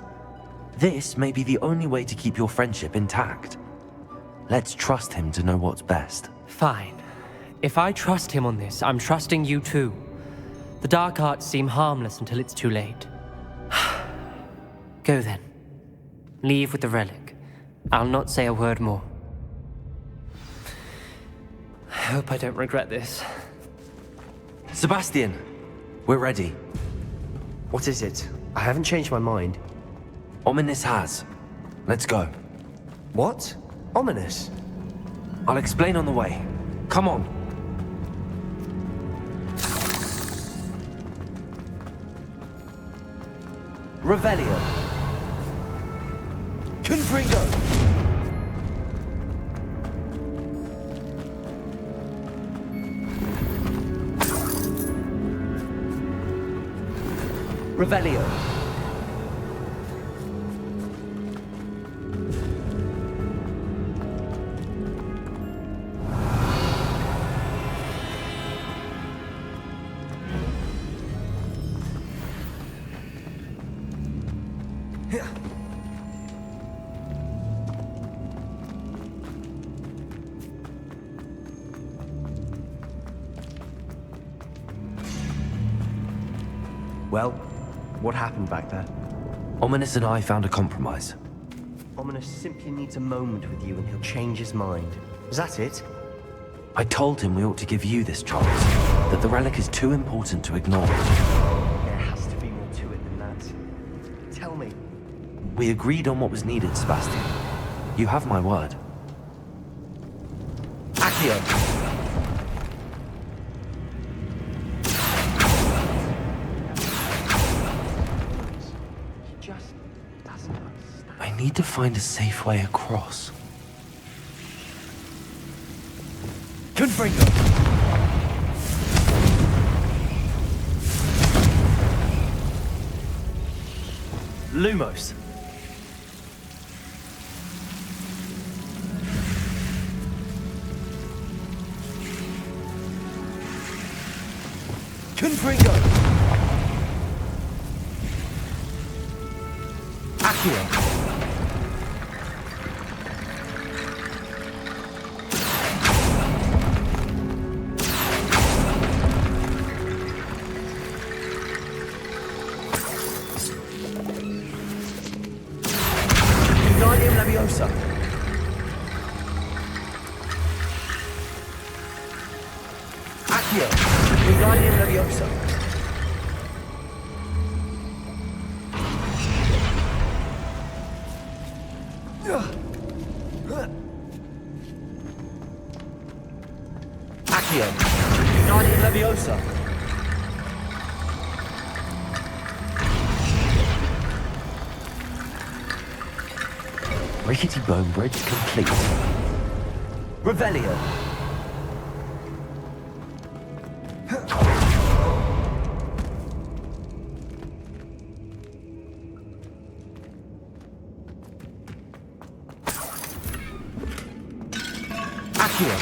This may be the only way to keep your friendship intact. Let's trust him to know what's best. Fine. If I trust him on this, I'm trusting you too. The dark arts seem harmless until it's too late. Go then. Leave with the relic. I'll not say a word more. I hope I don't regret this. Sebastian, we're ready. What is it? I haven't changed my mind. Ominous has. Let's go. What? Ominous? I'll explain on the way. Come on. Revelio. Confringo. Revelio. Well, what happened back there? Ominous and I found a compromise. Ominous simply needs a moment with you and he'll change his mind. Is that it? I told him we ought to give you this chance, that the relic is too important to ignore. There has to be more to it than that. Tell me. We agreed on what was needed, Sebastian. You have my word. Accio! need to find a safe way across. Confringo! Lumos. Confringo! Accio. Leviosa. Accio. Wingardium Leviosa. Accio. Wingardium Leviosa. Rickety bone bridge complete. Revelio. Accio.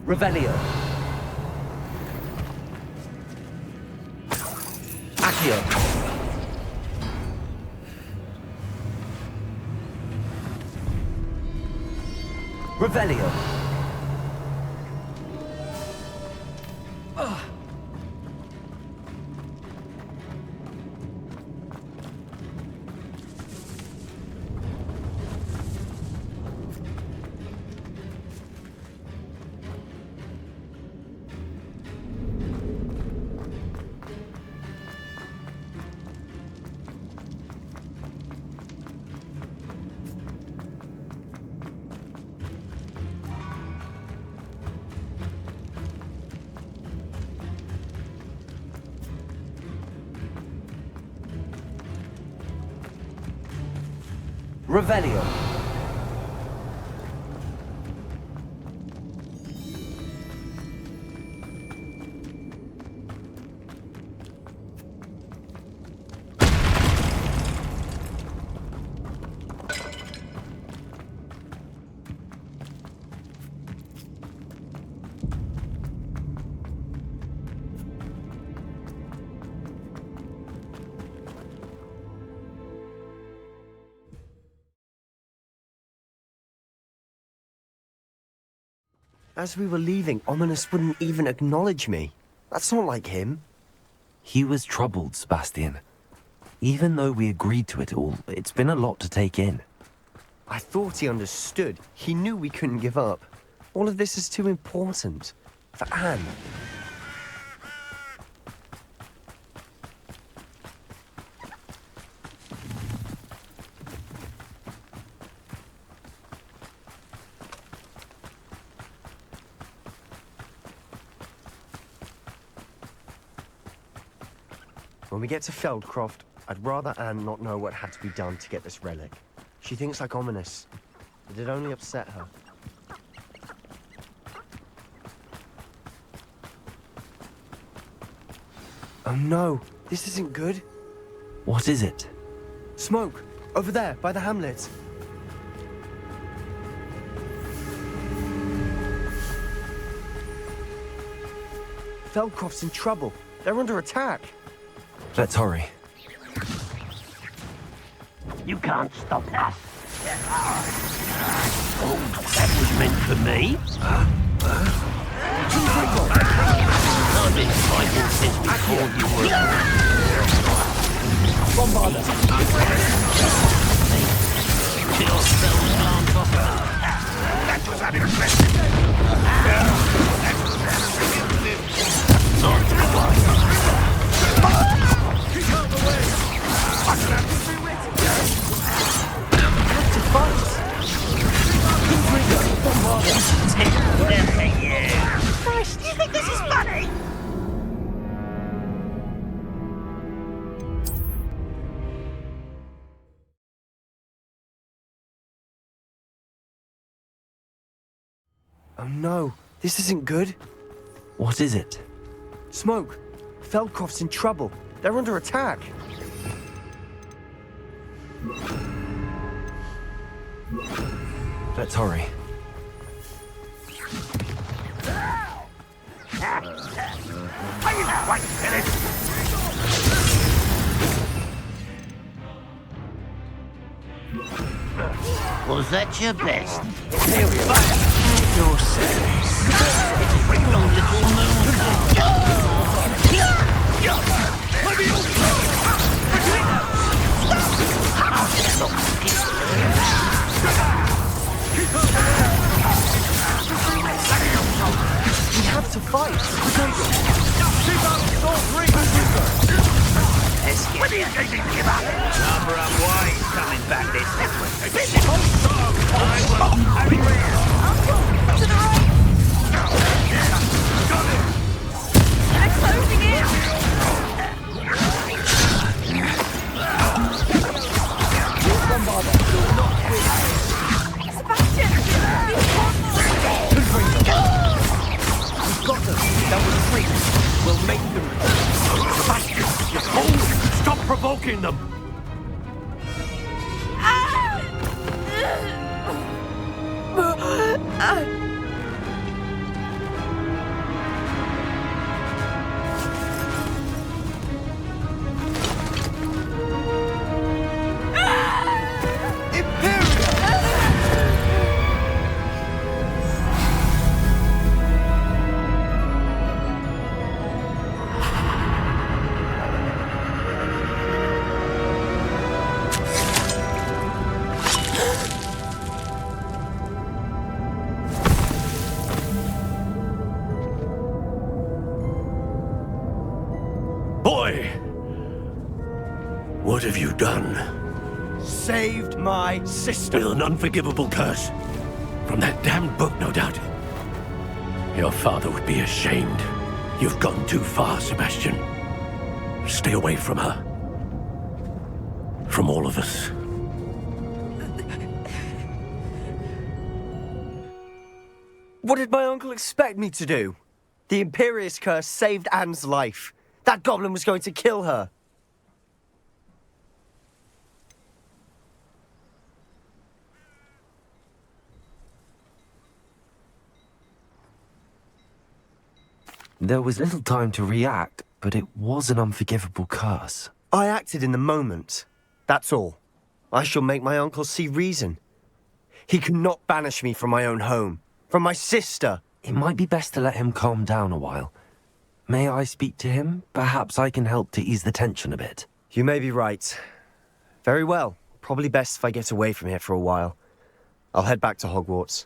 Revelio. Accio. Revelio. Revelio. As we were leaving, Ominous wouldn't even acknowledge me. That's not like him. He was troubled, Sebastian. Even though we agreed to it all, it's been a lot to take in. I thought he understood. He knew we couldn't give up. All of this is too important. For Anne. When we get to Feldcroft, I'd rather Anne not know what had to be done to get this relic. She thinks like Ominous. It'd only upset her. Oh no, this isn't good. What is it? Smoke! Over there, by the hamlet. Feldcroft's in trouble. They're under attack. Let's hurry. You can't stop us. Oh, that was meant for me. I've been fighting since before you were. Bombarda. Your spells aren't off. That was unexpected. Christ, do you think this is funny? Oh no, this isn't good. What is it? Smoke! Feldcroft's in trouble. They're under attack. Let's hurry. Was that your best? Here we are. Your service. Bring the little Mooncalf. We have to fight. When are you going to give up? Number of ways coming back this way. To the right! They're closing in! Sebastian! We've got them. That was free. We'll make them. Sebastian, you fool! Stop provoking them! Boy! What have you done? Saved my sister. With an unforgivable curse. From that damned book, no doubt. Your father would be ashamed. You've gone too far, Sebastian. Stay away from her. From all of us. What did my uncle expect me to do? The Imperious curse saved Anne's life. That goblin was going to kill her. There was little time to react, but it was an unforgivable curse. I acted in the moment. That's all. I shall make my uncle see reason. He cannot banish me from my own home, from my sister. It might be best to let him calm down a while. May I speak to him? Perhaps I can help to ease the tension a bit. You may be right. Very well. Probably best if I get away from here for a while. I'll head back to Hogwarts.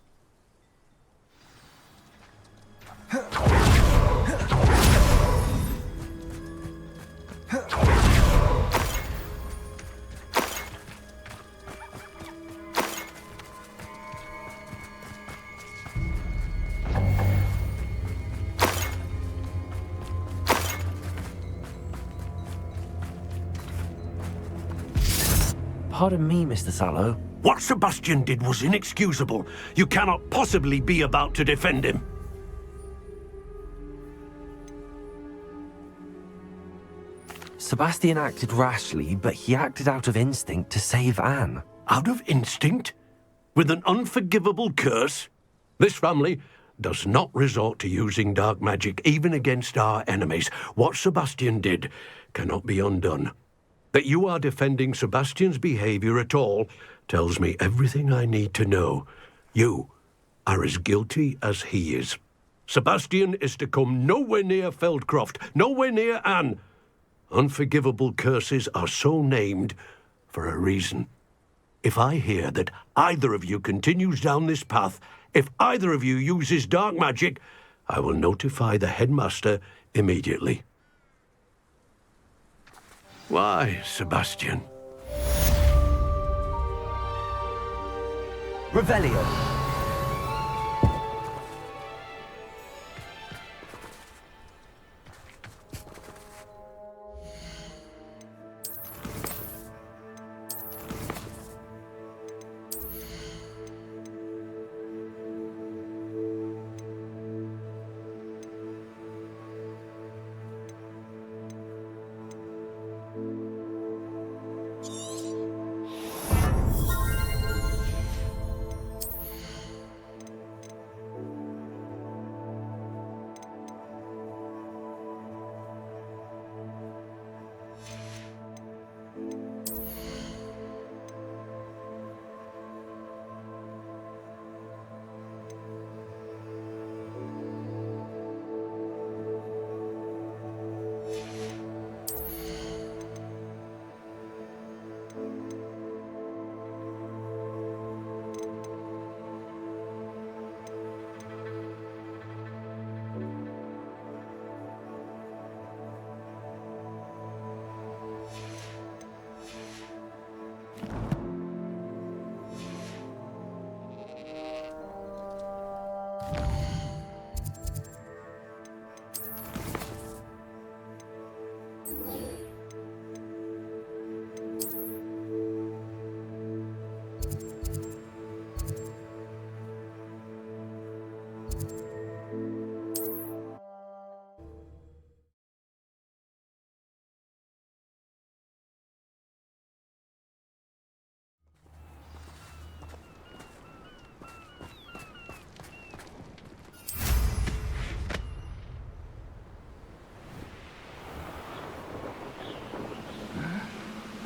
Pardon me, Mr. Sallow. What Sebastian did was inexcusable. You cannot possibly be about to defend him. Sebastian acted rashly, but he acted out of instinct to save Anne. Out of instinct? With an unforgivable curse? This family does not resort to using dark magic, even against our enemies. What Sebastian did cannot be undone. That you are defending Sebastian's behavior at all tells me everything I need to know. You are as guilty as he is. Sebastian is to come nowhere near Feldcroft, nowhere near Anne. Unforgivable curses are so named for a reason. If I hear that either of you continues down this path, if either of you uses dark magic, I will notify the headmaster immediately. Why, Sebastian? Revelio.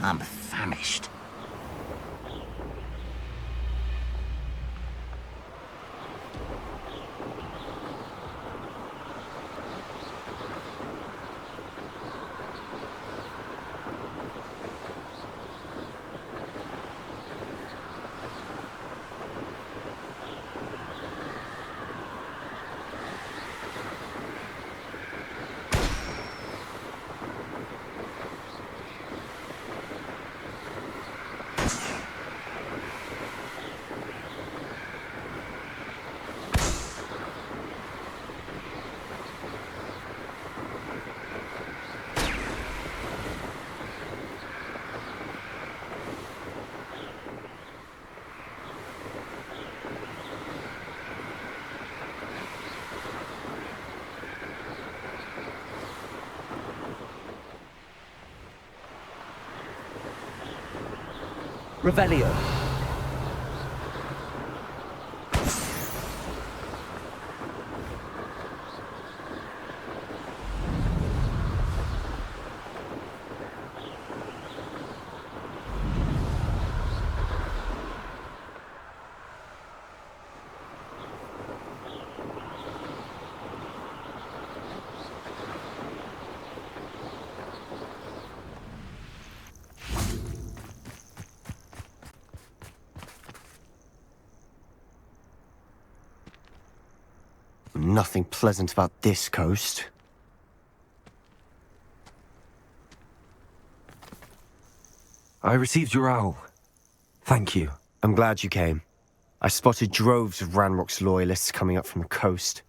I'm famished. Revelio. Nothing pleasant about this coast. I received your owl. Thank you. I'm glad you came. I spotted droves of Ranrok's loyalists coming up from the coast.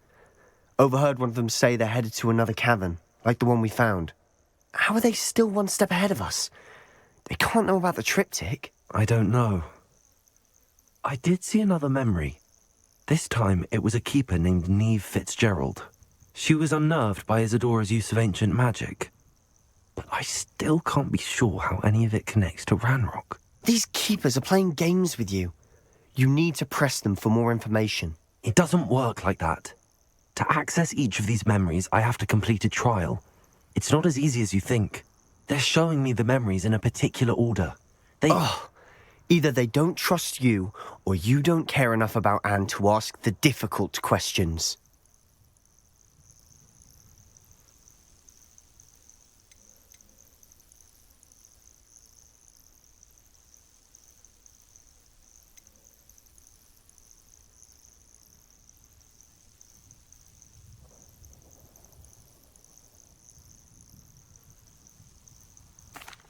Overheard one of them say they're headed to another cavern, like the one we found. How are they still one step ahead of us? They can't know about the triptych. I don't know. I did see another memory. This time, it was a keeper named Neve Fitzgerald. She was unnerved by Isadora's use of ancient magic. But I still can't be sure how any of it connects to Ranrok. These keepers are playing games with you. You need to press them for more information. It doesn't work like that. To access each of these memories, I have to complete a trial. It's not as easy as you think. They're showing me the memories in a particular order. Either they don't trust you, or you don't care enough about Anne to ask the difficult questions.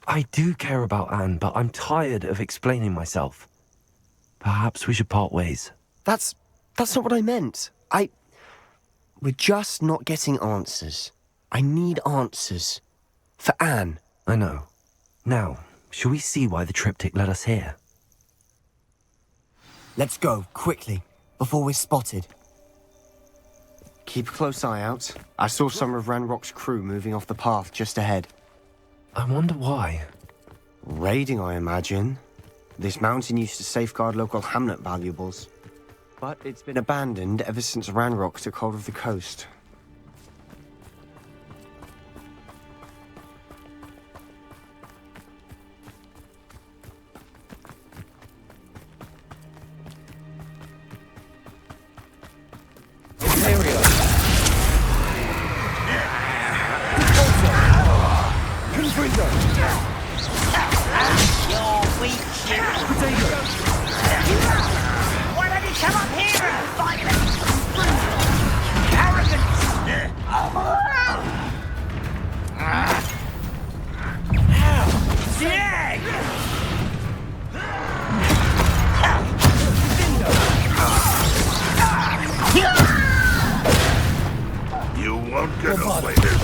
I do care about Anne, but I'm tired of explaining myself. Perhaps we should part ways. That's not what I meant. We're just not getting answers. I need answers. For Anne. I know. Now, shall we see why the triptych led us here? Let's go, quickly, before we're spotted. Keep a close eye out. I saw some of Ranrok's crew moving off the path just ahead. I wonder why. Raiding, I imagine. This mountain used to safeguard local hamlet valuables. But it's been abandoned ever since Ranrok took hold of the coast. Imperio. You're weak, you. Why don't you come up here and fight me? Arrogance! You won't get away this.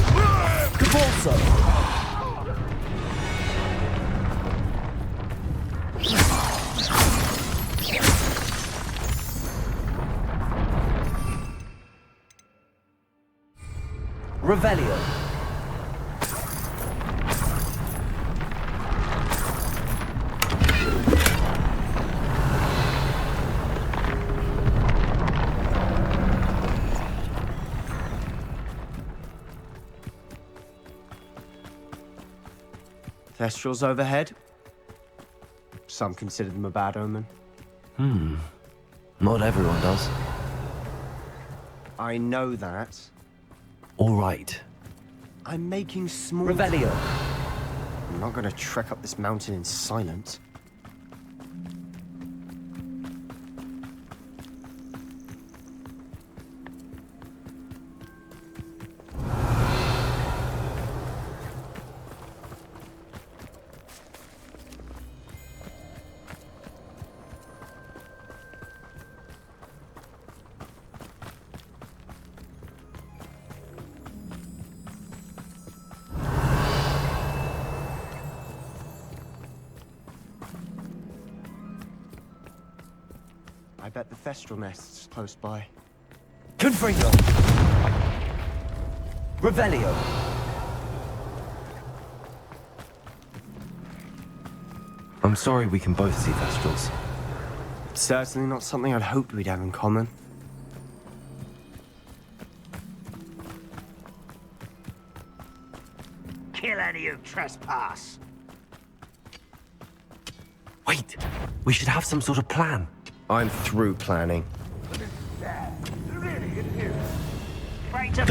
Revelio. Thestrals overhead. Some consider them a bad omen. Not everyone does. I know that. All right. I'm making small... Revelio. I'm not going to trek up this mountain in silence. I bet the Thestral nest's close by. Confringo! Revelio! I'm sorry we can both see Thestrals. It's certainly not something I'd hoped we'd have in common. Kill any who trespass. Wait! We should have some sort of plan. I'm through planning. Right to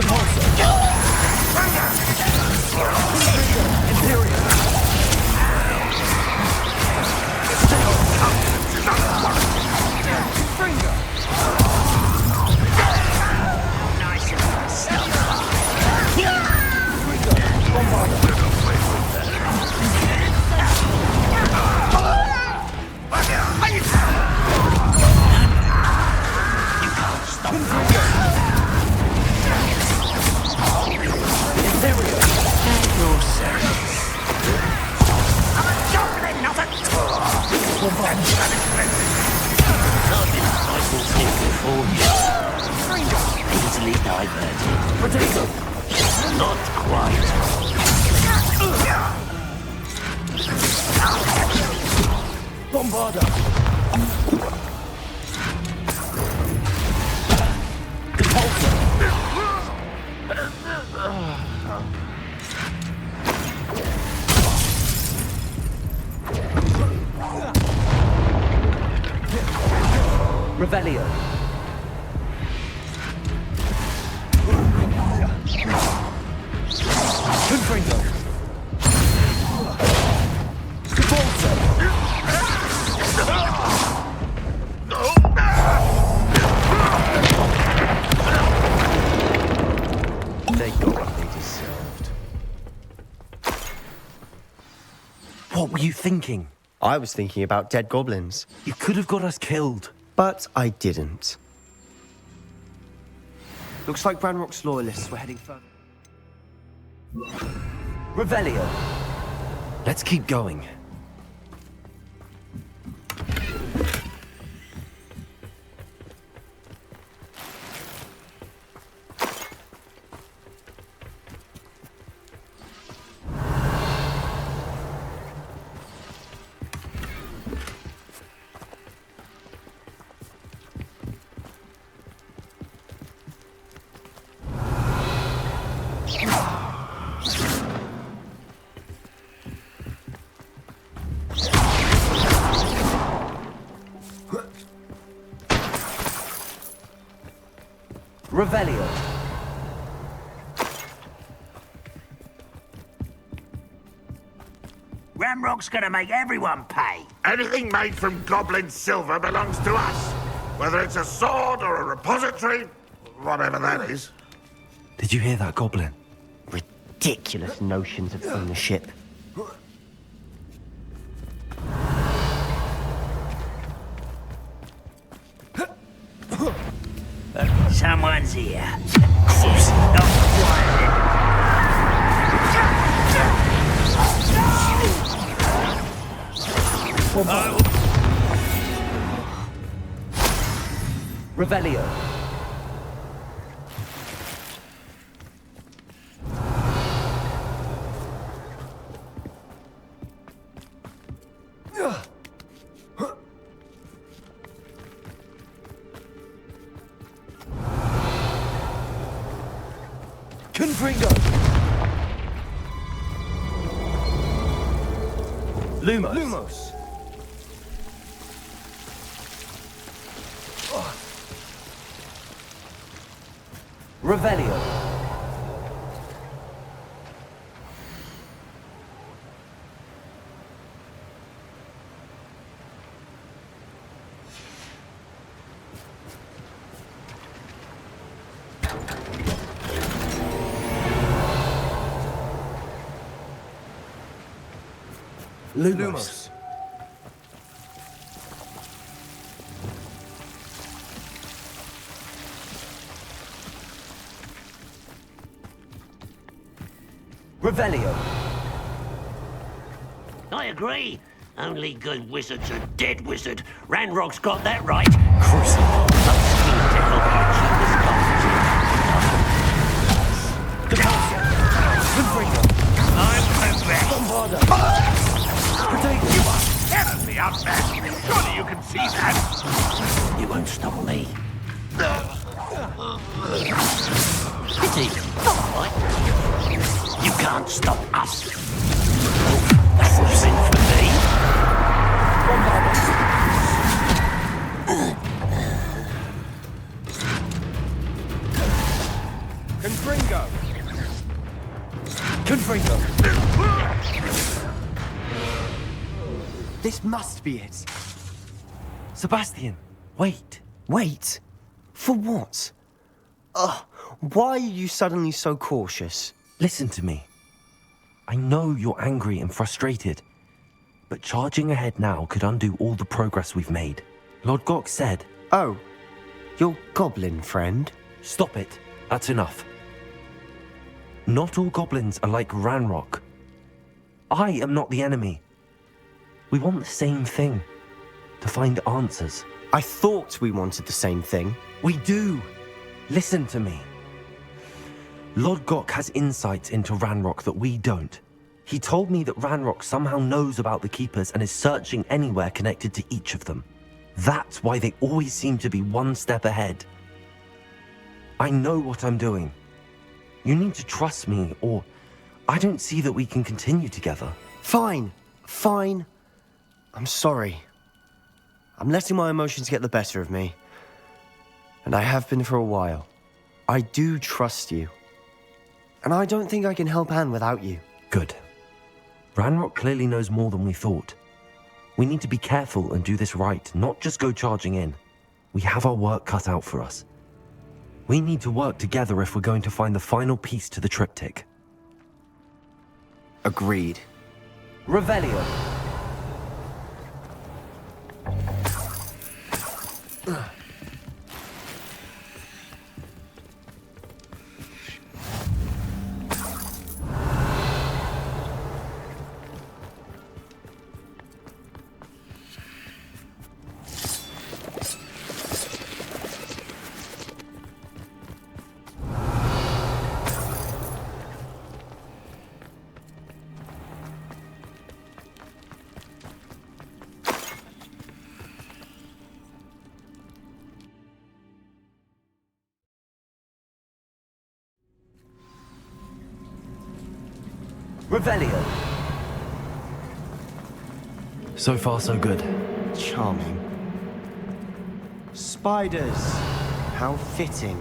easily diverted. Potato! Not quite. Bombarda! Revelio. Confringo! They got what they deserved. What were you thinking? I was thinking about dead goblins. You could have got us killed. But I didn't. Looks like Ranrok's Loyalists were heading further. Revelio! Let's keep going. Revelio. Ranrok's gonna make everyone pay. Anything made from goblin silver belongs to us. Whether it's a sword or a repository, whatever that is. Did you hear that, Goblin? Ridiculous notions of ownership. Someone's here. Not quiet. Revelio. Confringo! Lumos! Revelio. Lumos. Revelio. I agree. Only good wizards are dead wizard. Ranrok's got that right. Crucible. I'm keen to help you achieve this competition. I'm back. You are terribly outmatched. Surely you can see that. You won't stop me. Pity. All right. You can't stop us. That was meant for me. Confringo. This must be it. Sebastian, wait. Wait? For what? Why are you suddenly so cautious? Listen to me. I know you're angry and frustrated, but charging ahead now could undo all the progress we've made. Lodgok said... Oh, your goblin friend? Stop it. That's enough. Not all goblins are like Ranrok. I am not the enemy. We want the same thing. To find answers. I thought we wanted the same thing. We do. Listen to me. Lodgok has insights into Ranrok that we don't. He told me that Ranrok somehow knows about the Keepers and is searching anywhere connected to each of them. That's why they always seem to be one step ahead. I know what I'm doing. You need to trust me, or I don't see that we can continue together. Fine. I'm sorry. I'm letting my emotions get the better of me. And I have been for a while. I do trust you. And I don't think I can help Anne without you. Good. Ranrok clearly knows more than we thought. We need to be careful and do this right, not just go charging in. We have our work cut out for us. We need to work together if we're going to find the final piece to the triptych. Agreed. Revelio. Revelio. So far, so good. Charming. Spiders. How fitting.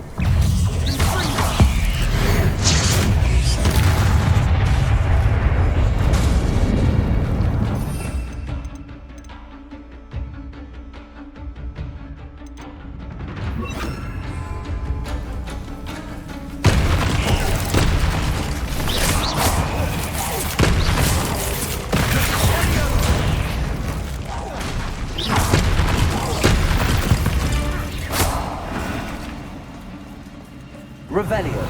Revelio.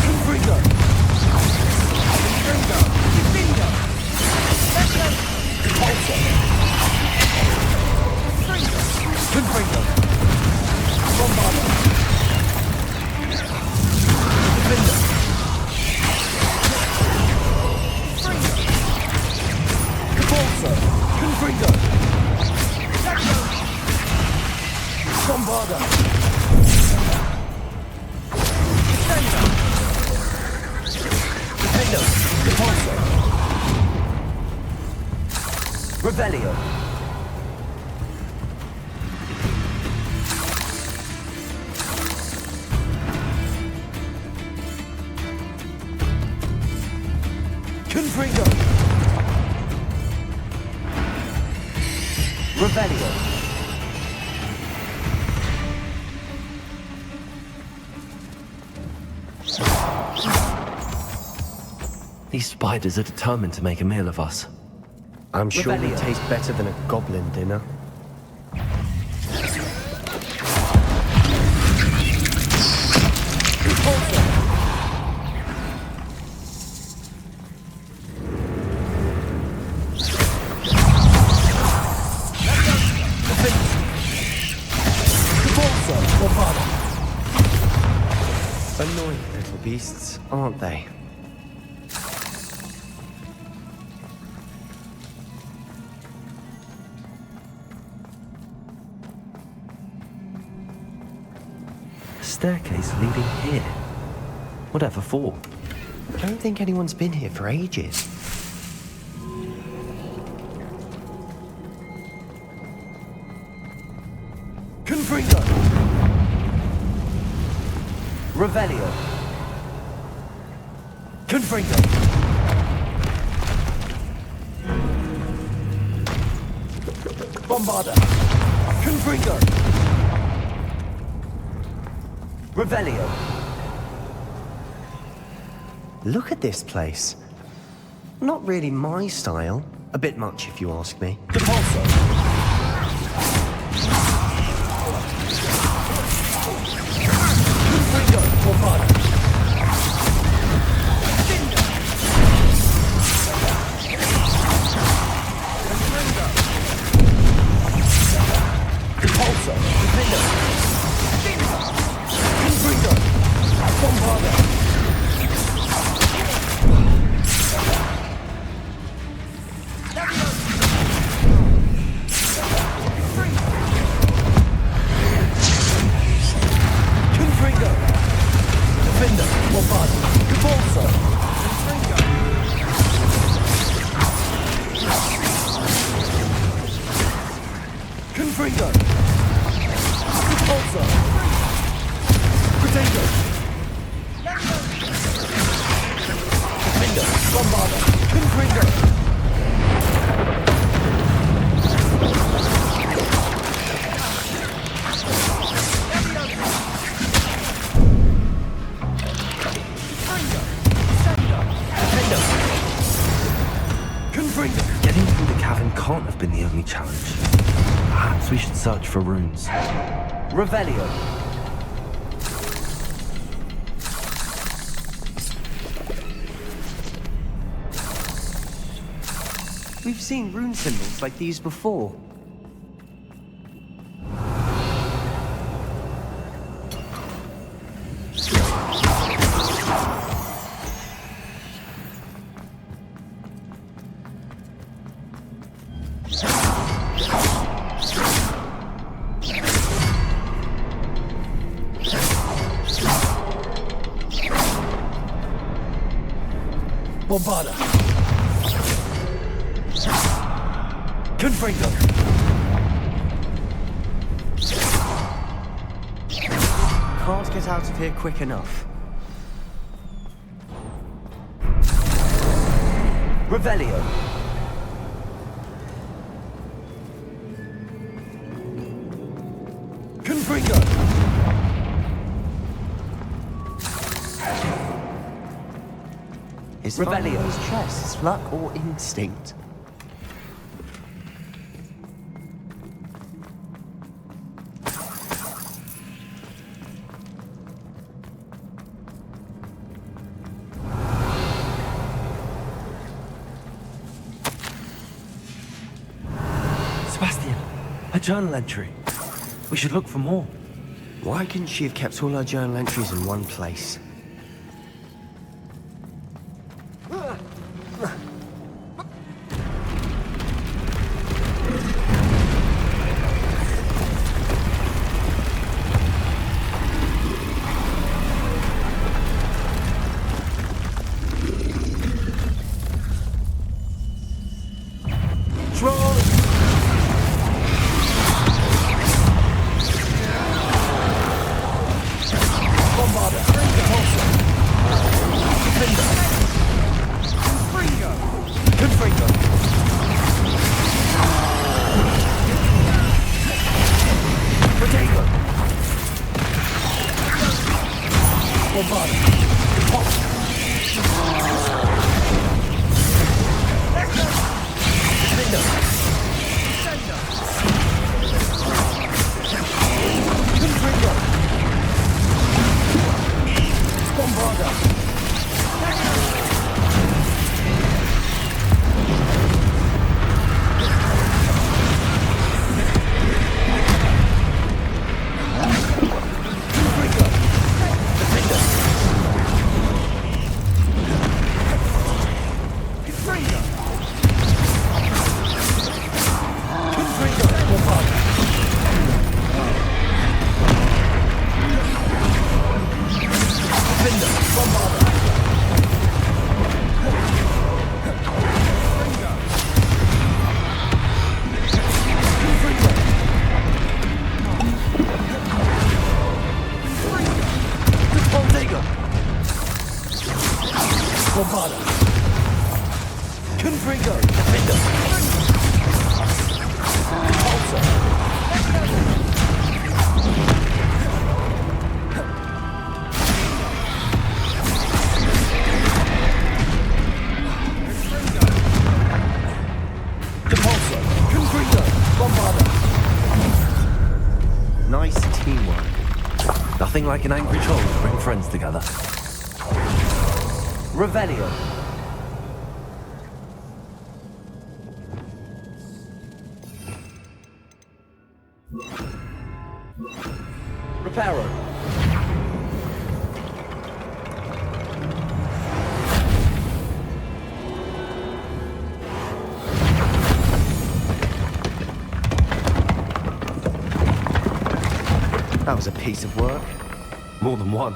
Confringo. Revelio. Confringo. Revelio. These spiders are determined to make a meal of us. I'm sure they taste better than a goblin dinner. Annoying little beasts, aren't they? Staircase leading here. Whatever for? I don't think anyone's been here for ages. Confringo. Revelio. Confringo. Bombarda. Confringo. Revelio. Look at this place. Not really my style. A bit much, if you ask me. Depulso. Confringo. Bombarda. Depulso. Defender. Confringo. Bombarda. Confringo. Defender. Bombarda. Depulso. Confringo. Depulso. Potato. Defender. Bombarda. Confringo. Confringo. Getting through the cavern can't have been the only challenge. Perhaps we should search for runes. Revelio. We've seen rune symbols like these before. Bombarda. Confringo. Can't get out of here quick enough. Revelio. Confringo. Is Revelio. finding these chests luck or instinct? Sebastian, a journal entry. We should look for more. Why couldn't she have kept all her journal entries in one place? Troll Nothing like an angry troll to bring friends together. Revelio. Reparo. That was a piece of work. More than one.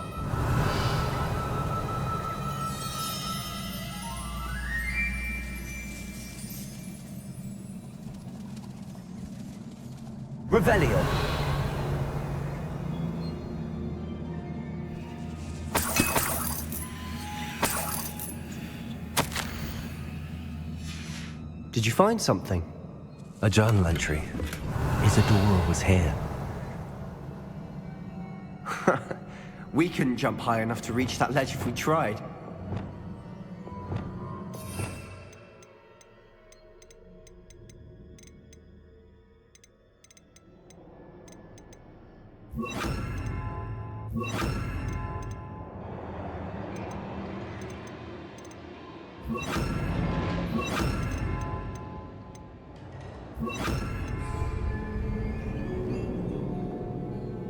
Revelio. Did you find something? A journal entry. Isadora was here. We couldn't jump high enough to reach that ledge if we tried.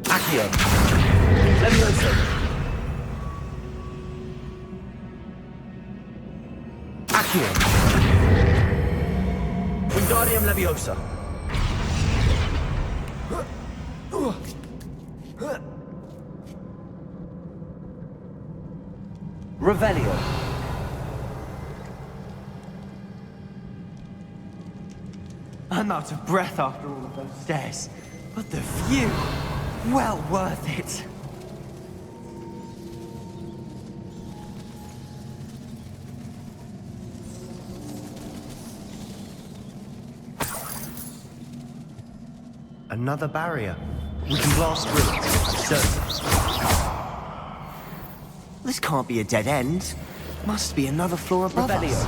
Accio. Levioso. Accio. Wingardium Leviosa. Revelio. I'm out of breath after all of those stairs, but the view, well worth it. Another barrier. We can blast through it, I'm certain. This can't be a dead end. Must be another floor above us.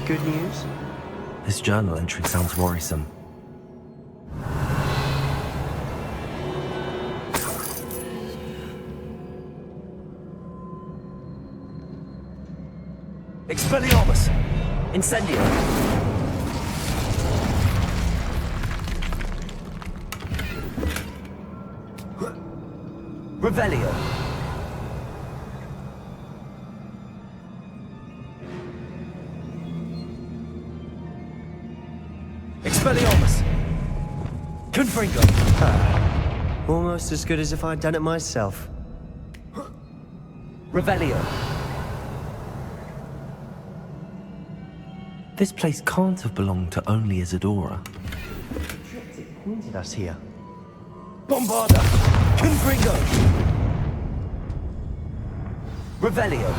Good news? This journal entry sounds worrisome. Expelliarmus! Incendio! Revelio! Expelliarmus! Confringo! Almost as good as if I'd done it myself. Revelio! This place can't have belonged to only Isadora. It pointed us here. Bombarda! Confringo! Revelio!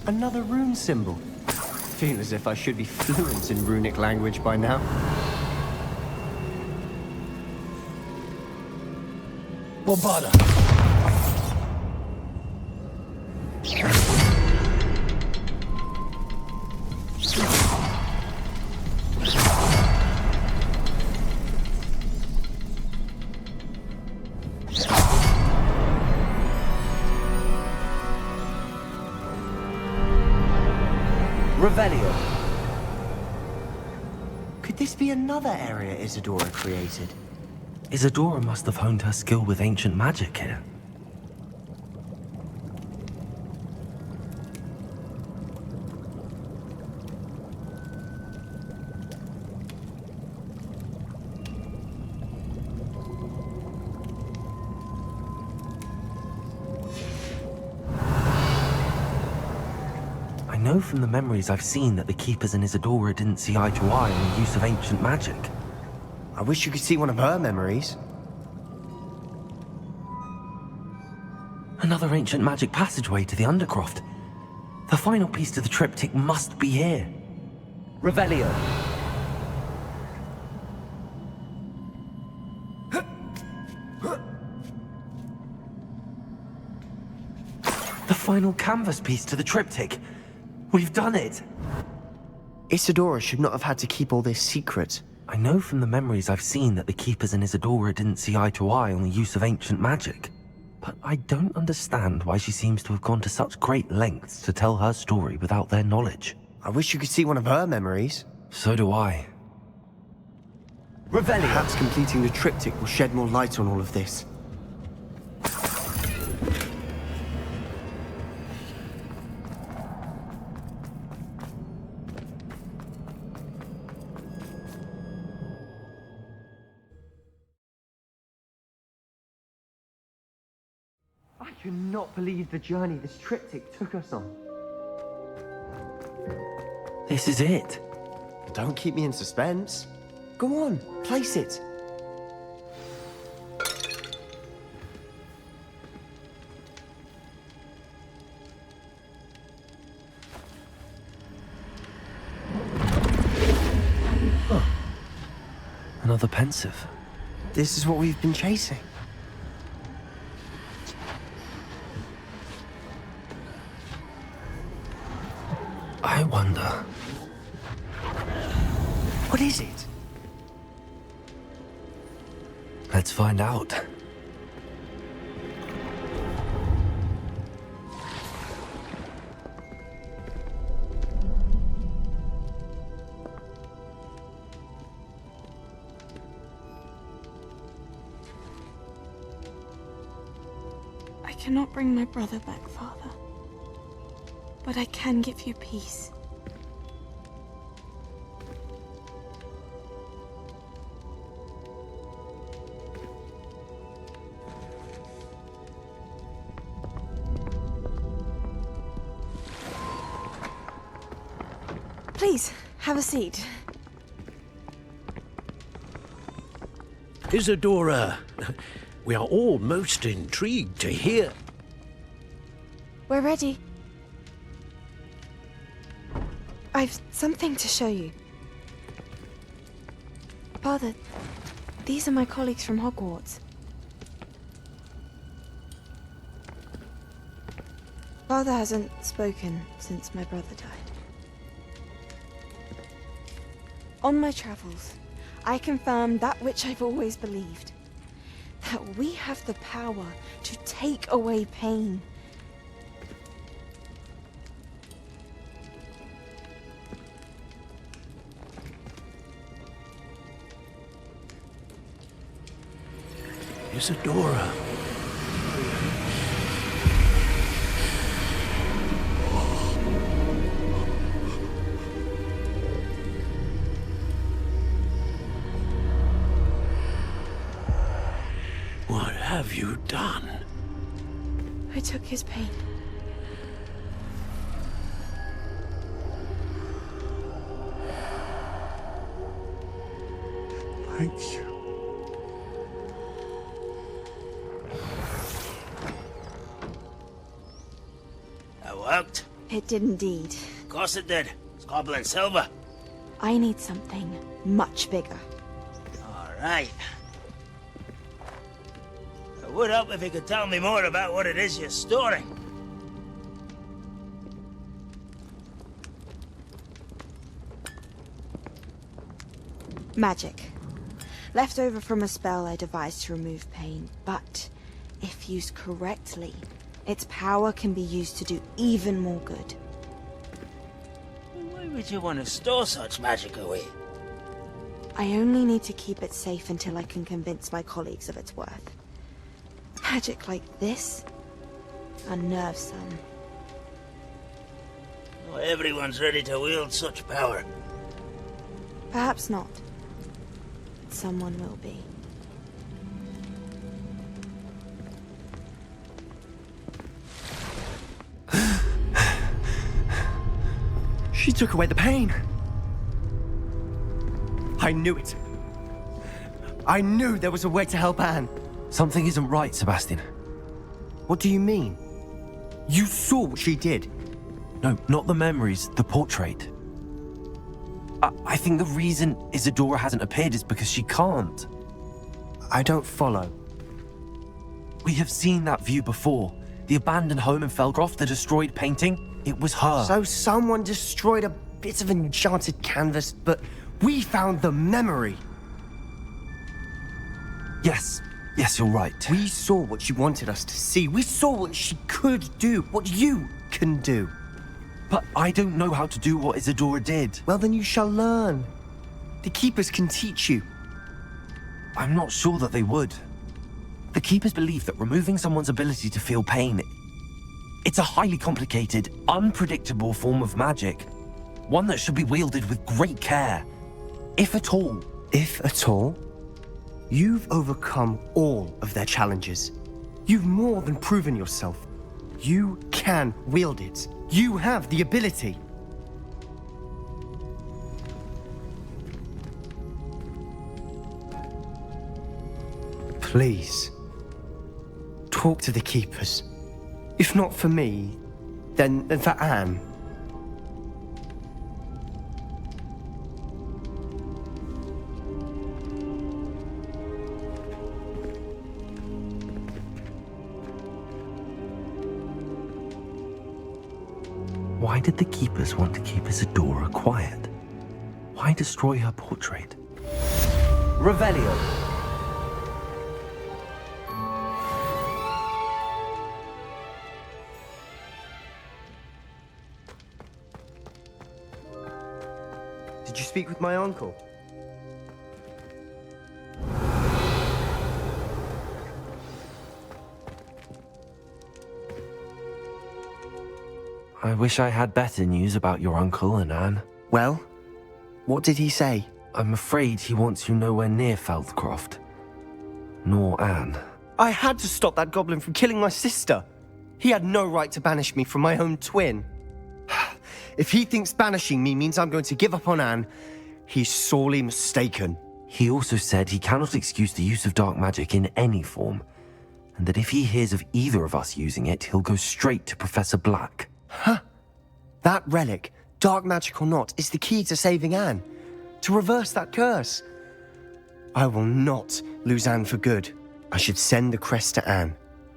Another rune symbol. Feel as if I should be fluent in runic language by now. Bombarda! Revelio. Could this be another area Isadora created? Isadora must have honed her skill with ancient magic here. I know from the memories I've seen that the Keepers in Isadora didn't see eye to eye on the use of ancient magic. I wish you could see one of her memories. Another ancient magic passageway to the Undercroft. The final piece to the triptych must be here. Revelio! The final canvas piece to the triptych. We've done it! Isadora should not have had to keep all this secret. I know from the memories I've seen that the Keepers in Isadora didn't see eye to eye on the use of ancient magic. But I don't understand why she seems to have gone to such great lengths to tell her story without their knowledge. I wish you could see one of her memories. So do I. Revelio. Perhaps completing the triptych will shed more light on all of this. I cannot believe the journey this triptych took us on. This is it. Don't keep me in suspense. Go on, place it. Huh. Another pensive. This is what we've been chasing. I wonder... What is it? Let's find out. I cannot bring my brother back, Father. But I can give you peace. Please, have a seat. Isadora, we are all most intrigued to hear. We're ready. I've something to show you. Father, these are my colleagues from Hogwarts. Father hasn't spoken since my brother died. On my travels, I confirmed that which I've always believed. That we have the power to take away pain. Isadora. have you done? I took his pain. Thank you. That worked? It did indeed. Of course it did. It's goblin silver. I need something much bigger. All right. It would help if you could tell me more about what it is you're storing. Magic. Left over from a spell I devised to remove pain, but if used correctly, its power can be used to do even more good. Why would you want to store such magic away? I only need to keep it safe until I can convince my colleagues of its worth. Magic like this unnerves some. Not everyone's ready to wield such power. Perhaps not. But someone will be. She took away the pain. I knew it. I knew there was a way to help Anne. Something isn't right, Sebastian. What do you mean? You saw what she did. No, not the memories, the portrait. I think the reason Isadora hasn't appeared is because she can't. I don't follow. We have seen that view before. The abandoned home in Feldcroft, the destroyed painting, it was her. So someone destroyed a bit of enchanted canvas, but we found the memory. Yes, you're right. We saw what she wanted us to see. We saw what she could do, what you can do. But I don't know how to do what Isadora did. Well, then you shall learn. The Keepers can teach you. I'm not sure that they would. The Keepers believe that removing someone's ability to feel pain, it's a highly complicated, unpredictable form of magic. One that should be wielded with great care. If at all. If at all? You've overcome all of their challenges. You've more than proven yourself. You can wield it. You have the ability. Please, talk to the Keepers. If not for me, then for Anne. Why did the Keepers want to keep Isadora quiet? Why destroy her portrait? Revelio. Did you speak with my uncle? I wish I had better news about your uncle and Anne. Well, what did he say? I'm afraid he wants you nowhere near Feldcroft. Nor Anne. I had to stop that goblin from killing my sister. He had no right to banish me from my own twin. If he thinks banishing me means I'm going to give up on Anne, he's sorely mistaken. He also said he cannot excuse the use of dark magic in any form, and that if he hears of either of us using it, he'll go straight to Professor Black. Huh? That relic, dark magic or not, is the key to saving Anne. To reverse that curse. I will not lose Anne for good. I should send the crest to Anne.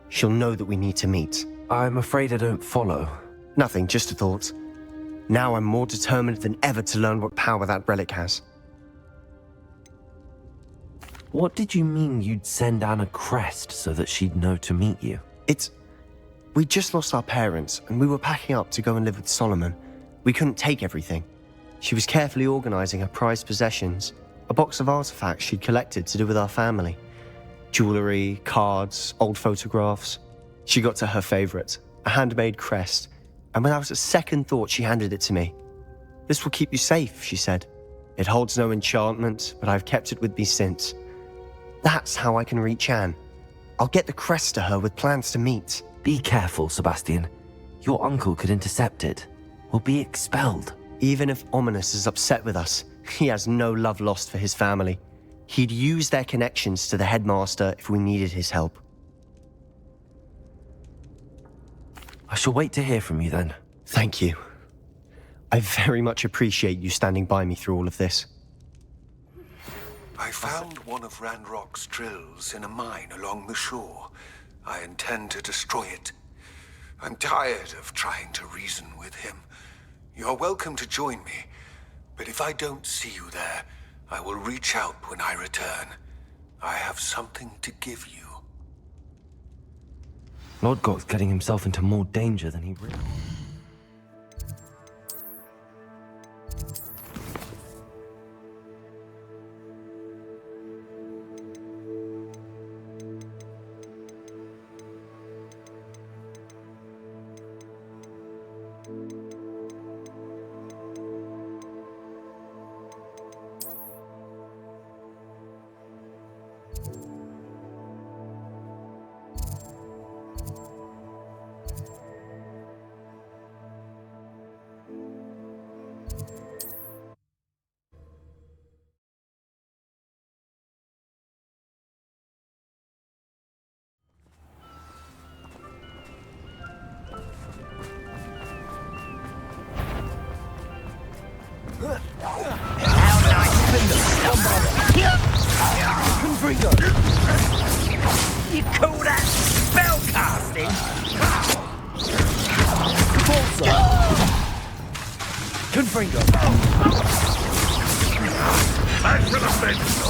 She'll know that we need to meet. I'm afraid I don't follow. Nothing, just a thought. Now I'm more determined than ever to learn what power that relic has. What did you mean you'd send Anne a crest so that she'd know to meet you? We just lost our parents, and we were packing up to go and live with Solomon. We couldn't take everything. She was carefully organizing her prized possessions, a box of artifacts she'd collected to do with our family. Jewelry, cards, old photographs. She got to her favorite, a handmade crest, and without a second thought, she handed it to me. "This will keep you safe," she said. "It holds no enchantment, but I've kept it with me since. That's how I can reach Anne. I'll get the crest to her with plans to meet. Be careful, Sebastian. Your uncle could intercept it. We'll be expelled. Even if Ominous is upset with us, he has no love lost for his family. He'd use their connections to the headmaster if we needed his help. I shall wait to hear from you then. Thank you. I very much appreciate you standing by me through all of this. I found one of Ranrock's drills in a mine along the shore. I intend to destroy it. I'm tired of trying to reason with him. You're welcome to join me, but if I don't see you there, I will reach out when I return. I have something to give you. Lodgok's getting himself into more danger than he realized. You call that spell casting? Confringo. I should have been so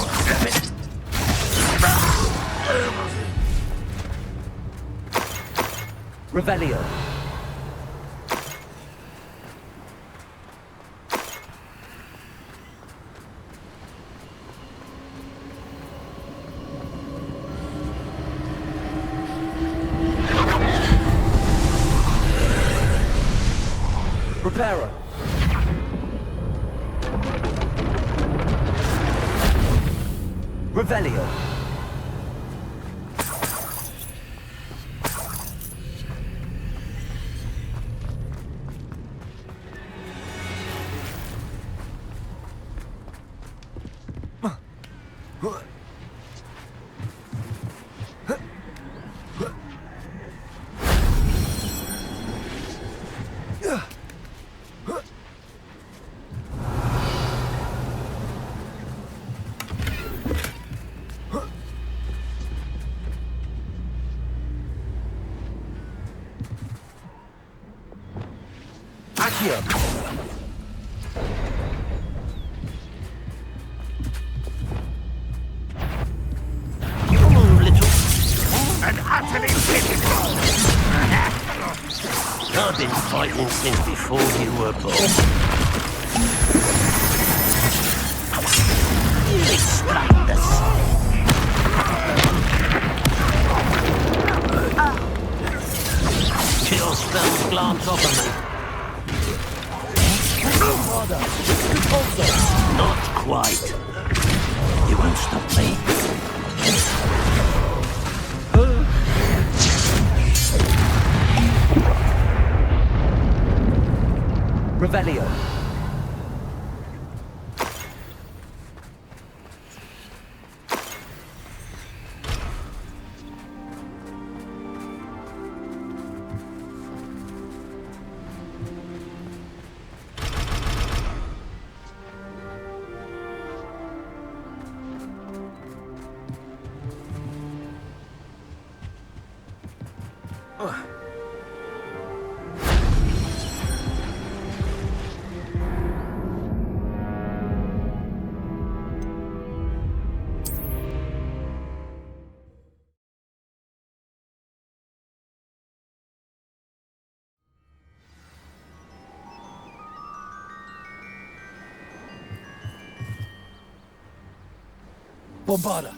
Revelio. Reparo. Revelio. I've been fighting since before you were born. You explain the Kill spells glance off of me. Not quite. You won't stop me. Revelio. Bombarda.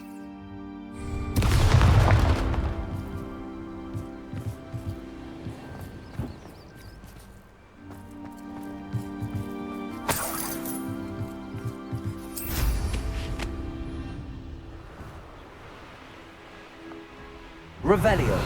Revelio.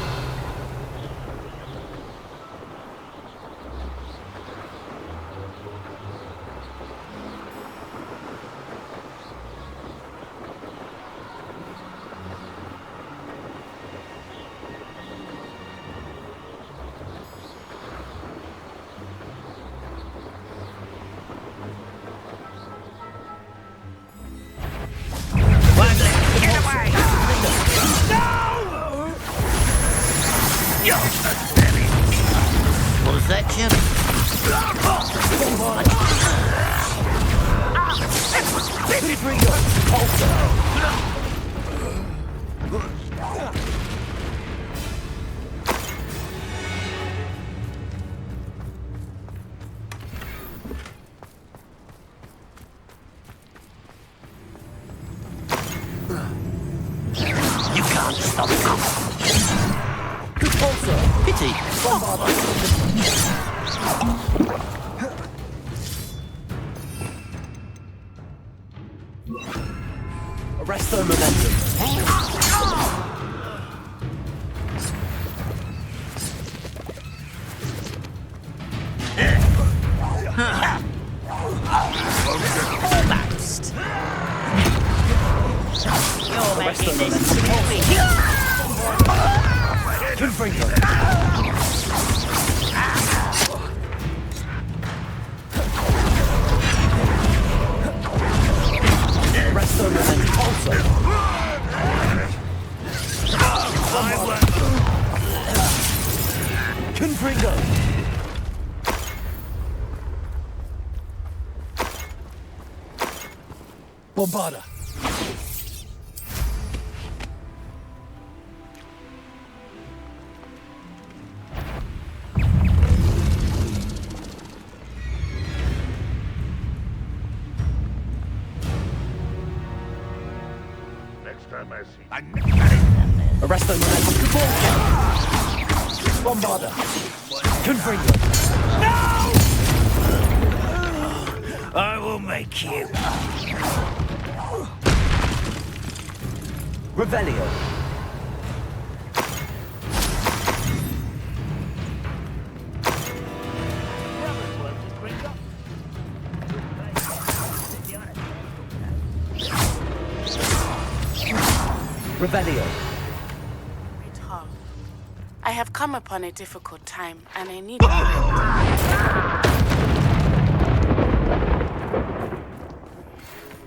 Was that Jimmy? You can't stop us. Pity. Arrest their momentum. Almost. You're making this stupid. Arrest their momentum also. Confringo. Bombarda. Next time I see Arrest them Bombarda. Confringo. No! I will make you. Revelio. Revelio. I have come upon a difficult time, and I need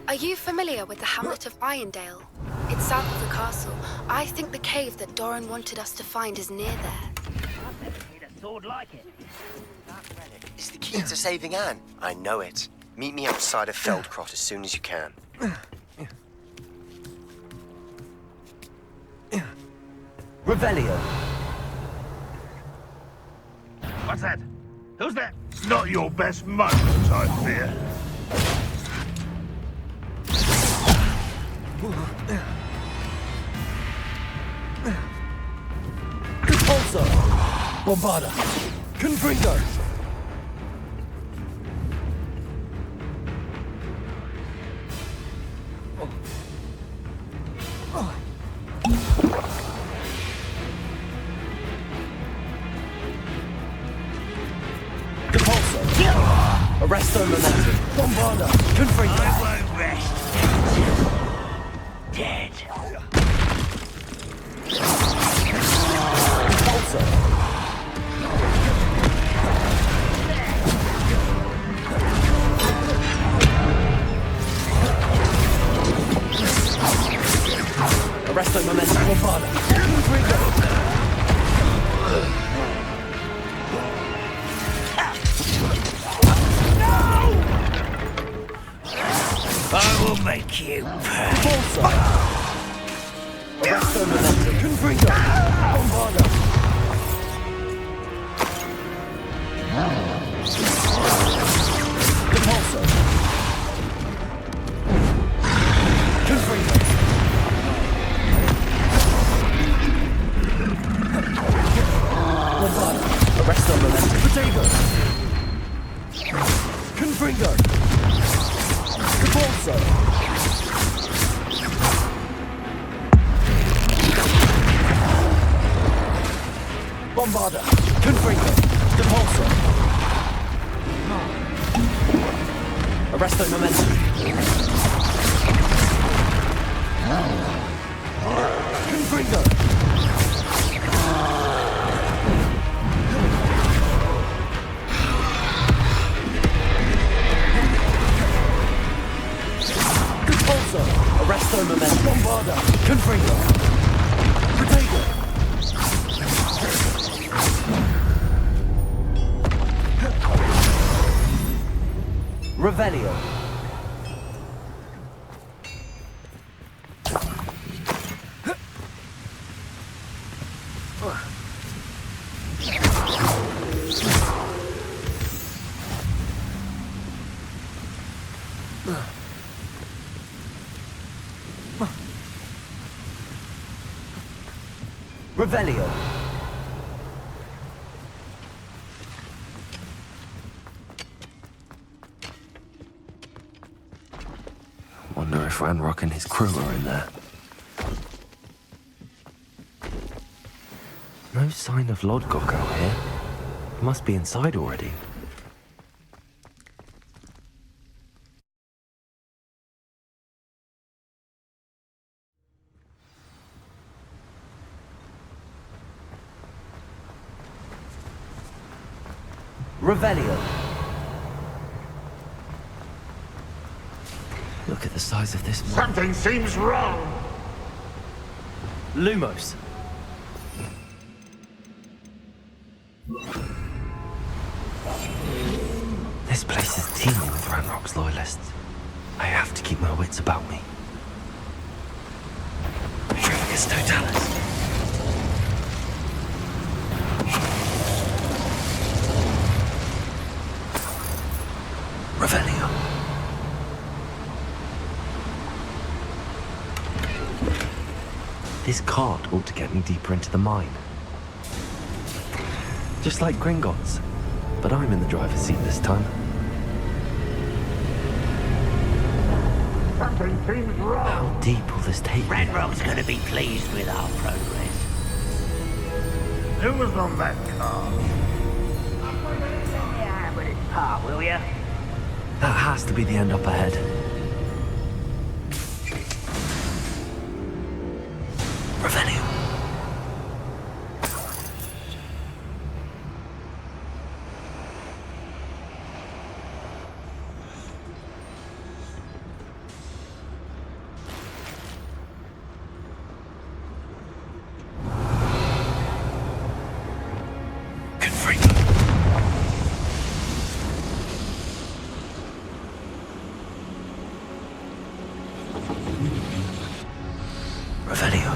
Are you familiar with the hamlet of Irondale? It's south of the castle. I think the cave that Doran wanted us to find is near there. I've never seen a sword like it. It's the key to saving Anne. I know it. Meet me outside of Feldcroft as soon as you can. Revelio. What's that? Who's that? Not your best moments, I fear. Repulsor. Bombarda. Confringo. Arrest their momentum. Bombarda. Confringo. I won't rest. Dead. Repulsor. Arrest their momentum. Bombarda. Confringo. I will make you pay. Arrest their momentum. Confringo. Bombarda. Repulsor. Confringo. Bombarda. Arrest their momentum. Potato. Confringo. Repulsor. Bombarda. Confringo. Depulsor. Arresto momentum. Confringo. Depulsor. Arresto momentum. Bombarda. Confringo. Protego. Revelio. Revelio. Wonder if Ranrok and his crew are in there. No sign of Lodgok out here. He must be inside already. Revelio. Look at the size of this. Something seems wrong. Lumos. This place is teeming with Ranrok's loyalists. I have to keep my wits about me. Petrificus Totalis. Revelio. This cart ought to get me deeper into the mine. Just like Gringotts, but I'm in the driver's seat this time. Something seems wrong. How deep will this take me? Ranrok's gonna be pleased with our progress. Who was on that car? Yeah, with its part, will ya? That has to be the end up ahead. Revelio. Revelio.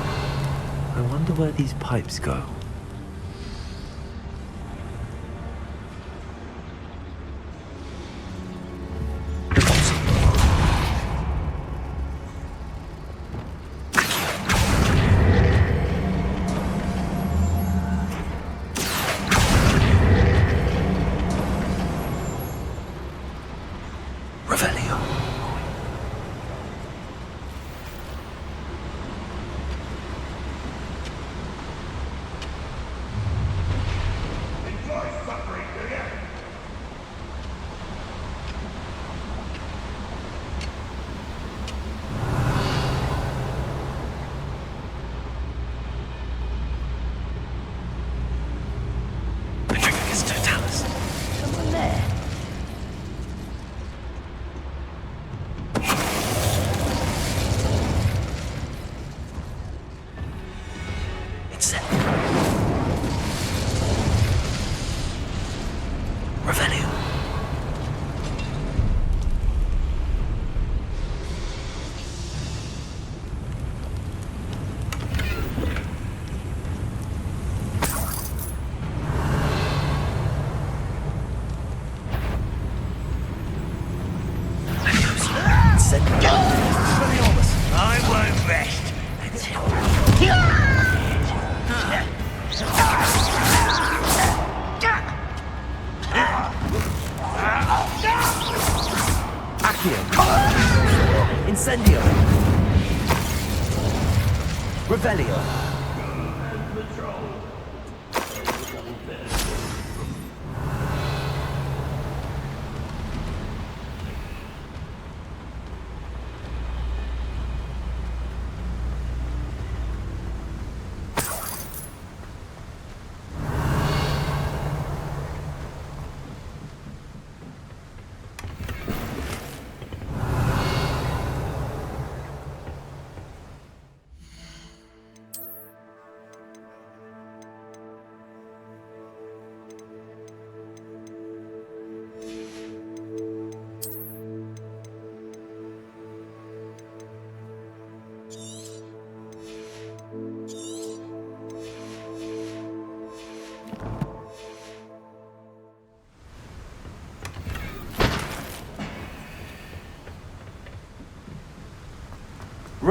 I wonder where these pipes go. I won't rest until... Incendio. Revelio.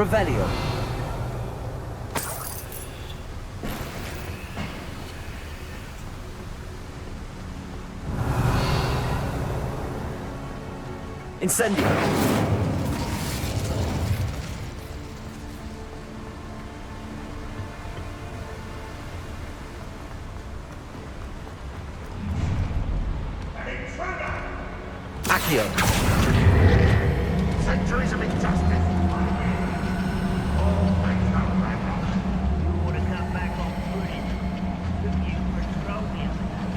Revelio. Incendio. Accio. Centuries of injustice. You ought to come back on foot. Took you for a stroll the other day.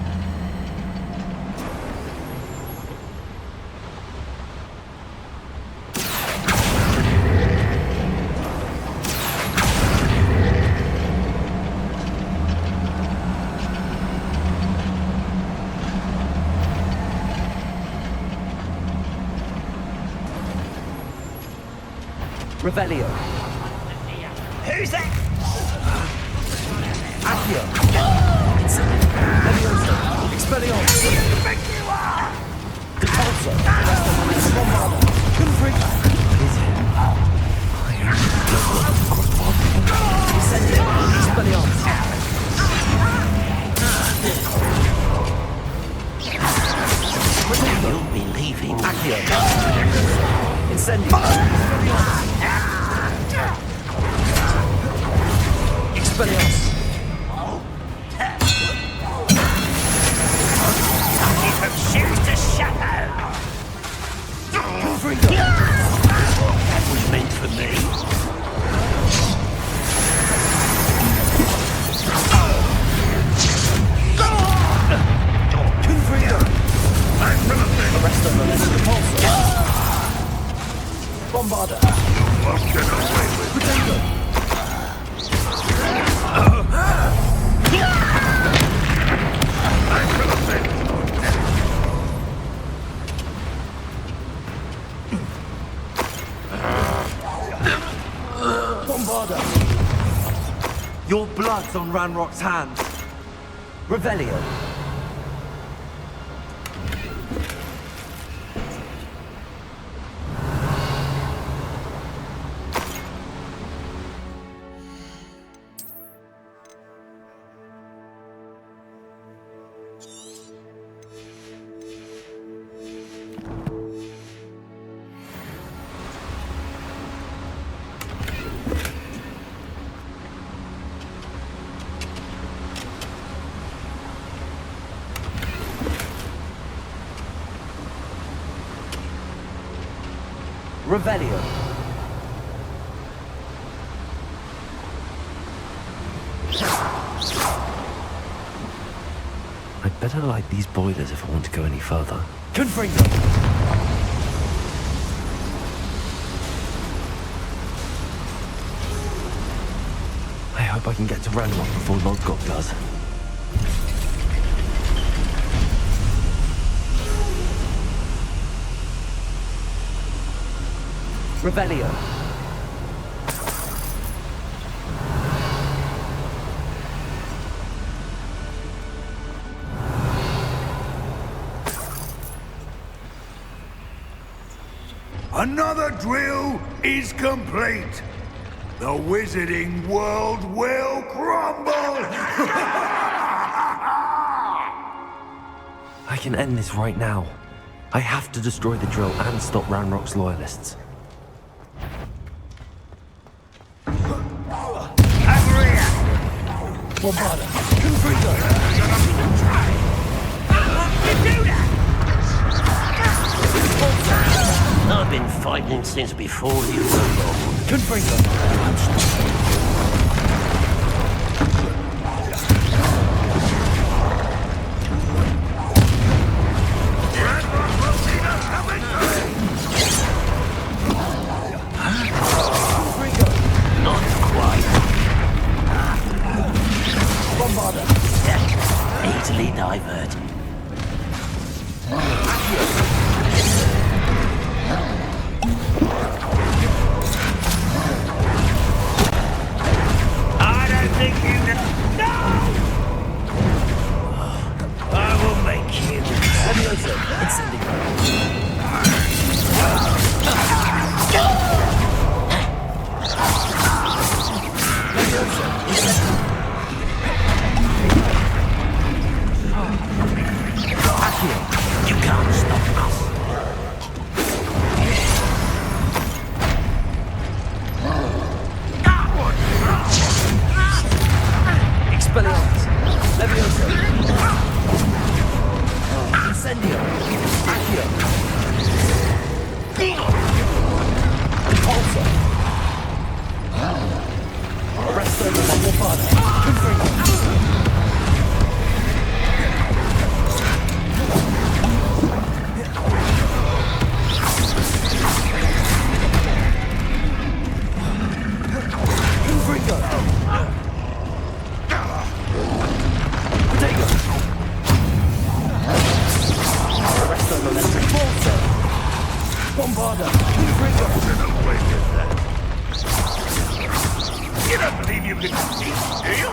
Revelio. Who's that? Accio. Levioso. Expelliarmus. Who do you think you are? Repulsor. Bombarda. Confringo. Incendio. Expelliarmus. You'll be leaving. Accio. Incendio. Expelliarmus. Keep from shoes to shadow. Confringo. That was meant for me. Confringo. Arrest them and repulsor. Bombarda. Won't get away with it. Potato. Bombarda. Your blood's on Ranrock's hands. Revelio. Revelio. I'd better light these boilers if I want to go any further. Confringo. I hope I can get to Ranrok before Lodgok does. Revelio. Another drill is complete. The wizarding world will crumble! I can end this right now. I have to destroy the drill and stop Ranrock's loyalists. Bombarda. Confringo. I've been fighting since before you were born. Confringo. Not quite. Bombarda. Easily diverted. Furioso. Incendio. Accio. Repulsor. Arresto the Bombardment. Confringo. Bombarda! You don't believe you can cheat, do you?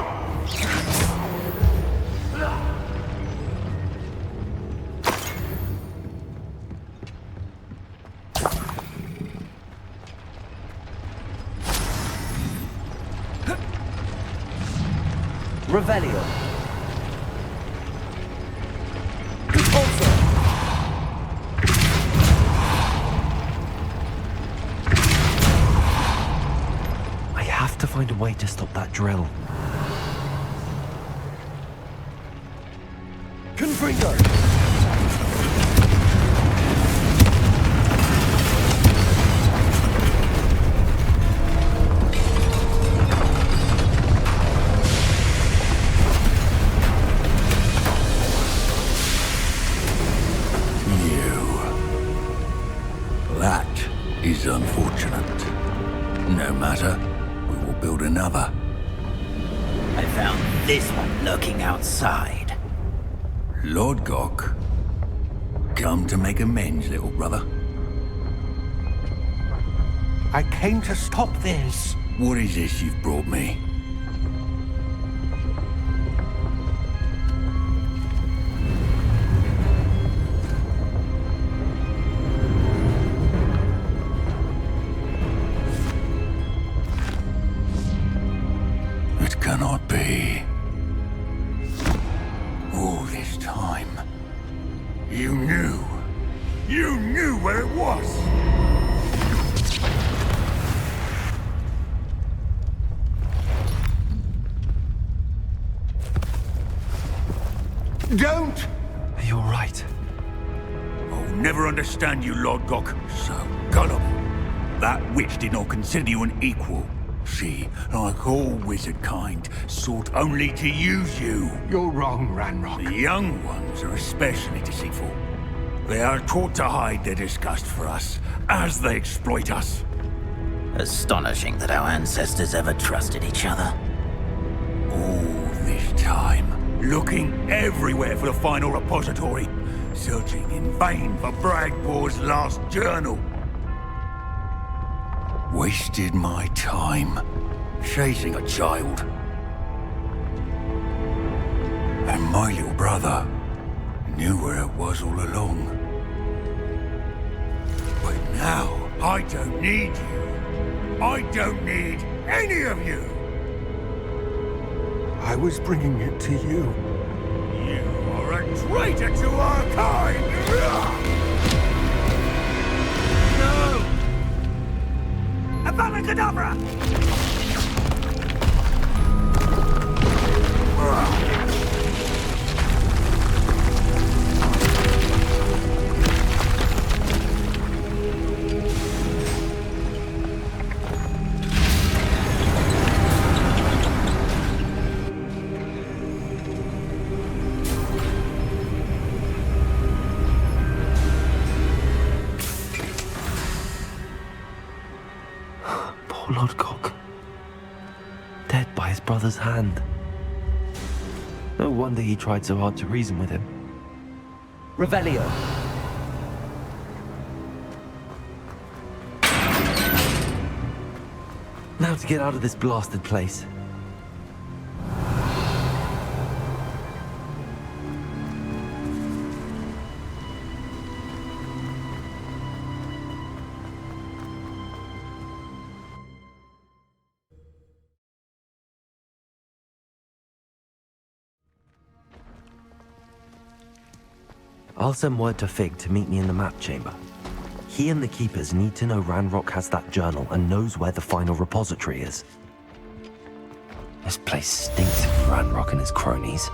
Revelio. Find a way to stop that drill. Confringo! That is unfortunate. No matter. Build another. I found this one lurking outside. Lodgok, come to make amends, little brother. I came to stop this. What is this you've brought me? Cannot be. All this time, you knew where it was. Don't! You're right. I'll never understand you, Lodgok, so gullible. That witch did not consider you an equal. She, like all wizard kind, sought only to use you. You're wrong, Ranrok. The young ones are especially deceitful. They are taught to hide their disgust for us, as they exploit us. Astonishing that our ancestors ever trusted each other. All this time, looking everywhere for the final repository, searching in vain for Bragbor's last journal. Wasted my time chasing a child. And my little brother knew where it was all along. But now, I don't need you. I don't need any of you. I was bringing it to you. You are a traitor to our kind! No! Abracadabra! Lodgok. Dead by his brother's hand. No wonder he tried so hard to reason with him. Revelio. Now to get out of this blasted place. I'll send word to Fig to meet me in the map chamber. He and the Keepers need to know Ranrok has that journal and knows where the final repository is. This place stinks of Ranrok and his cronies.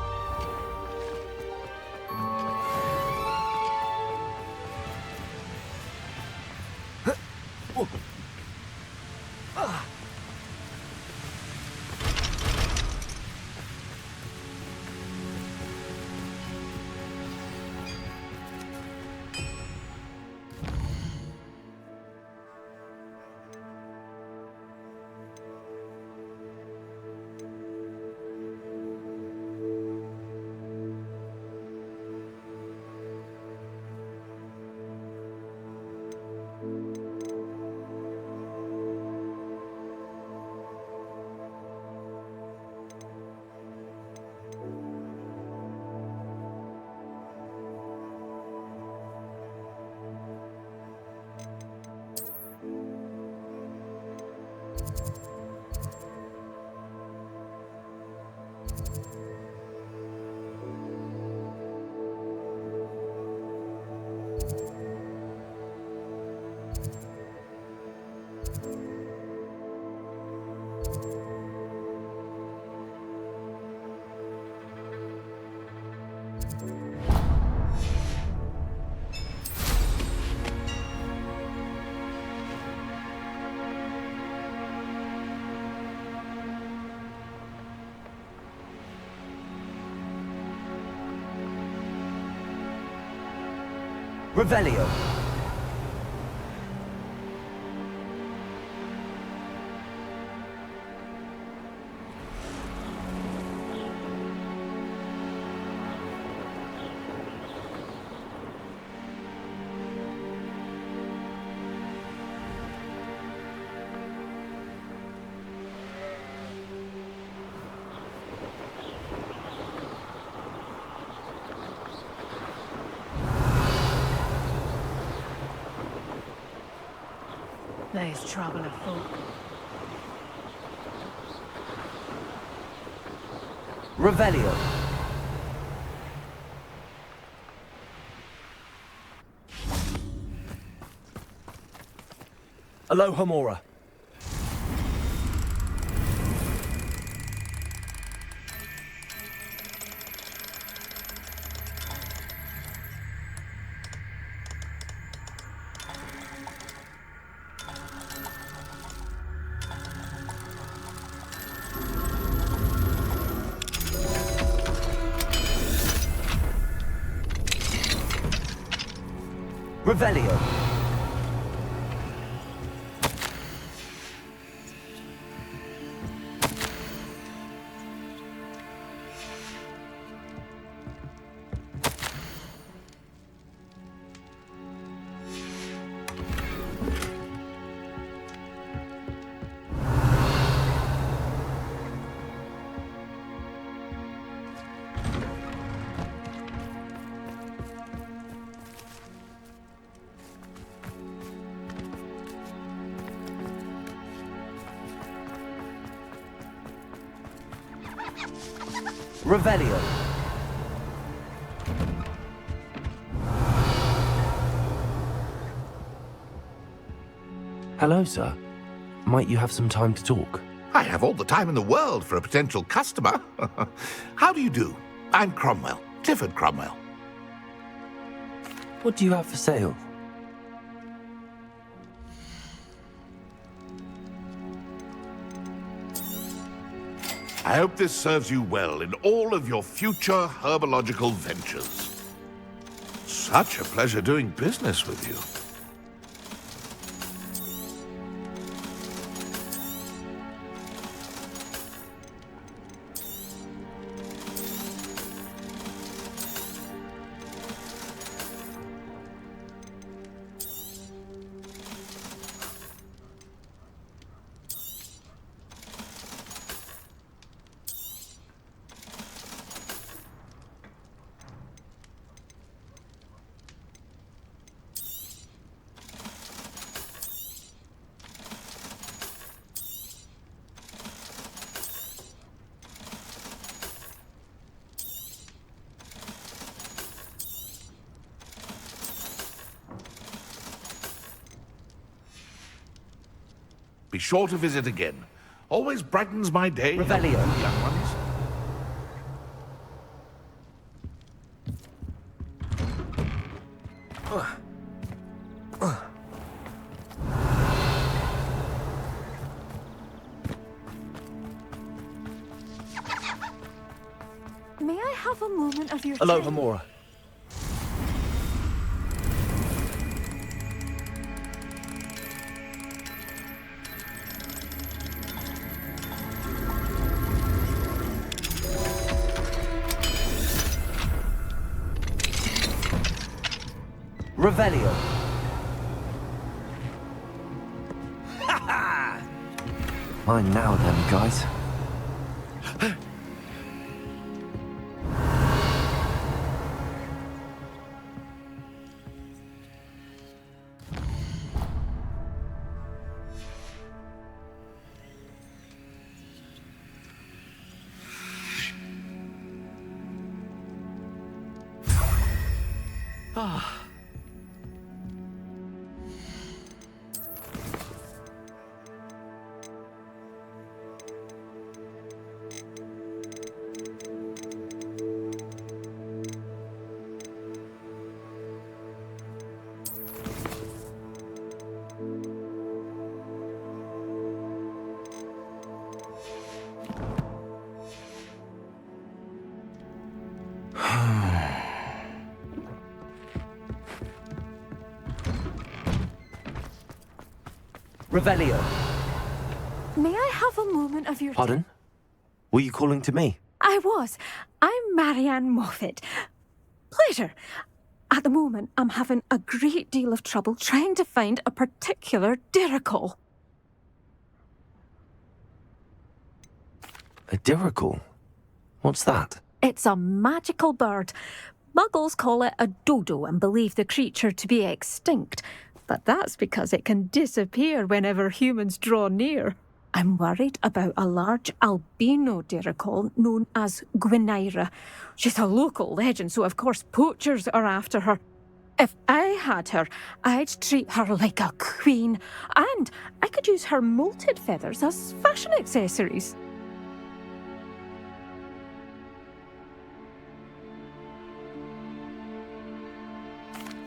Revelio. There's trouble afoot. Revelio. Alohomora. Revelio. Revelio. Hello, sir. Might you have some time to talk? I have all the time in the world for a potential customer. How do you do? I'm Cromwell, Clifford Cromwell. What do you have for sale? I hope this serves you well in all of your future herbological ventures. Such a pleasure doing business with you. Be sure to visit again. Always brightens my day. Revelio. Young ones. May I have a moment of your Alohomora. Revelio. Mine now, Demiguise. Revelio. May I have a moment of your time? Pardon? Were you calling to me? I was. I'm Marianne Moffett. Pleasure. At the moment, I'm having a great deal of trouble trying to find a particular diricle. A diricle? What's that? It's a magical bird. Muggles call it a dodo and believe the creature to be extinct. But that's because it can disappear whenever humans draw near. I'm worried about a large albino diricle known as Gwynaira. She's a local legend, so of course poachers are after her. If I had her, I'd treat her like a queen, and I could use her molted feathers as fashion accessories.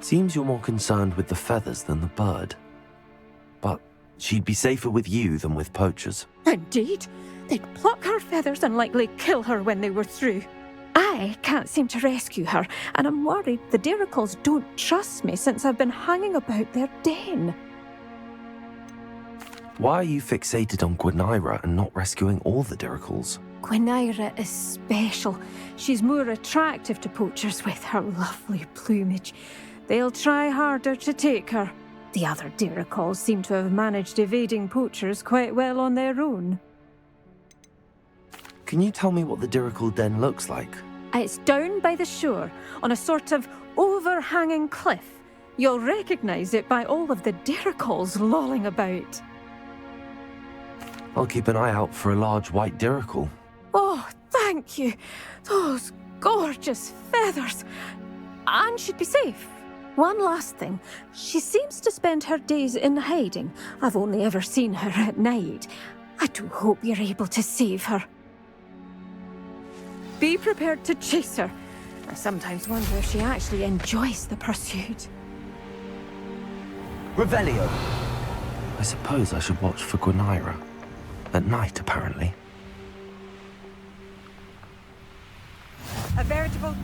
Seems you're more concerned with the feathers than the bird. But she'd be safer with you than with poachers. Indeed. They'd pluck her feathers and likely kill her when they were through. I can't seem to rescue her, and I'm worried the diricles don't trust me since I've been hanging about their den. Why are you fixated on Gwynaira and not rescuing all the diricles? Gwynaira is special. She's more attractive to poachers with her lovely plumage. They'll try harder to take her. The other diricles seem to have managed evading poachers quite well on their own. Can you tell me what the diricle den looks like? It's down by the shore, on a sort of overhanging cliff. You'll recognise it by all of the diricles lolling about. I'll keep an eye out for a large white diricle. Oh, thank you. Those gorgeous feathers. And she'd be safe. One last thing. She seems to spend her days in hiding. I've only ever seen her at night. I do hope you're able to save her. Be prepared to chase her. I sometimes wonder if she actually enjoys the pursuit. Revelio. I suppose I should watch for Gwynaira. At night, apparently. A veritable...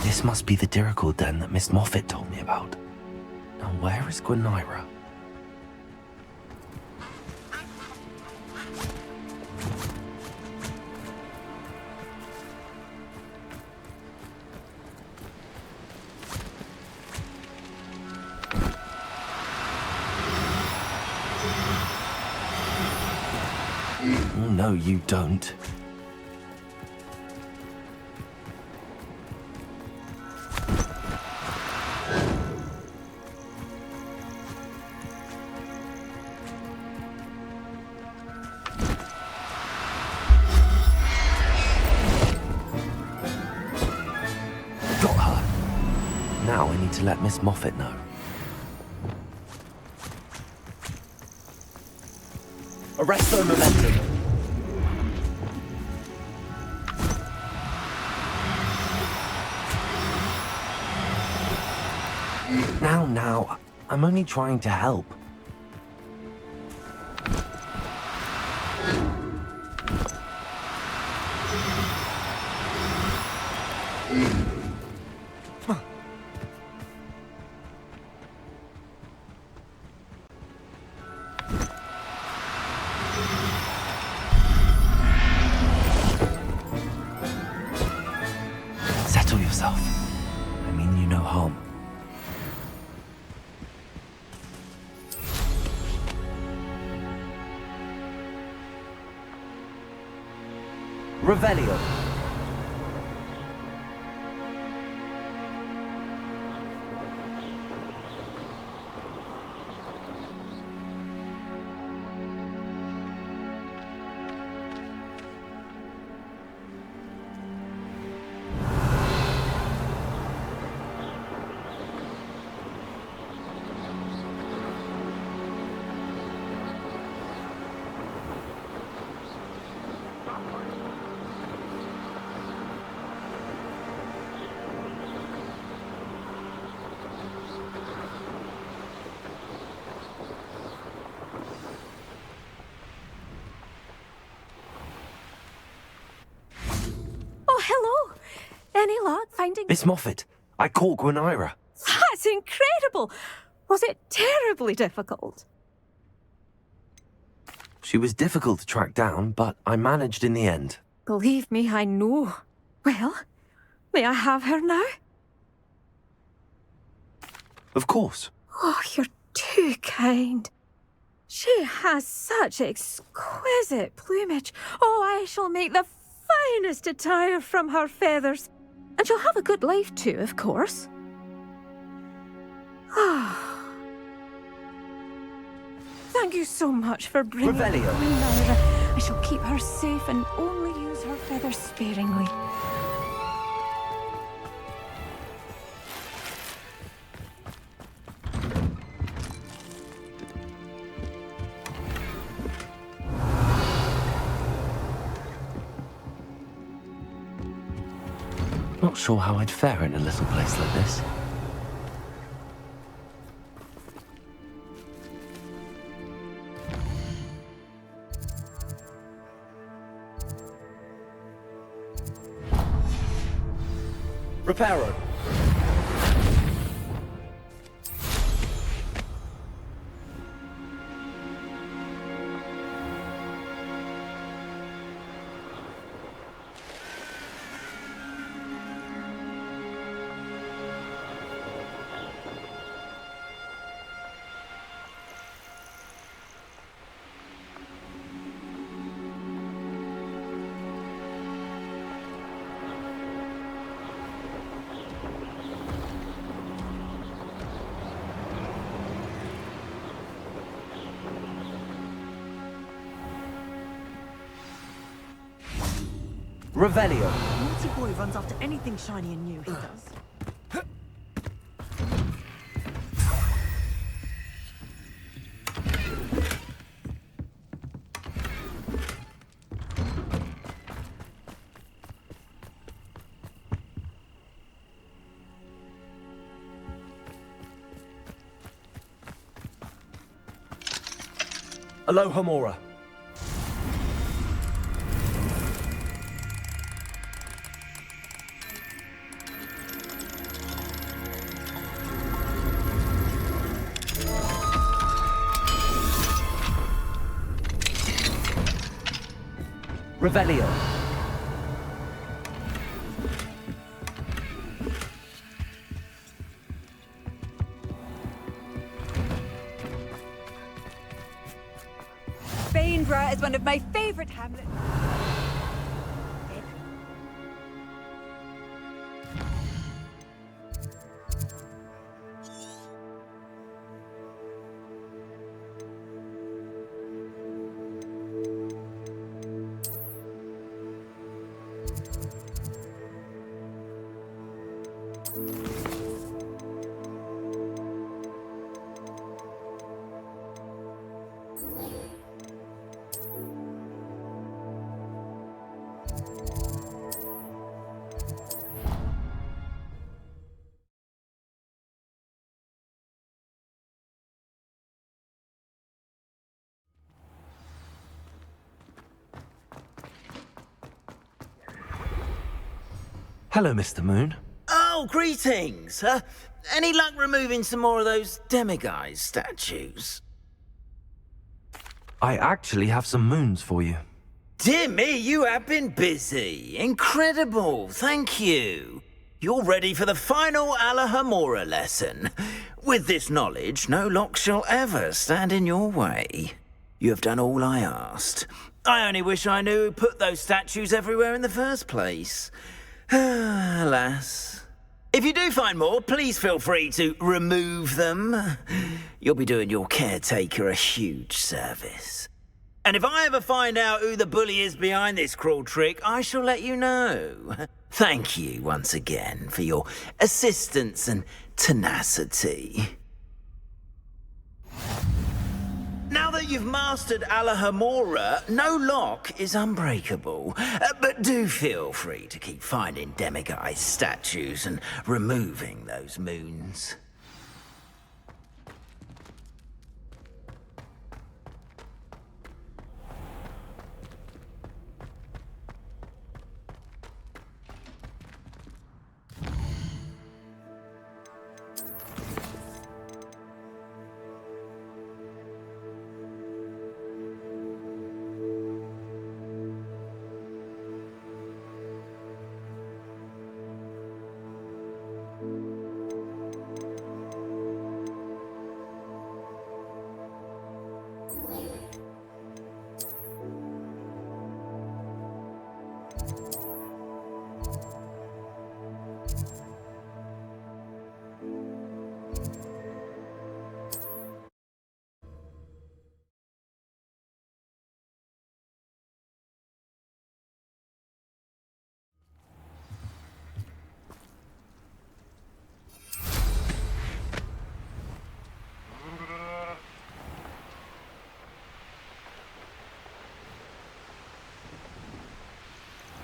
This must be the diricle den that Miss Moffett told me about. Now where is Gwynaira? Oh, no, you don't. To let Miss Moffett know. Arresto momentum. Now, I'm only trying to help. Revelio. finding... Miss Moffett, I caught Gwenira. That's incredible! Was it terribly difficult? She was difficult to track down, but I managed in the end. Believe me, I know. Well, may I have her now? Of course. Oh, you're too kind. She has such exquisite plumage. Oh, I shall make the finest attire from her feathers. And she'll have a good life too, of course. Ah. Thank you so much for bringing Revelio. Gwenira. I shall keep her safe and only use her feathers sparingly. Not sure how I'd fare in a little place like this. Reparo. Revelio. Naughty boy runs after anything shiny and new, he does. Alohomora. Revelio. Bainborough is one of my favorite hamlets. Hello, Mr. Moon. Oh, greetings. Any luck removing some more of those Demiguise statues? I actually have some moons for you. Dear me, you have been busy. Incredible, thank you. You're ready for the final Alohomora lesson. With this knowledge, no lock shall ever stand in your way. You have done all I asked. I only wish I knew who put those statues everywhere in the first place. Alas. If you do find more, please feel free to remove them. You'll be doing your caretaker a huge service. And if I ever find out who the bully is behind this cruel trick, I shall let you know. Thank you once again for your assistance and tenacity. Now that you've mastered Alohomora, no lock is unbreakable. But do feel free to keep finding Demiguise statues and removing those moons.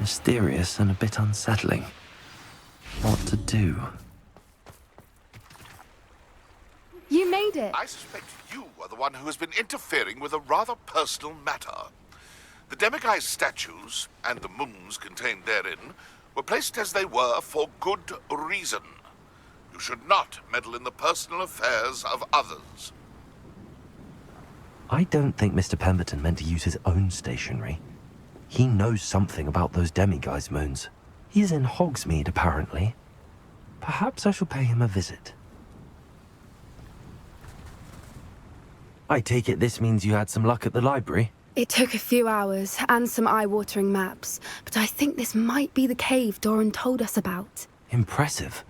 Mysterious and a bit unsettling. What to do? You made it. I suspect you are the one who has been interfering with a rather personal matter. The Demiguise statues, and the moons contained therein, were placed as they were for good reason. You should not meddle in the personal affairs of others. I don't think Mr. Pemberton meant to use his own stationery. He knows something about those Demiguise moons. He's in Hogsmeade, apparently. Perhaps I shall pay him a visit. I take it this means you had some luck at the library? It took a few hours and some eye-watering maps, but I think this might be the cave Doran told us about. Impressive.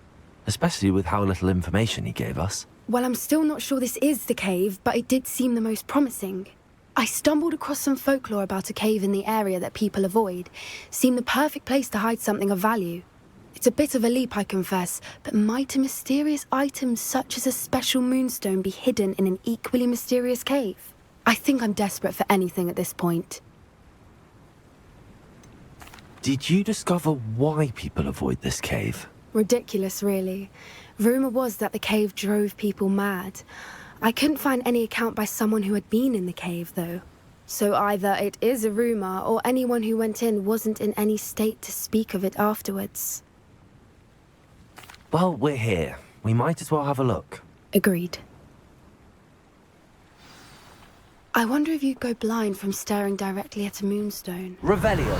Especially with how little information he gave us. Well, I'm still not sure this is the cave, but it did seem the most promising. I stumbled across some folklore about a cave in the area that people avoid. Seemed the perfect place to hide something of value. It's a bit of a leap, I confess, but might a mysterious item such as a special moonstone be hidden in an equally mysterious cave? I think I'm desperate for anything at this point. Did you discover why people avoid this cave? Ridiculous, really. Rumour was that the cave drove people mad. I couldn't find any account by someone who had been in the cave, though. So either it is a rumour, or anyone who went in wasn't in any state to speak of it afterwards. Well, we're here. We might as well have a look. Agreed. I wonder if you'd go blind from staring directly at a moonstone. Revelio.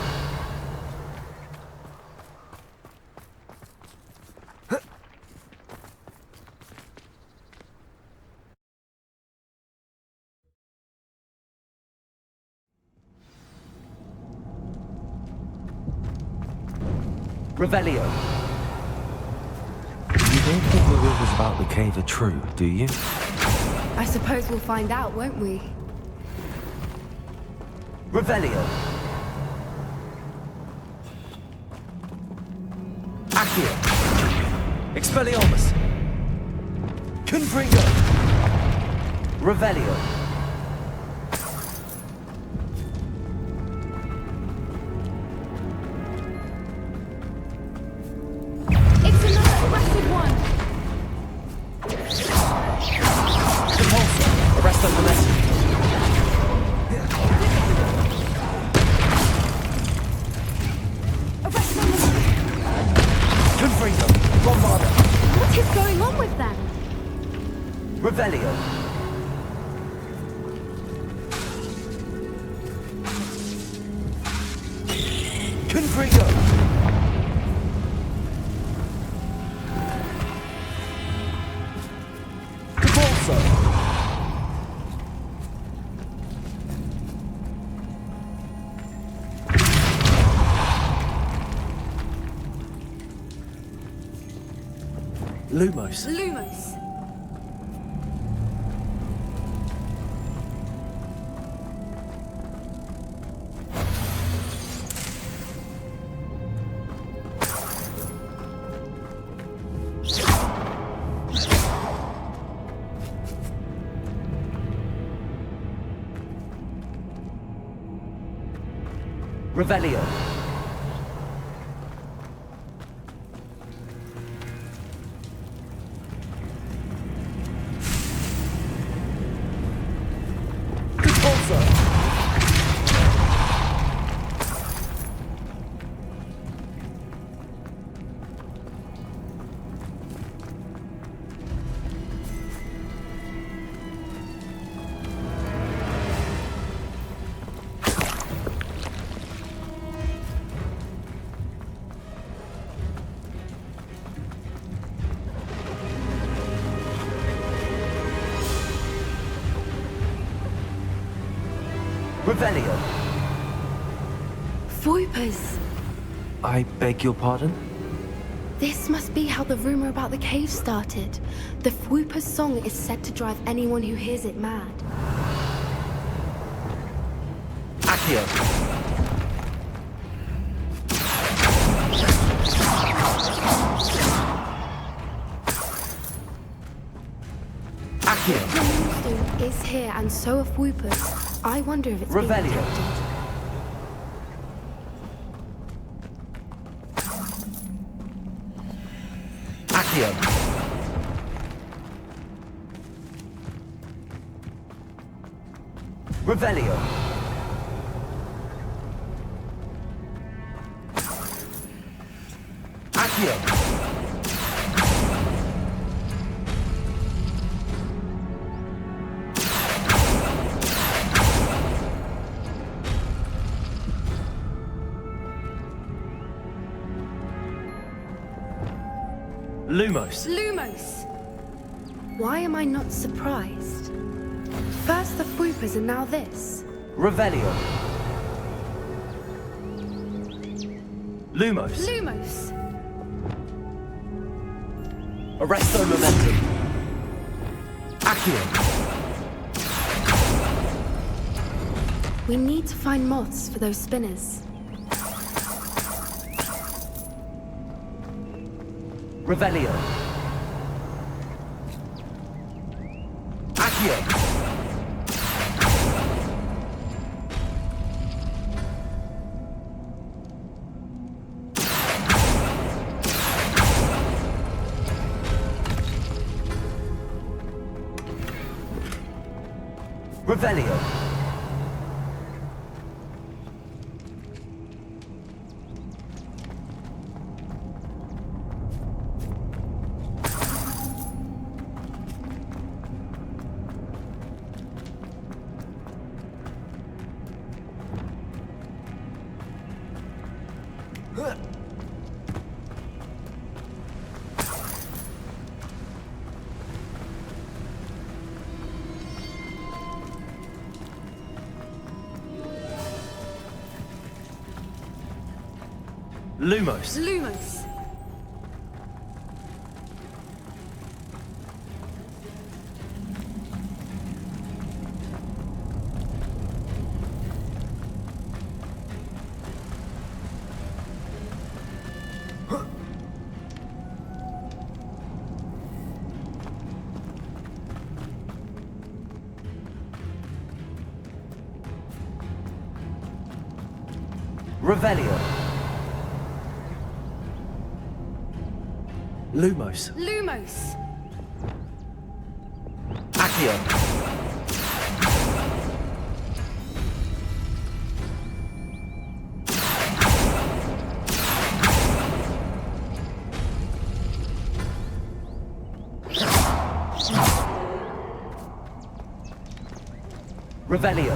Revelio. You don't think the rumors about the cave are true, do you? I suppose we'll find out, won't we? Revelio. Accio. Expelliarmus. Confringo. Revelio. It's another arrested one! Repulsor. Arrest on the messenger. What is going on with them? Revelio. Confringo. Repulsor. Lumos. Lumos. Revelio. Revelio. Foipers. I beg your pardon? This must be how the rumor about the cave started. The Foipers song is said to drive anyone who hears it mad. Accio. Accio. The moonstone is here, and so are Foipers. I wonder if it's being Revelio. protected. Revelio. Accio. Lumos. Lumos! Why am I not surprised? First the Fwoopas and now this. Revelio. Lumos. Lumos! Arresto Momentum. Accio. We need to find moths for those spinners. Revelio. Accio. Revelio. Lumos. Lumos! Revelio. Lumos. Lumos! Accio. Revelio.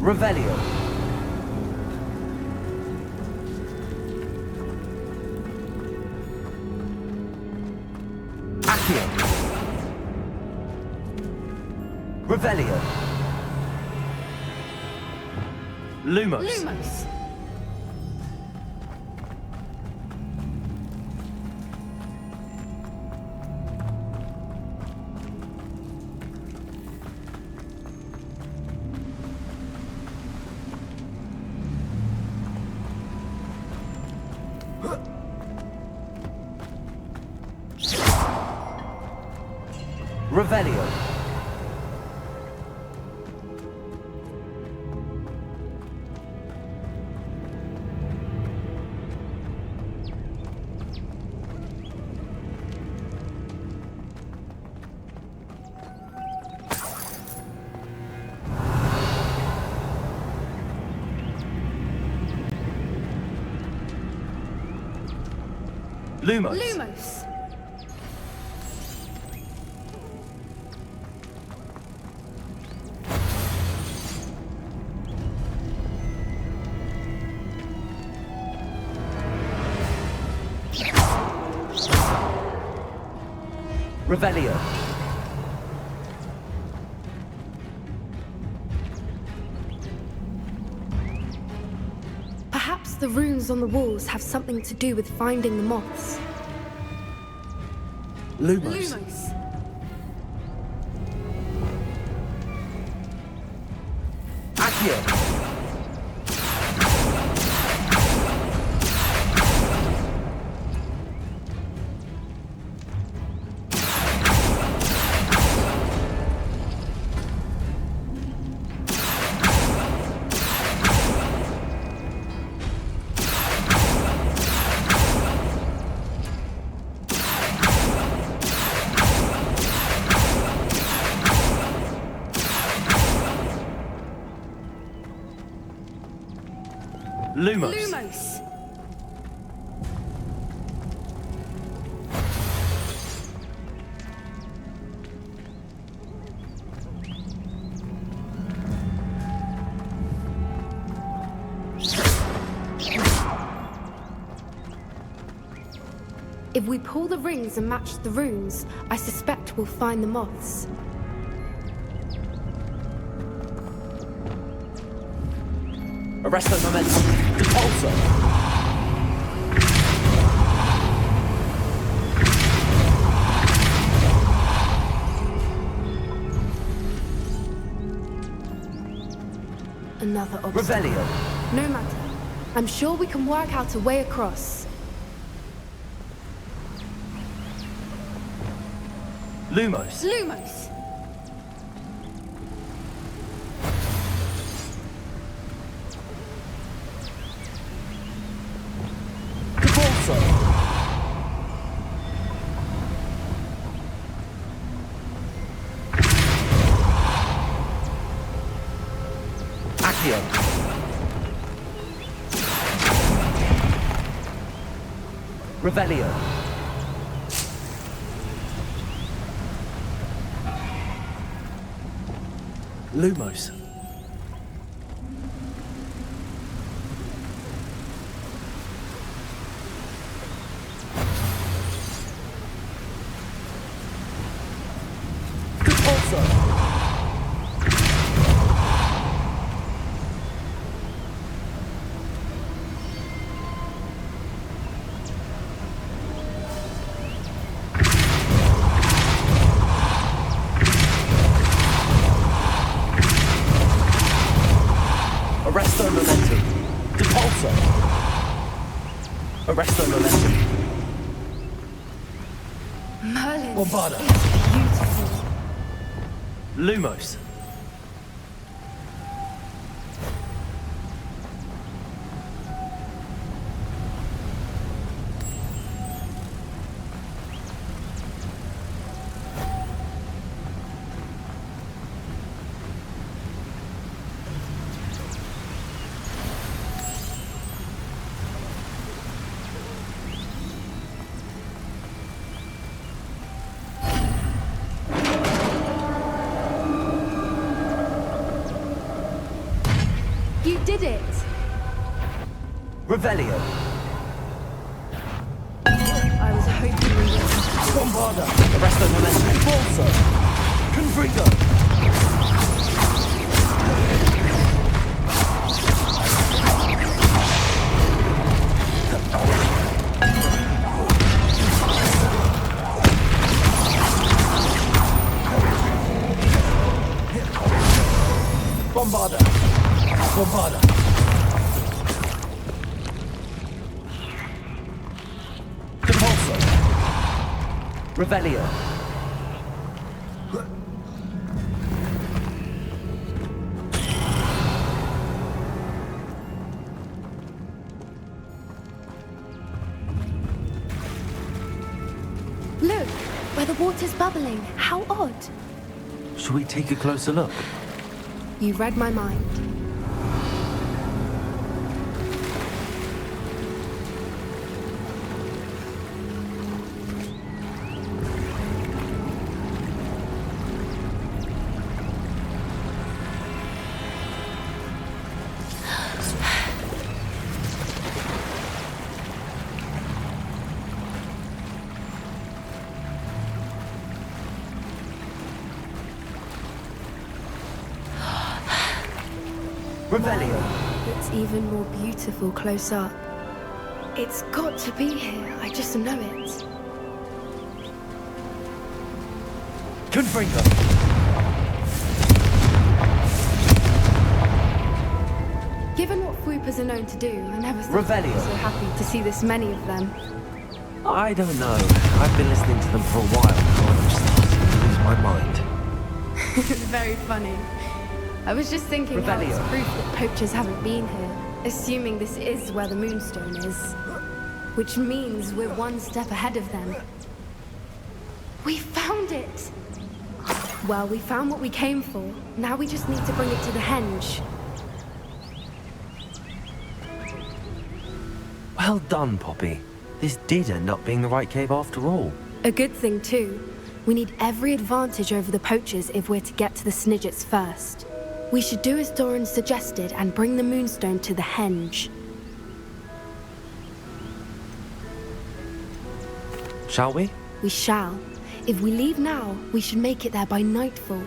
Revelio. Accio. Revelio. Lumos. Lumos! Revelio. Lumos. Lumos! Revelio. Perhaps the runes on the walls have something to do with finding the moths. Lumos. Lumos. Accio. Lumos. Lumos. If we pull the rings and match the runes, I suspect we'll find the moths. Arrest the momentum. Repulsor. Another obstacle. Revelio. No matter. I'm sure we can work out a way across. Lumos. Lumos. Accio. Revelio. Lumos. Arresto momentum. Depulso. Arresto momentum. Merlin. Bombarda. Beautiful. Lumos. You did it! Revelio. I was hoping we would. Bombarda. Arresto momentum. Bolso. Confringo. Bombarda. Bombarda. Depulso. Revelio. Look, where the water's bubbling. How odd. Shall we take a closer look? You read my mind. Revelio. It's even more beautiful close up. It's got to be here. I just know it. Confringo! Given what Fwoopas are known to do, I never thought I'd be Revelio. so happy to see this many of them. I don't know. I've been listening to them for a while now, and I'm starting to lose my mind. Very funny. I was just thinking how it's Revelio. proof that poachers haven't been here, assuming this is where the Moonstone is. Which means we're one step ahead of them. We found it! Well, we found what we came for. Now we just need to bring it to the henge. Well done, Poppy. This did end up being the right cave after all. A good thing, too. We need every advantage over the poachers if we're to get to the Snidgets first. We should do as Doran suggested and bring the Moonstone to the henge. Shall we? We shall. If we leave now, we should make it there by nightfall.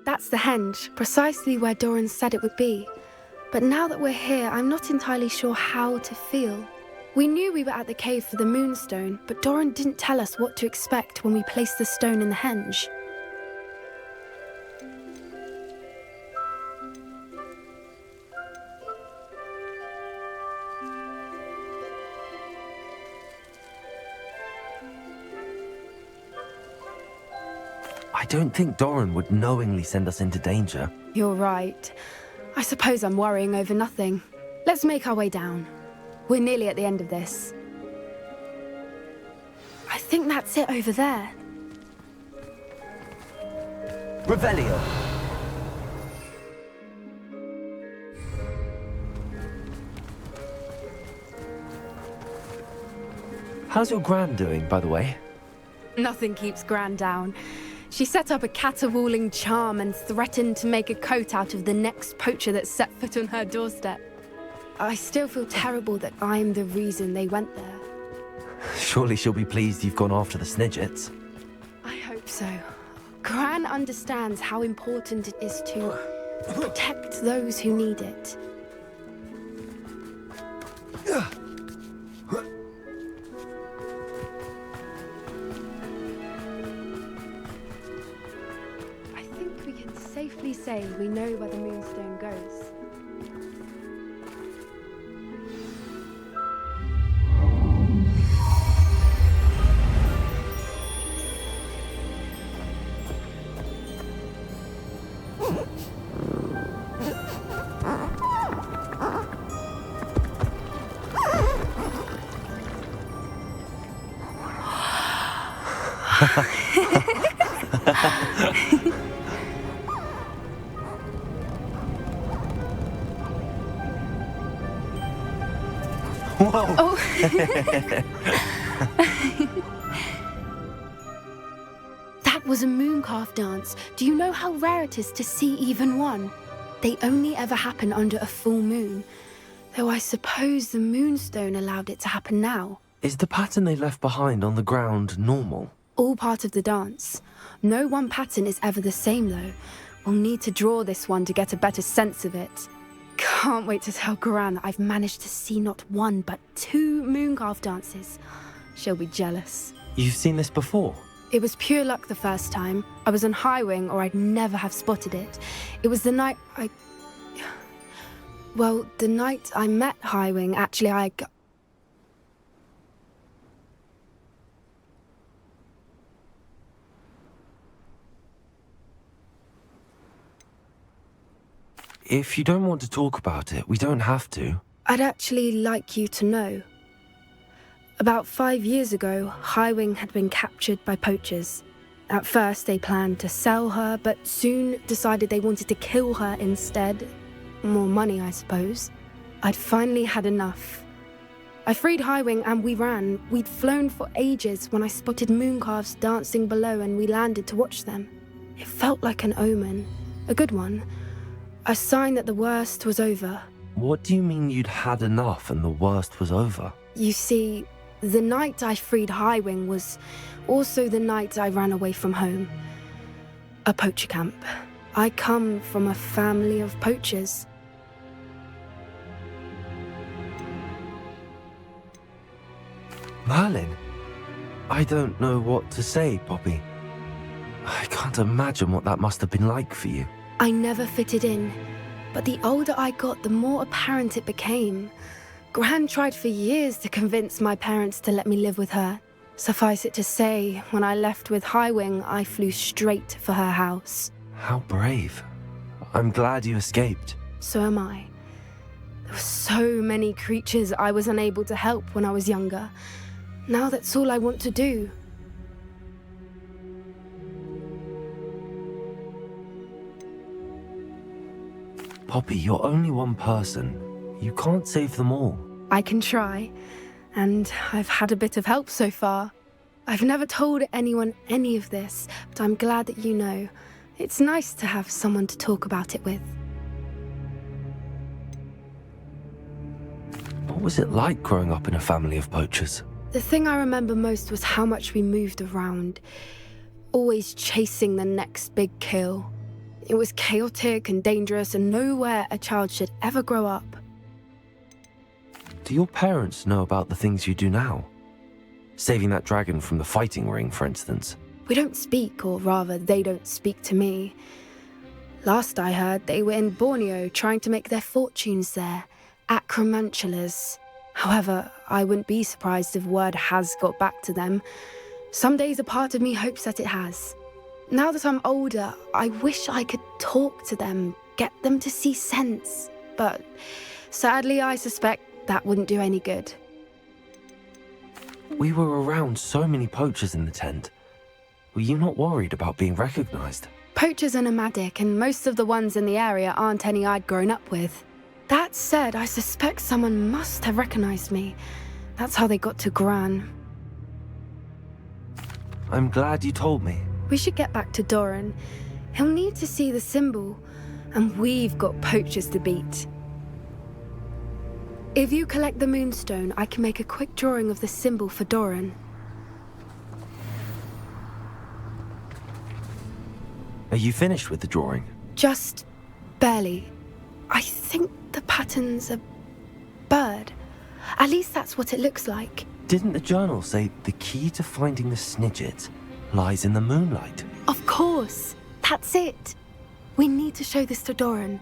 That's the henge, precisely where Doran said it would be. But now that we're here, I'm not entirely sure how to feel. We knew we were at the cave for the Moonstone, but Doran didn't tell us what to expect when we placed the stone in the henge. I don't think Doran would knowingly send us into danger. You're right. I suppose I'm worrying over nothing. Let's make our way down. We're nearly at the end of this. I think that's it over there. Revelio. How's your Gran doing, by the way? Nothing keeps Gran down. She set up a caterwauling charm and threatened to make a coat out of the next poacher that set foot on her doorstep. I still feel terrible that I'm the reason they went there. Surely she'll be pleased you've gone after the Snidgets. I hope so. Gran understands how important it is to protect those who need it. I think we can safely say we know where the Moonstone goes. Whoa! Oh. That was a Mooncalf dance. Do you know how rare it is to see even one? They only ever happen under a full moon. Though I suppose the Moonstone allowed it to happen now. Is the pattern they left behind on the ground normal? All part of the dance. No one pattern is ever the same, though. We'll need to draw this one to get a better sense of it. Can't wait to tell Gran that I've managed to see not one, but 2 Mooncalf dances. She'll be jealous. You've seen this before? It was pure luck the first time. I was on Highwing, or I'd never have spotted it. It was the night Well, the night I met Highwing, actually, If you don't want to talk about it, we don't have to. I'd actually like you to know. About 5 years ago, Highwing had been captured by poachers. At first, they planned to sell her, but soon decided they wanted to kill her instead. More money, I suppose. I'd finally had enough. I freed Highwing and we ran. We'd flown for ages when I spotted mooncalves dancing below and we landed to watch them. It felt like an omen. A good one. A sign that the worst was over. What do you mean you'd had enough and the worst was over? You see, the night I freed Highwing was also the night I ran away from home. A poacher camp. I come from a family of poachers. Merlin? I don't know what to say, Poppy. I can't imagine what that must have been like for you. I never fitted in, but the older I got, the more apparent it became. Gran tried for years to convince my parents to let me live with her. Suffice it to say, when I left with Highwing, I flew straight for her house. How brave. I'm glad you escaped. So am I. There were so many creatures I was unable to help when I was younger. Now that's all I want to do. Poppy, you're only one person. You can't save them all. I can try, and I've had a bit of help so far. I've never told anyone any of this, but I'm glad that you know. It's nice to have someone to talk about it with. What was it like growing up in a family of poachers? The thing I remember most was how much we moved around, always chasing the next big kill. It was chaotic and dangerous, and nowhere a child should ever grow up. Do your parents know about the things you do now? Saving that dragon from the fighting ring, for instance. We don't speak, or rather, they don't speak to me. Last I heard, they were in Borneo trying to make their fortunes there. Acromantulas. However, I wouldn't be surprised if word has got back to them. Some days a part of me hopes that it has. Now that I'm older, I wish I could talk to them, get them to see sense. But sadly, I suspect that wouldn't do any good. We were around so many poachers in the tent. Were you not worried about being recognized? Poachers are nomadic, and most of the ones in the area aren't any I'd grown up with. That said, I suspect someone must have recognized me. That's how they got to Gran. I'm glad you told me. We should get back to Doran. He'll need to see the symbol, and we've got poachers to beat. If you collect the moonstone, I can make a quick drawing of the symbol for Doran. Are you finished with the drawing? Just barely. I think the pattern's a bird. At least that's what it looks like. Didn't the journal say the key to finding the Snidget lies in the moonlight? Of course. That's it. We need to show this to Doran.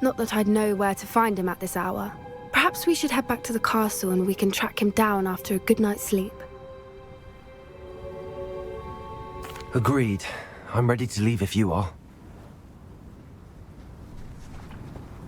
Not that I'd know where to find him at this hour. Perhaps we should head back to the castle and we can track him down after a good night's sleep. Agreed. I'm ready to leave if you are.